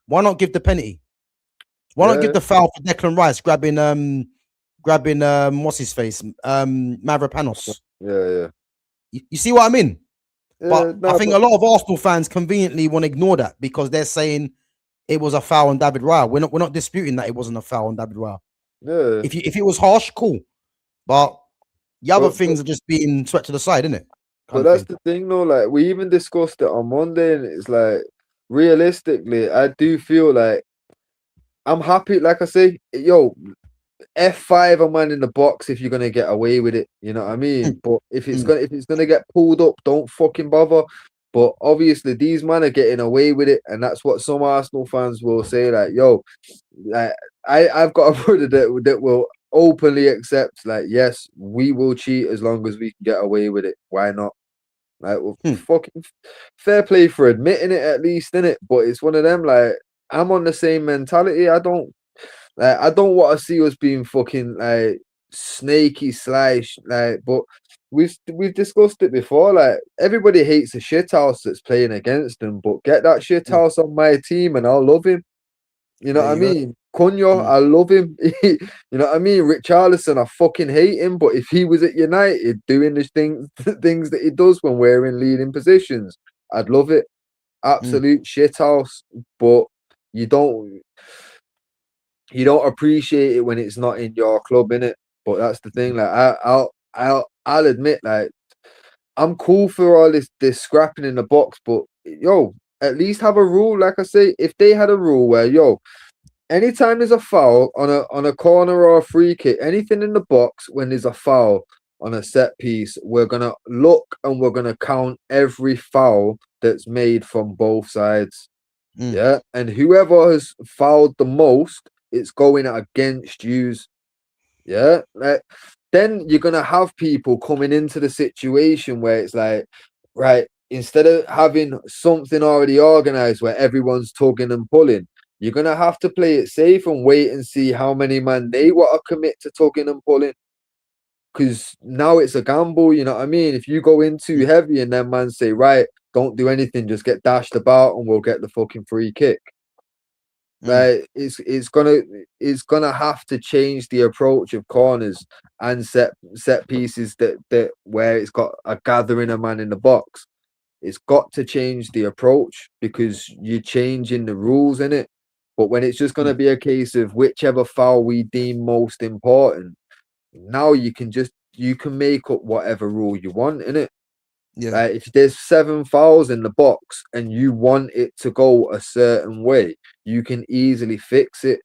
why not give the penalty? Why not give the foul for Declan Rice grabbing what's his face, Mavropanos? Yeah. You see what I mean? But I think a lot of Arsenal fans conveniently want to ignore that because they're saying it was a foul on David Raya. We're not disputing that it wasn't a foul on David Raya. Yeah. If it was harsh, cool. But the other things are just being swept to the side, isn't it? But that's the thing, though. Like, we even discussed it on Monday, and it's like, realistically, I do feel like I'm happy. Like I say, yo, F5 a man in the box if you're gonna get away with it. You know what I mean? But if it's gonna get pulled up, don't fucking bother. But obviously, these men are getting away with it, and that's what some Arsenal fans will say. Like, yo, like I've got a brother that will openly accept, like, yes, we will cheat as long as we can get away with it. Why not? Like, well, fucking fair play for admitting it at least, innit? But it's one of them, like, I'm on the same mentality. I don't want to see us being fucking like snaky slash, like, but we've discussed it before. Like, everybody hates a shithouse that's playing against them, but get that shithouse on my team and I'll love him. You know what I mean? Cunha, I love him. You know what I mean? Richarlison, I fucking hate him. But if he was at United doing the things that he does when we're in leading positions, I'd love it. Absolute shithouse. But you don't appreciate it when it's not in your club, innit? But that's the thing. Like, I'll admit, like, I'm cool for all this scrapping in the box, but yo, at least have a rule. Like I say, if they had a rule where, yo, anytime there's a foul on a corner or a free kick, anything in the box when there's a foul, on a set piece, we're gonna look and we're gonna count every foul that's made from both sides. Yeah, and whoever has fouled the most, it's going against yous. Yeah, like, then you're gonna have people coming into the situation where it's like, right, instead of having something already organized where everyone's tugging and pulling, you're gonna have to play it safe and wait and see how many man they want to commit to tugging and pulling. Because now it's a gamble, you know what I mean? If you go in too heavy and then man say, right, don't do anything, just get dashed about and we'll get the fucking free kick. Like it's gonna have to change the approach of corners and set pieces that where it's got a gathering a man in the box. It's got to change the approach because you're changing the rules in it. But when it's just gonna be a case of whichever foul we deem most important, now you can make up whatever rule you want in it. Yeah. If there's 7 fouls in the box and you want it to go a certain way, you can easily fix it.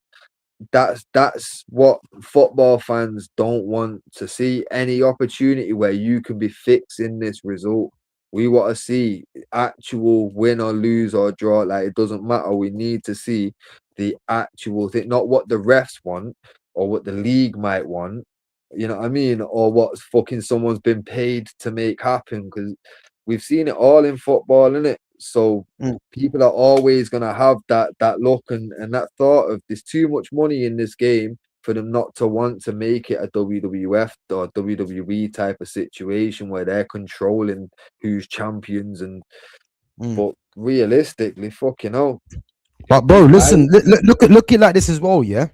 That's what football fans don't want to see. Any opportunity where you can be fixing this result. We want to see actual win or lose or draw. Like, it doesn't matter. We need to see the actual thing, not what the refs want or what the league might want. You know what I mean? Or what fucking someone's been paid to make happen, because we've seen it all in football, innit? So people are always gonna have that look and that thought of there's too much money in this game for them not to want to make it a WWF or WWE type of situation where they're controlling who's champions but realistically, fucking hell. But bro, listen, look at it like this as well, yeah.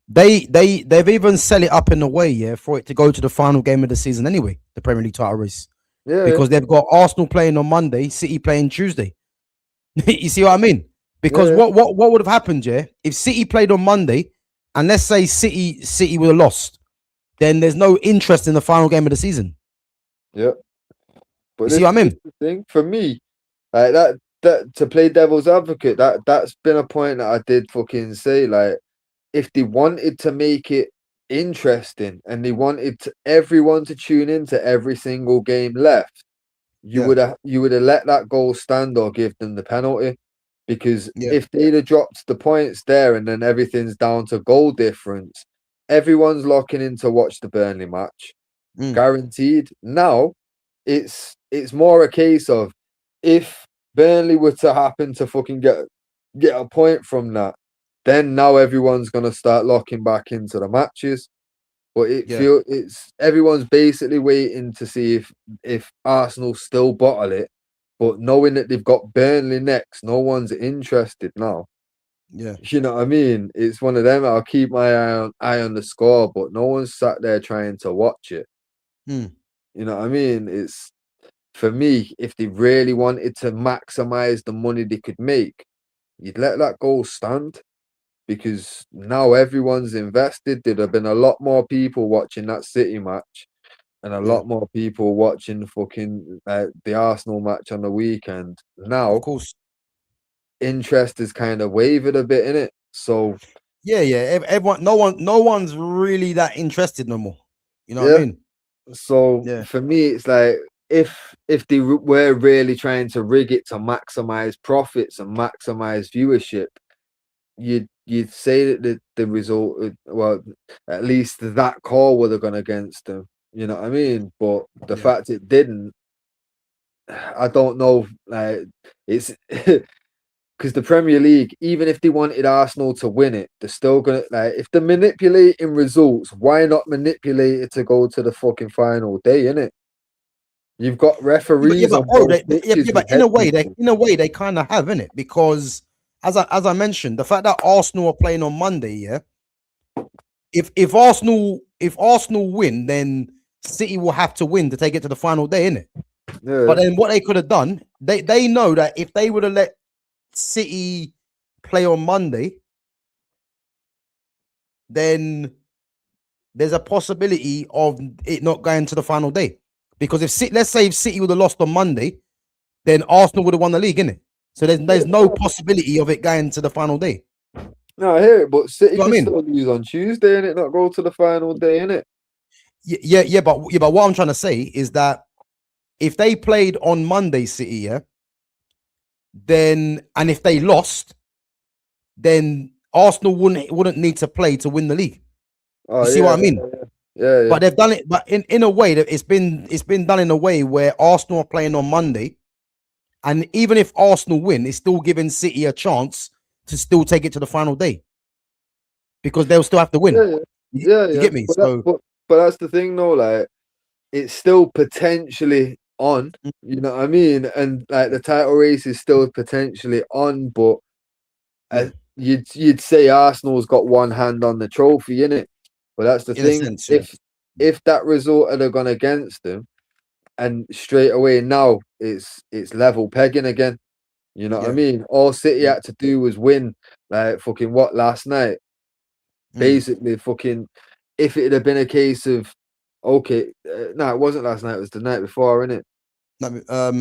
They've even set it up in a way, yeah, for it to go to the final game of the season anyway, the Premier League title race. Yeah, because they've got Arsenal playing on Monday, City playing Tuesday. You see what I mean? Because what would have happened, yeah, if City played on Monday, and let's say City would have lost, then there's no interest in the final game of the season. Yeah, but you see what I mean? The thing for me, like that to play devil's advocate, that's been a point that I did fucking say. Like, if they wanted to make it interesting and they wanted everyone to tune into every single game left, you would have let that goal stand or give them the penalty. Because if they'd have dropped the points there and then everything's down to goal difference, everyone's locking in to watch the Burnley match. Guaranteed. Now it's more a case of, if Burnley were to happen to fucking get a point from that, then now everyone's gonna start locking back into the matches. But it's everyone's basically waiting to see if Arsenal still bottle it, but knowing that they've got Burnley next, no one's interested now. Yeah, you know what I mean. It's one of them. I'll keep my eye on the score, but no one's sat there trying to watch it. You know what I mean. It's, for me, if they really wanted to maximize the money they could make, you'd let that goal stand. Because now everyone's invested. There'd have been a lot more people watching that City match and a lot more people watching fucking the Arsenal match on the weekend. Now, of course, interest is kind of wavered a bit in it. So everyone, no one's really that interested no more. You know what I mean? So for me, it's like, if they were really trying to rig it to maximize profits and maximize viewership, you'd say that the result, well, at least that call would have gone against them. You know what I mean? But the fact it didn't, I don't know. Like, it's because the Premier League, even if they wanted Arsenal to win it, they're still gonna, like, if they're manipulating results, why not manipulate it to go to the fucking final day, innit? You've got referees on both pitches, but in a way they kind of have, innit? Because as I mentioned, the fact that Arsenal are playing on Monday, if Arsenal win, then City will have to win to take it to the final day, innit? But then what they could have done, they know that if they would have let City play on Monday, then there's a possibility of it not going to the final day. Because let's say if City would have lost on Monday, then Arsenal would have won the league, innit? So there's no possibility of it going to the final day. No, I hear it, but City can still lose on Tuesday, innit? Not go to the final day, innit? But what I'm trying to say is that if they played on Monday, City, yeah, then and if they lost, then Arsenal wouldn't need to play to win the league. Oh, You see what I mean? Yeah. But they've done it, but in a way that it's been done in a way where Arsenal are playing on Monday, and even if Arsenal win, it's still giving City a chance to still take it to the final day because they'll still have to win. You get me? But that's the thing, though. Like, it's still potentially on. You know what I mean? And like the title race is still potentially on, but you'd say Arsenal's got one hand on the trophy, innit? But that's the thing. Sense, yeah. If that result had gone against them, and straight away now it's level pegging again. You know what I mean? All City had to do was win, like fucking what last night. Basically, fucking, if it had been a case of, okay, no, it wasn't last night. It was the night before, innit?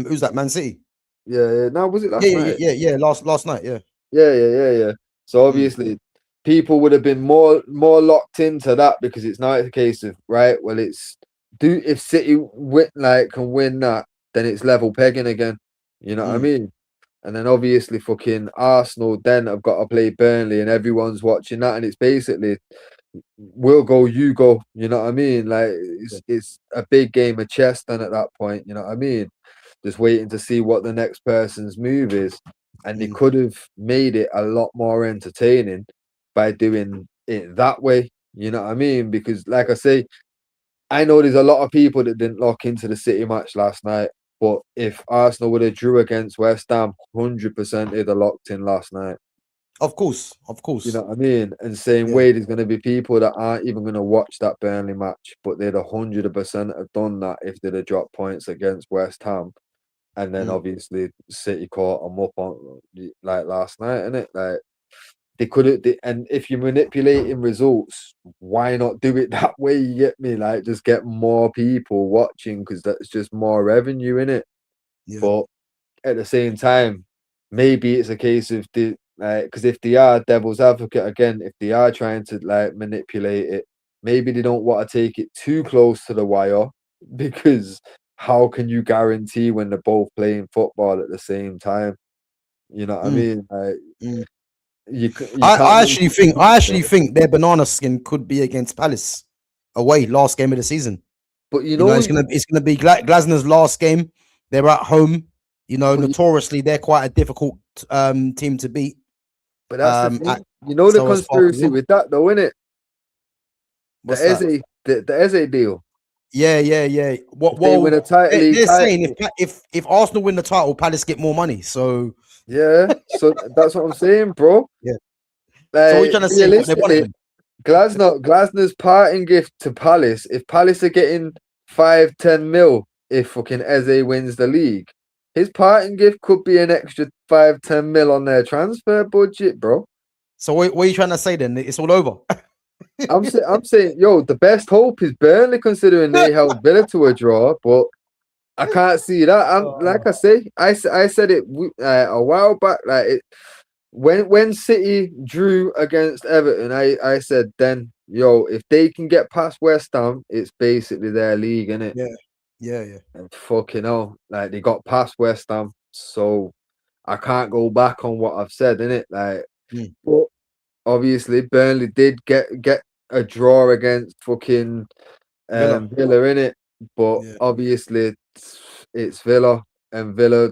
Who's that? Man City. Yeah. No, was it last night? Yeah. Last night. Yeah. Yeah. So obviously, people would have been more locked into that because it's not a case of right. Well, if City can win that, then it's level pegging again. You know what I mean? And then obviously fucking Arsenal then have got to play Burnley and everyone's watching that, and it's basically we'll go, you go. You know what I mean? Like it's a big game of chess then at that point. You know what I mean? Just waiting to see what the next person's move is. And they could have made it a lot more entertaining by doing it that way. You know what I mean? Because like I say, I know there's a lot of people that didn't lock into the City match last night. But if Arsenal would have drew against West Ham, 100% they'd have locked in last night. Of course. You know what I mean? And same way, there's going to be people that aren't even going to watch that Burnley match, but they'd 100% have done that if they'd have dropped points against West Ham. And then obviously City caught them up on like last night, innit? Like they could have, and if you're manipulating results, why not do it that way? You get me? Like just get more people watching because that's just more revenue in it. Yeah. But at the same time, maybe it's a case of because if they are devil's advocate again, if they are trying to like manipulate it, maybe they don't want to take it too close to the wire because how can you guarantee when they're both playing football at the same time? You know what I mean? Like, I actually think their banana skin could be against Palace away last game of the season. But you know it's gonna be Glasner's last game. They're at home. You know, notoriously they're quite a difficult team to beat. But that's the thing. The conspiracy with that though, isn't it? The Eze deal. Yeah. They win a title. They're saying if Arsenal win the title, Palace get more money. So yeah, so that's what I'm saying, bro. Yeah. Like, so we're trying to say Glasner's parting gift to Palace. If Palace are getting 5-10 mil, if fucking Eze wins the league, his parting gift could be an extra 5-10 mil on their transfer budget, bro. So what are you trying to say then? It's all over. I'm saying, yo, the best hope is Burnley, considering they held Villa to a draw, but I can't see that. Like I say, I said it a while back. Like when City drew against Everton, I said then, yo, if they can get past West Ham, it's basically their league, innit? Yeah. And fucking hell, like they got past West Ham, so I can't go back on what I've said, innit? Like, but obviously Burnley did get a draw against fucking Villa, innit? But obviously it's Villa, and Villa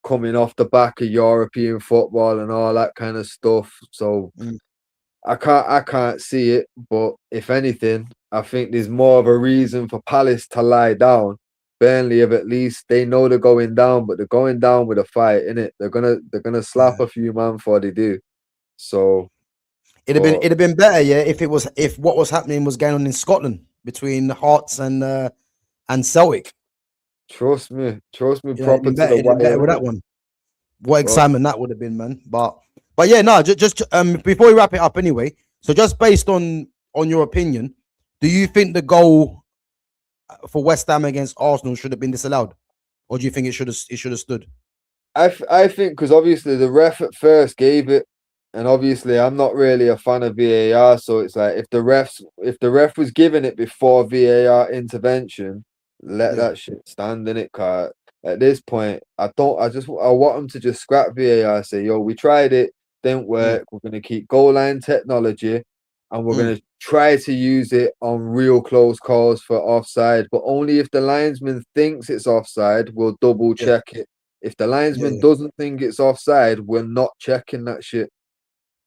coming off the back of European football and all that kind of stuff. So I can't see it. But if anything, I think there's more of a reason for Palace to lie down. Burnley have at least, they know they're going down, but they're going down with a fight, innit? They're gonna slap a few man before they do. So it'd have been better, if what was happening was going on in Scotland between Hearts and Celtic. Trust me, proper to the wire with that one. What excitement that would have been, man. But yeah, no, just before we wrap it up anyway. So just based on your opinion, do you think the goal for West Ham against Arsenal should have been disallowed, or do you think it should have stood? I think because obviously the ref at first gave it, And obviously, I'm not really a fan of VAR, so it's like if the ref was giving it before VAR intervention, let Yeah. that shit stand in it. Cause at this point, I want them to just scrap VAR. Say, yo, we tried it, didn't Mm, work. We're gonna keep goal line technology, and we're mm, gonna try to use it on real close calls for offside, but only if the linesman thinks it's offside. We'll double yeah. check it. If the linesman Yeah. doesn't think it's offside, we're not checking that shit.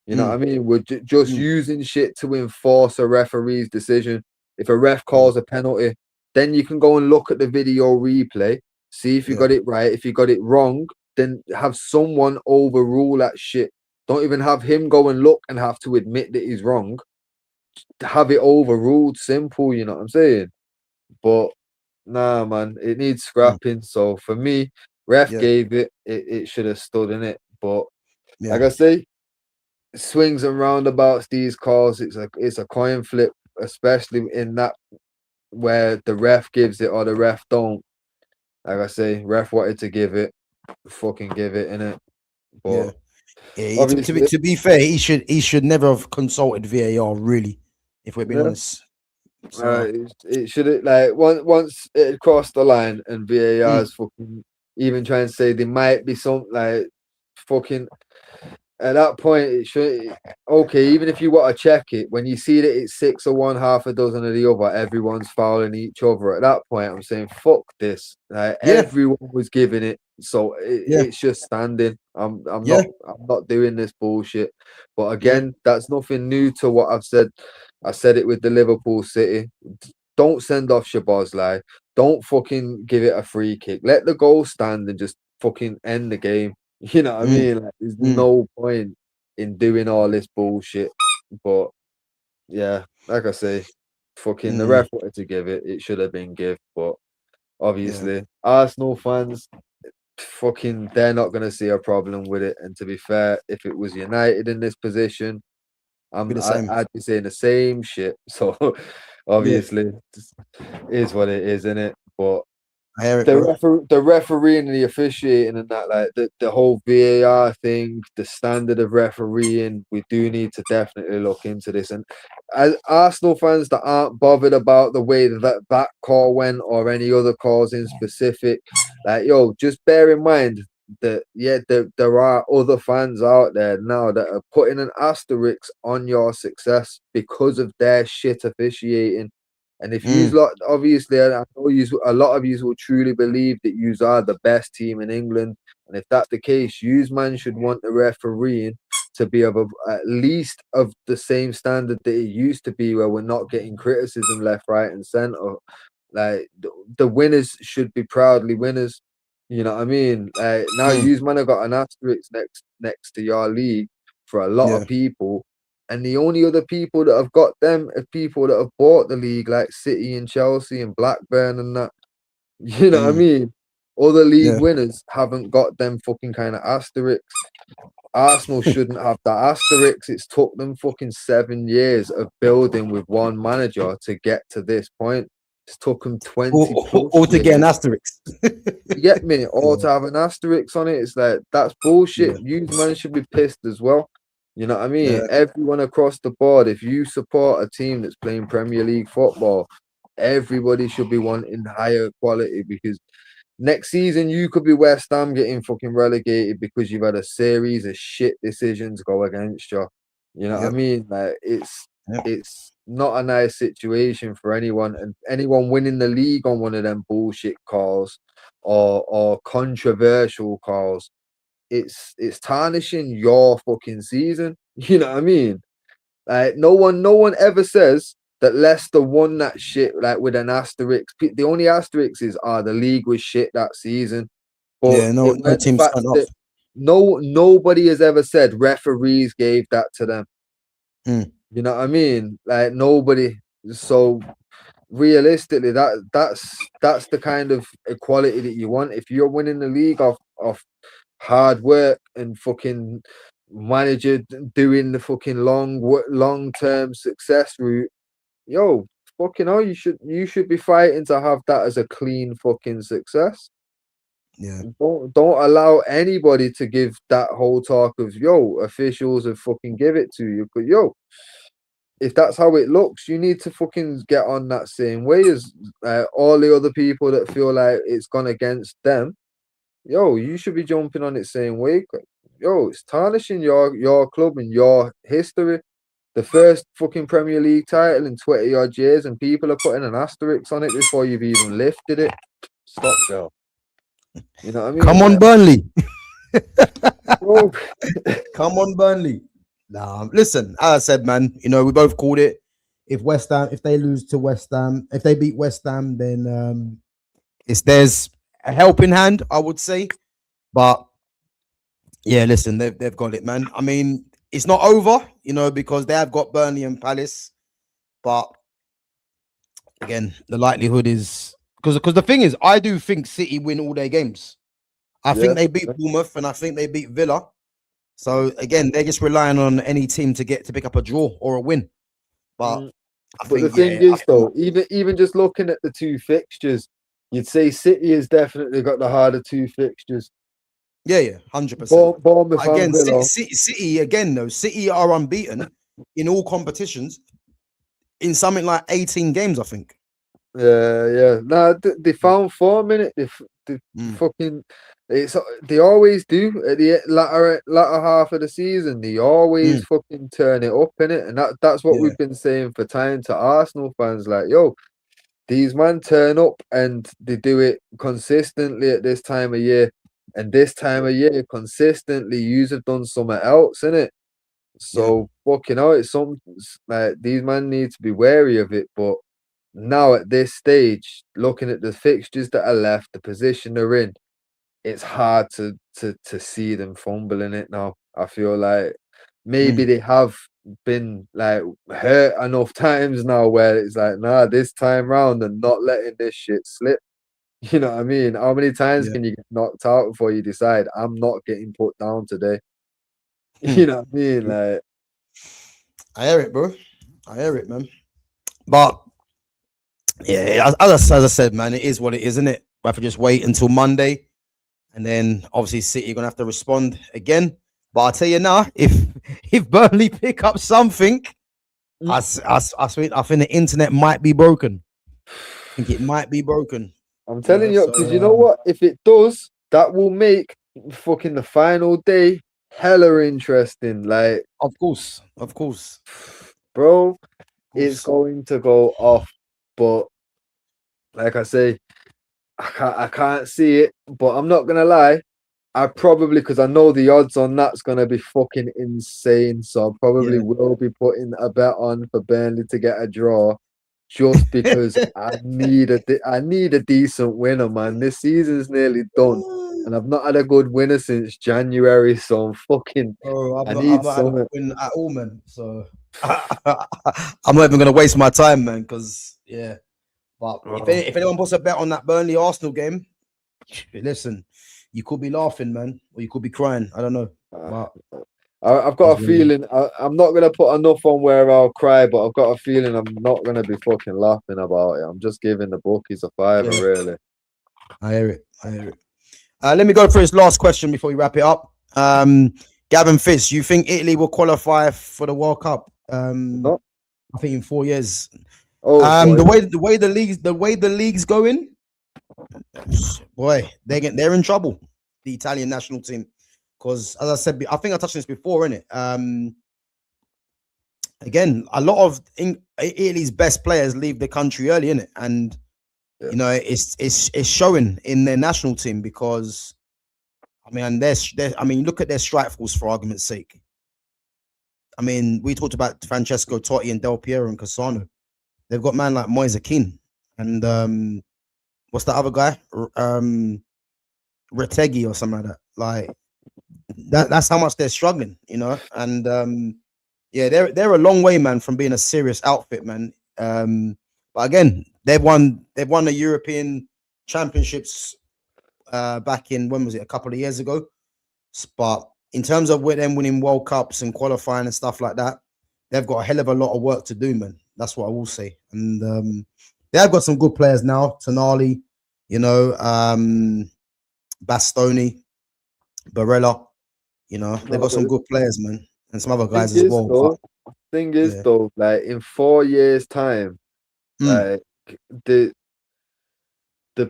You know what I Mm, mean? We're just mm, using shit to enforce a referee's decision. If a ref yeah. calls a penalty, then you can go and look at the video replay, see if you Yeah. got it right. If you got it wrong, then have someone overrule that shit. Don't even have him go and look and have to admit that he's wrong. Have it overruled. Simple, you know what I'm saying? But nah, man, it needs Mm, scrapping. So for me, ref yeah. gave it should have stood in it. But like Yeah. I say, swings and roundabouts, these calls, it's a coin flip, especially in that where the ref gives it or the ref don't. Like I say, ref wanted to give it, fucking give it in it. But Yeah. Yeah, obviously, to be fair, he should never have consulted VAR really, if we're being yeah, honest. So it should have like once it had crossed the line and mm, VAR's fucking even trying to say there might be some like fucking at that point, it should okay. Even if you want to check it, when you see that it's six of one, half a dozen of the other, everyone's fouling each other. At that point, I'm saying fuck this. Like yeah, everyone was giving it, so yeah, it's just standing. yeah, I'm not doing this bullshit. But yeah, again, that's nothing new to what I've said. I said it with the Liverpool City. Don't send off Shabazz. Don't fucking give it a free kick. Let the goal stand and just fucking end the game. You know what I mm, mean? Like, there's mm, no point in doing all this bullshit. But yeah, like I say, fucking the mm, ref wanted to give it. It should have been give, but yeah. obviously Arsenal fans, fucking, they're not gonna see a problem with it. And to be fair, if it was United in this position, Be the same. I'd be saying the same shit. So Yeah, obviously, it is what it is, isn't it? But I hear it, bro. the refereeing and the officiating and that, like the whole VAR thing, the standard of refereeing, we do need to definitely look into this. And as Arsenal fans that aren't bothered about the way that call went or any other calls in specific, like yo, just bear in mind that yeah, there are other fans out there now that are putting an asterisk on your success because of their shit officiating. And if you Mm, lot, obviously, I know you, a lot of you will truly believe that you are the best team in England. And if that's the case, you man should want the refereeing to be at least of the same standard that it used to be, where we're not getting criticism left, right, and center. Like the winners should be proudly winners. You know what I mean? Like now, mm, you man have got an asterisk next to your league for a lot yeah, of people, and the only other people that have got them are people that have bought the league, like City and Chelsea and Blackburn and that. You know what I mm, mean? Other league yeah, winners haven't got them fucking kind of asterisks. Arsenal shouldn't have that asterisk. It's took them fucking 7 years of building with one manager to get to this point. It's took them 20 plus all to get an years. asterisk. You get me? Or Yeah, to have an asterisk on it. It's like that's bullshit. yeah, You man should be pissed as well. You know what I mean? yeah, Everyone across the board, if you support a team that's playing Premier League football, everybody should be wanting higher quality, because next season you could be West Ham getting fucking relegated because you've had a series of shit decisions go against you. You know what I yep, mean? Like yep, it's not a nice situation for anyone, and anyone winning the league on one of them bullshit calls or controversial calls. It's tarnishing your fucking season. You know what I mean? Like no one ever says that Leicester won that shit like with an asterisk. The only asterisk is the league was shit that season, but yeah. it No weren't the team fact signed off. that nobody has ever said referees gave that to them. Mm, You know what I mean? Like nobody. So realistically, that's the kind of equality that you want. If you're winning the league off hard work and fucking manager doing the fucking long term success route, yo, fucking hell, you should be fighting to have that as a clean fucking success. Yeah. Don't allow anybody to give that whole talk of officials have fucking give it to you. But if that's how it looks, you need to fucking get on that same way as all the other people that feel like it's gone against them. You should be jumping on it same way. It's tarnishing your club and your history. The first fucking Premier League title in 20 odd years, and people are putting an asterisk on it before you've even lifted it. Stop, girl. You know what I mean? Come on, Burnley. Bro. Come on, Burnley. Nah, listen, as I said, man, we both called it. If they lose to West Ham, if they beat West Ham, then there's a helping hand, I would say. But yeah, listen, they've got it, man. I mean, it's not over, because they have got Burnley and Palace. But again, the likelihood is because the thing is, I do think City win all their games. I think they beat Bournemouth and I think they beat Villa. So again, they're just relying on any team to pick up a draw or a win. But the thing is, though, even just looking at the two fixtures, you'd say City has definitely got the harder two fixtures. Yeah, 100%. Bournemouth again, and Villa. City again, though. City are unbeaten in all competitions in something like 18 games, I think. Yeah. Nah, they found form in it. They fucking. They always do at the latter half of the season. They always fucking turn it up in it, and that's what we've been saying for time to Arsenal fans. Like, these man turn up and they do it consistently at this time of year, and this time of year consistently, yous have done something else in it. So fucking it's something like these men need to be wary of it. But now at this stage, looking at the fixtures that are left, the position they're in, it's hard to see them fumbling it now. I feel like maybe they have been like hurt enough times now where it's like, nah, this time round and not letting this shit slip. You know what I mean? How many times can you get knocked out before you decide I'm not getting put down today? You know what I mean? Like, I hear it, bro. I hear it, man. But yeah, as I said, man, it is what it is, isn't it? We have to just wait until Monday. And then obviously City are gonna have to respond again. But I'll tell you now, if Burnley pick up something, I think the internet might be broken. I think it might be broken. I'm telling you, because you know what? If it does, that will make fucking the final day hella interesting. Like, of course, bro, it's going to go off. But like I say, I can't see it, but I'm not gonna lie. I probably, because I know the odds on that's gonna be fucking insane, so I probably will be putting a bet on for Burnley to get a draw, just because I need a decent winner, man. This season's nearly done, and I've not had a good winner since January, so I'm fucking. I need something win at all, man. So I'm not even gonna waste my time, man, because But if anyone puts a bet on that Burnley Arsenal game, listen, you could be laughing, man, or you could be crying. I don't know. I've got a feeling I'm not gonna put enough on where I'll cry, but I've got a feeling I'm not gonna be fucking laughing about it. I'm just giving the bookies a fiver, really. I hear it. Let me go for his last question before we wrap it up. Gavin Fitz, you think Italy will qualify for the World Cup? No. I think in 4 years. Oh, the way the league's going, boy, they're in trouble. The Italian national team, because as I said, I think I touched on this before, innit? Again, a lot of Italy's best players leave the country early, innit? And it's showing in their national team, because look at their strike force, for argument's sake. I mean, we talked about Francesco Totti and Del Piero and Cassano. They've got man like Moise Kean and what's the other guy? Retegui or something like that. Like that's how much they're struggling, And they're a long way, man, from being a serious outfit, man. But again, they've won the European Championships back in, when was it? A couple of years ago. But in terms of them winning World Cups and qualifying and stuff like that, they've got a hell of a lot of work to do, man. That's what I will say. And they have got some good players now. Tonali, Bastoni, Barella. You know, they've No, got some but good players, man, and some other thing guys as is well. But though, thing is yeah, though, like in 4 years' time, mm, like the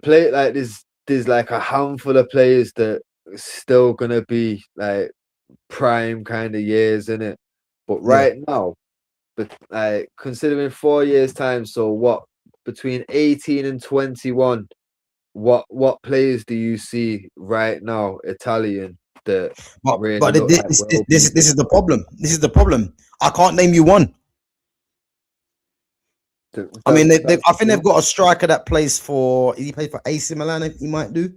play like there's like a handful of players that are still gonna be like prime kind of years in it. But yeah. right now, but like considering 4 years' time, so what between 18 and 21, what players do you see right now, Italian, that really But look like world this beaters? is the problem. This is the problem. I can't name you one. I mean, That's I the think they've thing. got a striker that plays for. He plays for AC Milan. He might do.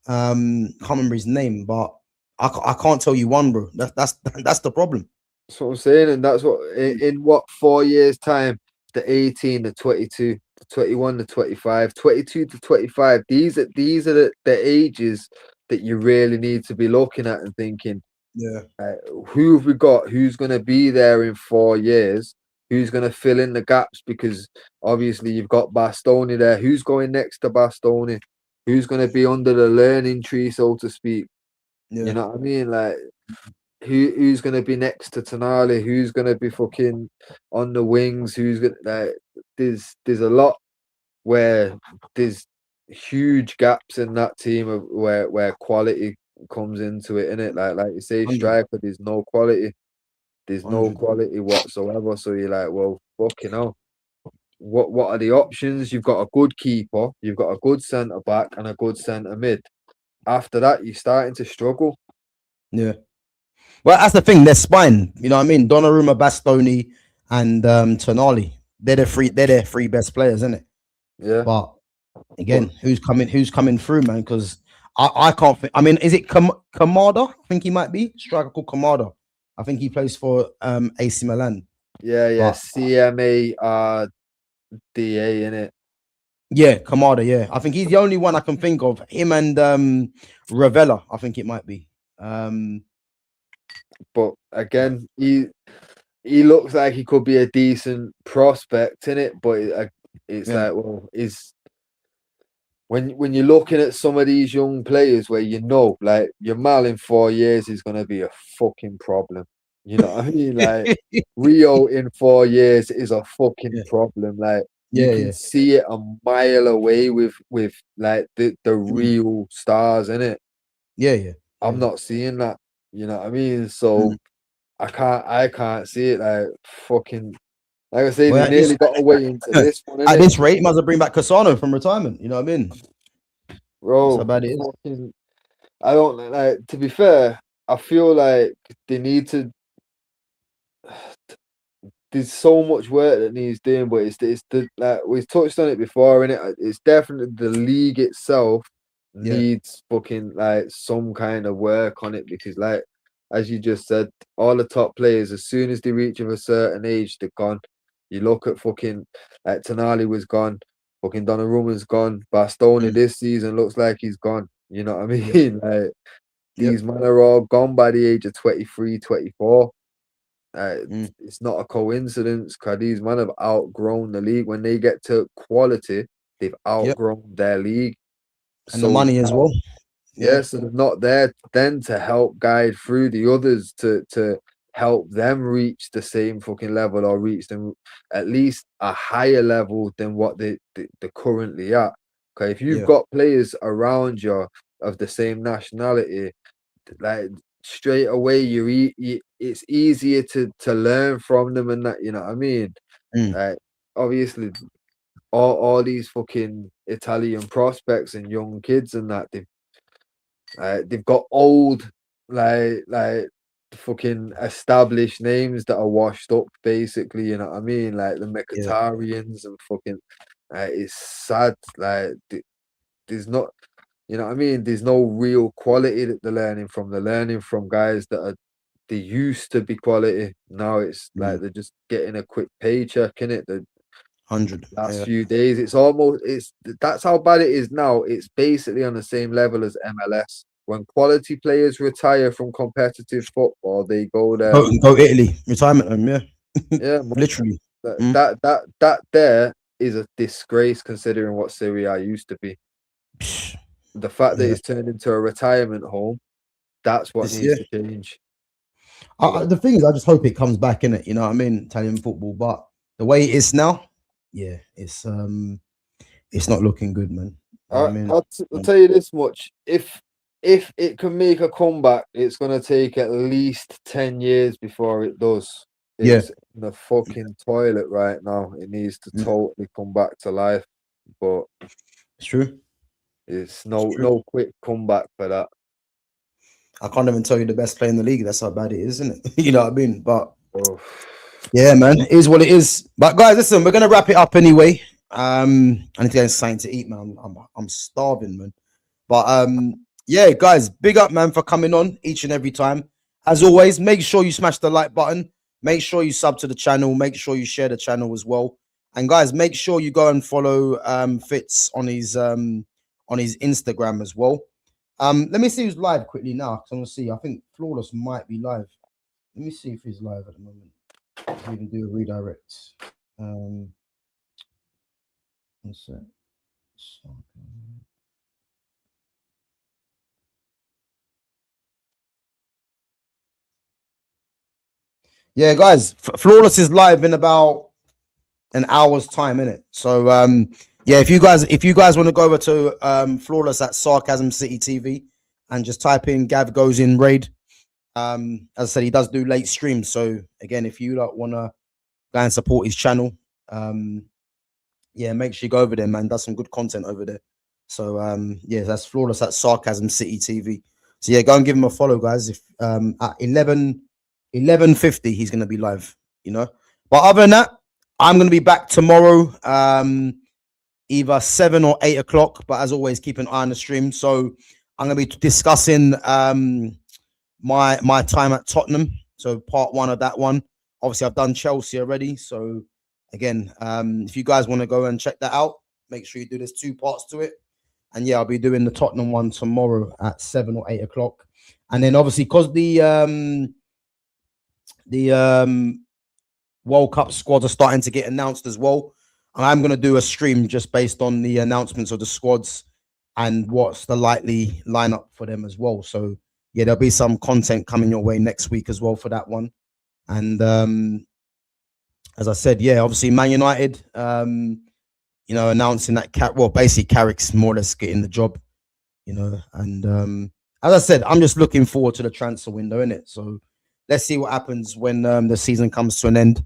Can't remember his name, but I can't tell you one, bro. That's the problem. That's what I'm saying, and that's what in what 4 years' time, the 18, the 22, the 21, the 25, 22 to 25. These are the ages that you really need to be looking at and thinking, Yeah, who have we got? Who's going to be there in 4 years? Who's going to fill in the gaps? Because obviously you've got Bastoni there. Who's going next to Bastoni? Who's going to be under the learning tree, so to speak? You yeah, know what I mean? Like who's gonna be next to Tonali? Who's gonna be fucking on the wings? Who's gonna like? There's a lot where there's huge gaps in that team of where quality comes into it, innit? Like you say, 100, striker, there's no quality. There's no 100. quality whatsoever. So you're like, well, fucking hell. What are the options? You've got a good keeper, you've got a good centre back, and a good centre mid. After that, you're starting to struggle. Yeah. Well, that's the thing. Their spine. You know what I mean? Donnarumma, Bastoni, and Tonali. They're their three best players, isn't it? Yeah. But But again, who's coming through, man? Because I can't think. I mean, is it Kamada? I think he might be striker called Kamada. I think he plays for AC Milan. yeah, But CMA DA in it. yeah, Kamada. Yeah, I think he's the only one I can think of. Him and Ravella. I think it might be. But again, he looks like he could be a decent prospect in it. But it's Yeah, like, well, is when you're looking at some of these young players where you know, like your Mal in 4 years is gonna be a fucking problem. You know what I mean? Like Rio in 4 years is a fucking yeah, problem. Like you yeah, can yeah. see it a mile away with like the Mm, real stars in it. yeah, yeah, I'm yeah. not seeing that. You know what I mean? So Mm. I can't see it. Like fucking like I say, Well, they've nearly got away into this one, at innit? this rate, might as well bring back Cassano from retirement. You know what I mean? That's how Bro, bad it is. fucking I don't like to be fair, I feel like they need to there's so much work that needs doing, but it's the like we've touched on it before, and it's definitely the league itself Yeah, needs fucking like some kind of work on it because like as you just said, all the top players as soon as they reach of a certain age, they're gone. You look at fucking like Tonali was gone, fucking Donnarumma's gone, Bastoni mm, this season looks like he's gone. You know what I yep, mean? Like yep, these men are all gone by the age of 23, 24. mm, It's not a coincidence because these men have outgrown the league. When they get to quality, they've yep. outgrown their league. And the So money as well. Yeah, yeah, so they're not there then to help guide through the others to help them reach the same fucking level or reach them at least a higher level than what they're currently at. Okay, if you've yeah, got players around you of the same nationality, like straight away it's easier to learn from them and that, you know what I mean? mm, Like obviously all these fucking Italian prospects and young kids and that they've got old like fucking established names that are washed up basically, you know what I mean? Like the yeah, Mkhitaryan's and fucking it's sad. Like there's not, you know what I mean? There's no real quality that they're learning from. They're learning from guys that are they used to be quality. Now it's mm, like they're just getting a quick paycheck in it. The 100. last Yeah, few days, it's almost it's that's how bad it is now. It's basically on the same level as MLS. When quality players retire from competitive football, they go there. go Italy retirement home. Yeah, Yeah, man. literally. That Mm. that that that there is a disgrace considering what Serie A used to be. the fact that Yeah. it's turned into a retirement home, that's what This needs year. to change. The thing is, I just hope it comes back in it. You know what I mean? Italian football, but the way it is now, yeah, it's not looking good, man. You know what I mean? I'll tell you this much: if it can make a comeback, it's gonna take at least 10 years before it does. Yeah. It's in the fucking toilet right now. It needs to Mm. totally come back to life, but It's true. it's It's true. no quick comeback for that. I can't even tell you the best player in the league. That's how bad it is, isn't it? You know what I mean? But Oh, yeah, man, it is what it is. But guys, listen, we're gonna wrap it up anyway. I need to get something to eat, man. I'm starving, man. But yeah, guys, big up, man, for coming on each and every time. As always, make sure you smash the like button. Make sure you sub to the channel. Make sure you share the channel as well. And guys, make sure you go and follow Fitz on his Instagram as well. Let me see who's live quickly now. Because I want to see. I think Flawless might be live. Let me see if he's live at the moment. We can do a redirect. One sec. Yeah, guys, Flawless is live in about an hour's time, innit? So yeah, if you guys want to go over to Flawless at Sarcasm City TV and just type in GavGoesIn raid. As I said, he does do late streams. So again, if you like want to go and support his channel, yeah, make sure you go over there, man. Does some good content over there. So yeah, that's Flawless at Sarcasm City TV. So yeah, go and give him a follow, guys. If at 11:50 he's gonna be live, you know. But other than that, I'm gonna be back tomorrow, either 7 or 8 o'clock. But as always, keep an eye on the stream. So I'm gonna be discussing my time at Tottenham. So part 1 of that one. Obviously, I've done Chelsea already. So again, if you guys want to go and check that out, make sure you do. There's 2 parts to it. And yeah, I'll be doing the Tottenham one tomorrow at 7 or 8 o'clock. And then obviously, because the World Cup squads are starting to get announced as well, I'm going to do a stream just based on the announcements of the squads and what's the likely lineup for them as well. So yeah, there'll be some content coming your way next week as well for that one. And as I said, yeah, obviously Man United, you know, announcing that basically Carrick's more or less getting the job, you know. And as I said, I'm just looking forward to the transfer window, innit? So let's see what happens when the season comes to an end,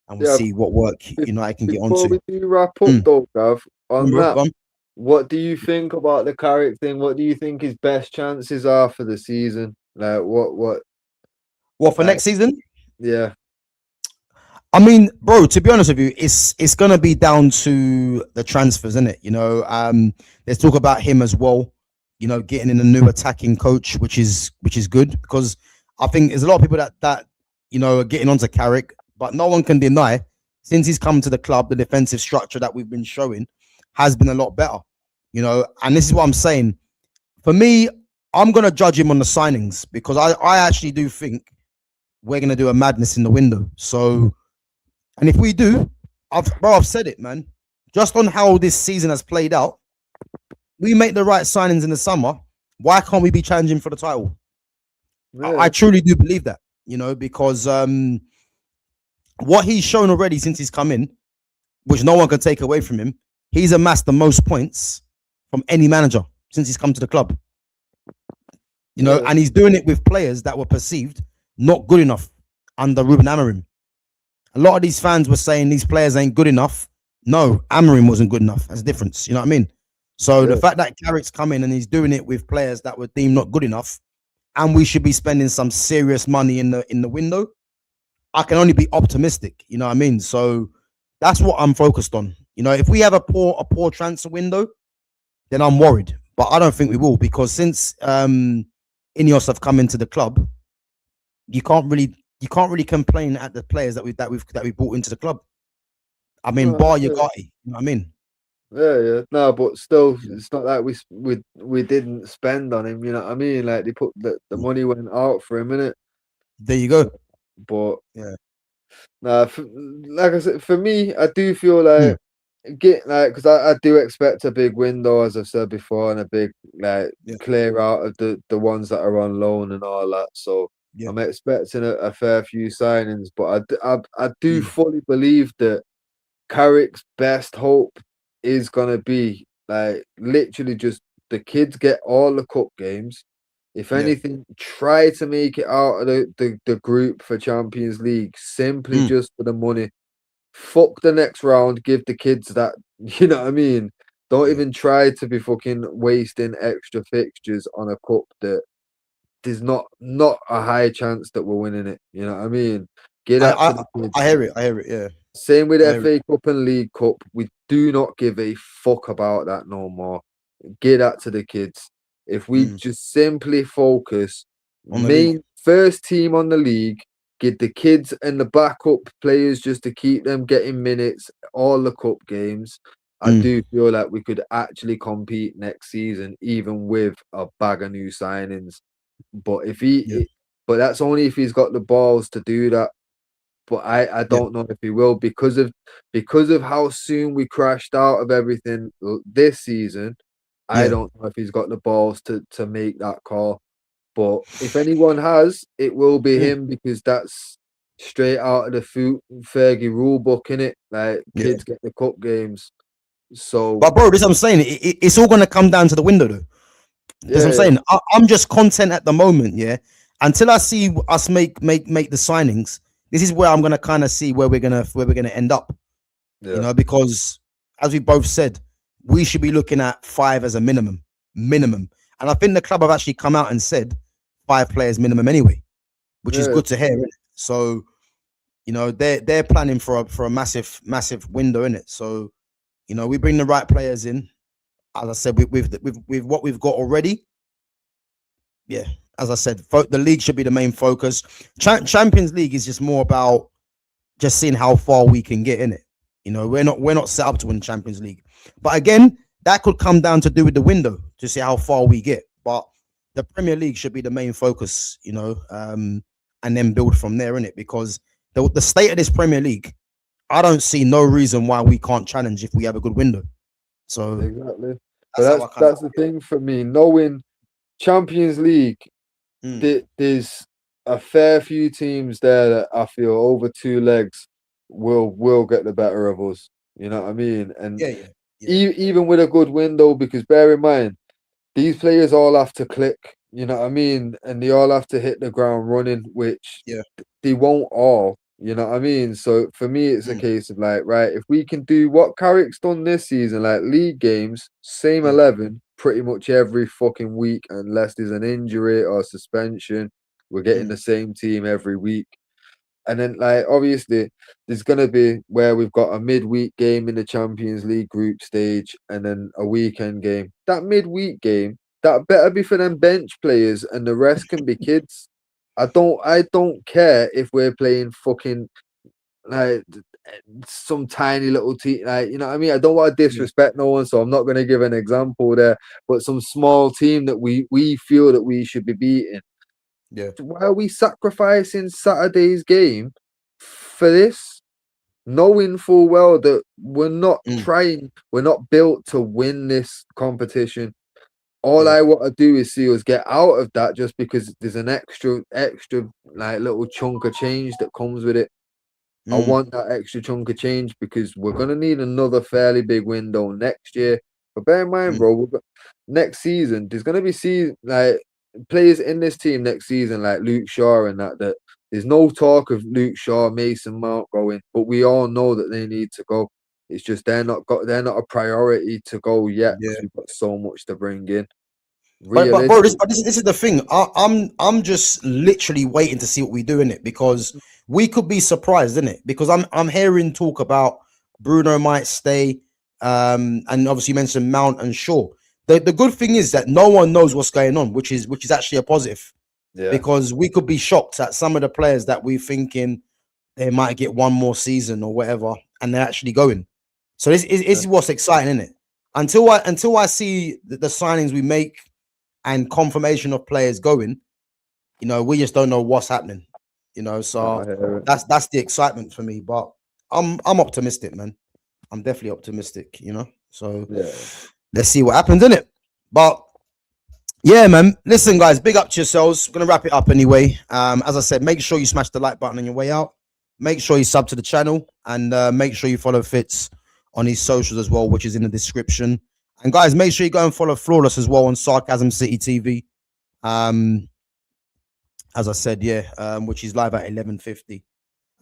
and we'll see what work United can get onto. Before we do wrap up, though, Gav, on that, Go on. what do you think about the Carrick thing? What do you think his best chances are for the season? Like, what for next season? Yeah. I mean, bro, to be honest with you, it's gonna be down to the transfers, isn't it? You know, let's talk about him as well. You know, getting in a new attacking coach, which is good, because I think there's a lot of people that you know are getting onto Carrick, but no one can deny since he's come to the club, the defensive structure that we've been showing has been a lot better. You know, and this is what I'm saying. For me, I'm gonna judge him on the signings because I actually do think we're gonna do a madness in the window. So. And if we do, I've said it, man. Just on how this season has played out, we make the right signings in the summer. Why can't we be challenging for the title? Yeah. I truly do believe that, you know, because what he's shown already since he's come in, which no one can take away from him, he's amassed the most points from any manager since he's come to the club. You know, and he's doing it with players that were perceived not good enough under Ruben Amorim. A lot of these fans were saying these players ain't good enough. No, Amorim wasn't good enough. That's a difference. You know what I mean? So the fact that Carrick's come in and he's doing it with players that were deemed not good enough, and we should be spending some serious money in the window, I can only be optimistic. You know what I mean? So that's what I'm focused on. You know, if we have a poor transfer window, then I'm worried. But I don't think we will, because since Ineos have come into the club, you can't really complain at the players that we brought into the club. I mean, bar Yagati, you know what I mean? Yeah. No, but still, it's not like we didn't spend on him. You know what I mean? Like they put the money went out for him, innit? There you go. But yeah, nah, like I said, for me, I do feel like get like because I do expect a big window, as I've said before, and a big like Yeah. clear out of the ones that are on loan and all that. So Yeah. I'm expecting a fair few signings, but I do Mm. fully believe that Carrick's best hope is gonna be like literally just the kids get all the cup games. If Yeah. anything, try to make it out of the group for Champions League simply Mm. just for the money. Fuck the next round, give the kids that, you know what I mean? Don't Yeah. even try to be fucking wasting extra fixtures on a cup that there's not a high chance that we're winning it. You know what I mean? Get I that to I the I kids. hear it. I hear it. Yeah. Same with I hear it. FA Cup and League Cup. We do not give a fuck about that no more. Get that to the kids. If we Mm. just simply focus, On the league. main first team on the league, get the kids and the backup players just to keep them getting minutes, all the cup games. I Mm. do feel like we could actually compete next season, even with a bag of new signings. But Yeah. but that's only if he's got the balls to do that. But I Yeah. don't know if he will because of how soon we crashed out of everything this season. I Yeah. don't know if he's got the balls to make that call. But if anyone has, it will be Mm. him because that's straight out of the Fergie rule book, innit? Like Yeah. kids get the cup games. So But bro, this I'm saying. It's all gonna come down to the window, though. That's what I'm yeah, saying. I'm just content at the moment, yeah. Until I see us make the signings, this is where I'm gonna kind of see where we're gonna end up. You yeah, know, because as we both said, we should be looking at 5 as a minimum. And I think the club have actually come out and said 5 players minimum anyway, which is yeah, good to hear. Innit? So they're planning for a massive window in it. So we bring the right players in. As I said, with what we've got already, yeah. As I said, the league should be the main focus. Champions League is just more about just seeing how far we can get in it. We're not set up to win Champions League, but again, that could come down to do with the window to see how far we get. But the Premier League should be the main focus, and then build from there in it because the state of this Premier League, I don't see no reason why we can't challenge if we have a good window. So exactly. But that's how I kind of that's the thing for me. Knowing Champions League, mm, there's a fair few teams there that I feel over 2 legs will get the better of us. You know what I mean? And yeah, yeah, even with a good window, because bear in mind these players all have to click. You know what I mean? And they all have to hit the ground running, which yeah, they won't all. You know what I mean? So for me, it's a mm, case of like, right, if we can do what Carrick's done this season, like league games, same yeah, 11, pretty much every fucking week, unless there's an injury or suspension, we're getting mm, the same team every week. And then, like, obviously, there's gonna be where we've got a midweek game in the Champions League group stage, and then a weekend game. That midweek game, that better be for them bench players, and the rest can be kids. I don't care if we're playing fucking like some tiny little team, like you know what I mean. I don't want to yeah, disrespect no one, so I'm not going to give an example there. But some small team that we feel that we should be beating. yeah, Why are we sacrificing Saturday's game for this? Knowing full well that mm, we're not built to win this competition. All yeah, I want to do is see us get out of that just because there's an extra like little chunk of change that comes with it. I mm, want that extra chunk of change because we're gonna need another fairly big window next year. But bear in mind, mm, bro, next season there's gonna be like players in this team next season, like Luke Shaw and that. There's no talk of Luke Shaw, Mason Mount going, but we all know that they need to go. It's just they're not a priority to go yet yeah. because we've got so much to bring in. But bro, this Realistic, but this is the thing. I'm just literally waiting to see what we do in it because we could be surprised, isn't it? Because I'm hearing talk about Bruno might stay, and obviously you mentioned Mount and Shaw. The good thing is that no one knows what's going on, which is actually a positive yeah. because we could be shocked at some of the players that we're thinking they might get one more season or whatever, and they're actually going. So this is what's exciting, isn't it? Until I see the signings we make and confirmation of players going, we just don't know what's happening. I So hear it. that's the excitement for me. But I'm optimistic, man. I'm definitely optimistic, you know. So Yeah. let's see what happens, innit? But yeah, man. Listen, guys, big up to yourselves. Gonna wrap it up anyway. As I said, make sure you smash the like button on your way out. Make sure you sub to the channel, and make sure you follow Fitz on his socials as well, which is in the description. And guys, make sure you go and follow Flawless as well on Sarcasm City TV. As I said, yeah, which is live at 11:50.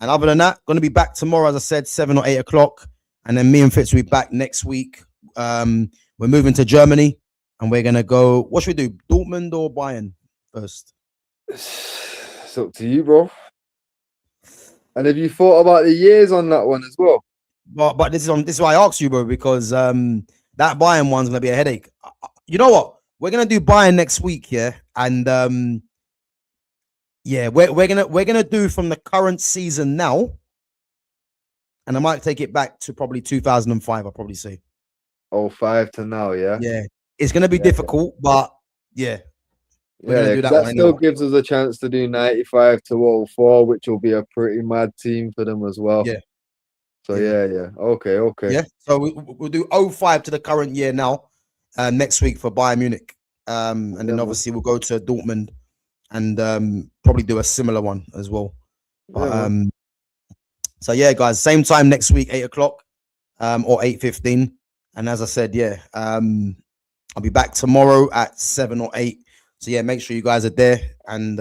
And other than that, going to be back tomorrow, as I said, 7 or 8 o'clock. And then me and Fitz will be back next week. We're moving to Germany, and we're going to go. What should we do? Dortmund or Bayern first? It's up to you, bro. And have you thought about the years on that one as well? But this is why I asked you, bro, because that Bayern one's going to be a headache. You know what? We're going to do Bayern next week, yeah? And yeah, we're gonna do from the current season now, and I might take it back to probably 2005. I'll probably say 05 to now, yeah. Yeah, it's gonna be difficult, but yeah, we're gonna do that still gives us a chance to do 95 to 04, which will be a pretty mad team for them as well. Yeah. So yeah. Okay. Yeah. So we'll do 05 to the current year now, next week for Bayern Munich, and then obviously we'll go to Dortmund. And probably do a similar one as well. But, so yeah, guys, same time next week, 8 o'clock or 8:15. And as I said, yeah, I'll be back tomorrow at 7 or 8. So yeah, make sure you guys are there. And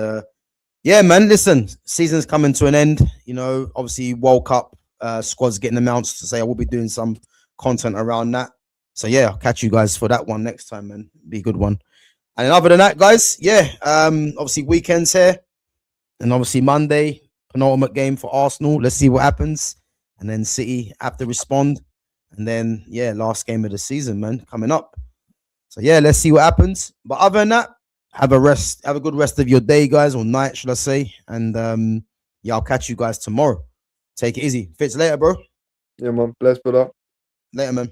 yeah, man, listen, season's coming to an end. You know, obviously World Cup squad's getting announced. So I will be doing some content around that. So yeah, I'll catch you guys for that one next time, man. Be a good one. And then other than that, guys, yeah, obviously weekends here, and obviously Monday, penultimate game for Arsenal. Let's see what happens. And then City have to respond. And then, yeah, last game of the season, man, coming up. So yeah, let's see what happens. But other than that, have a good rest of your day, guys, or night, should I say. And yeah, I'll catch you guys tomorrow. Take it easy. Fitz, later, bro. Yeah, man. Bless, brother. Later, man.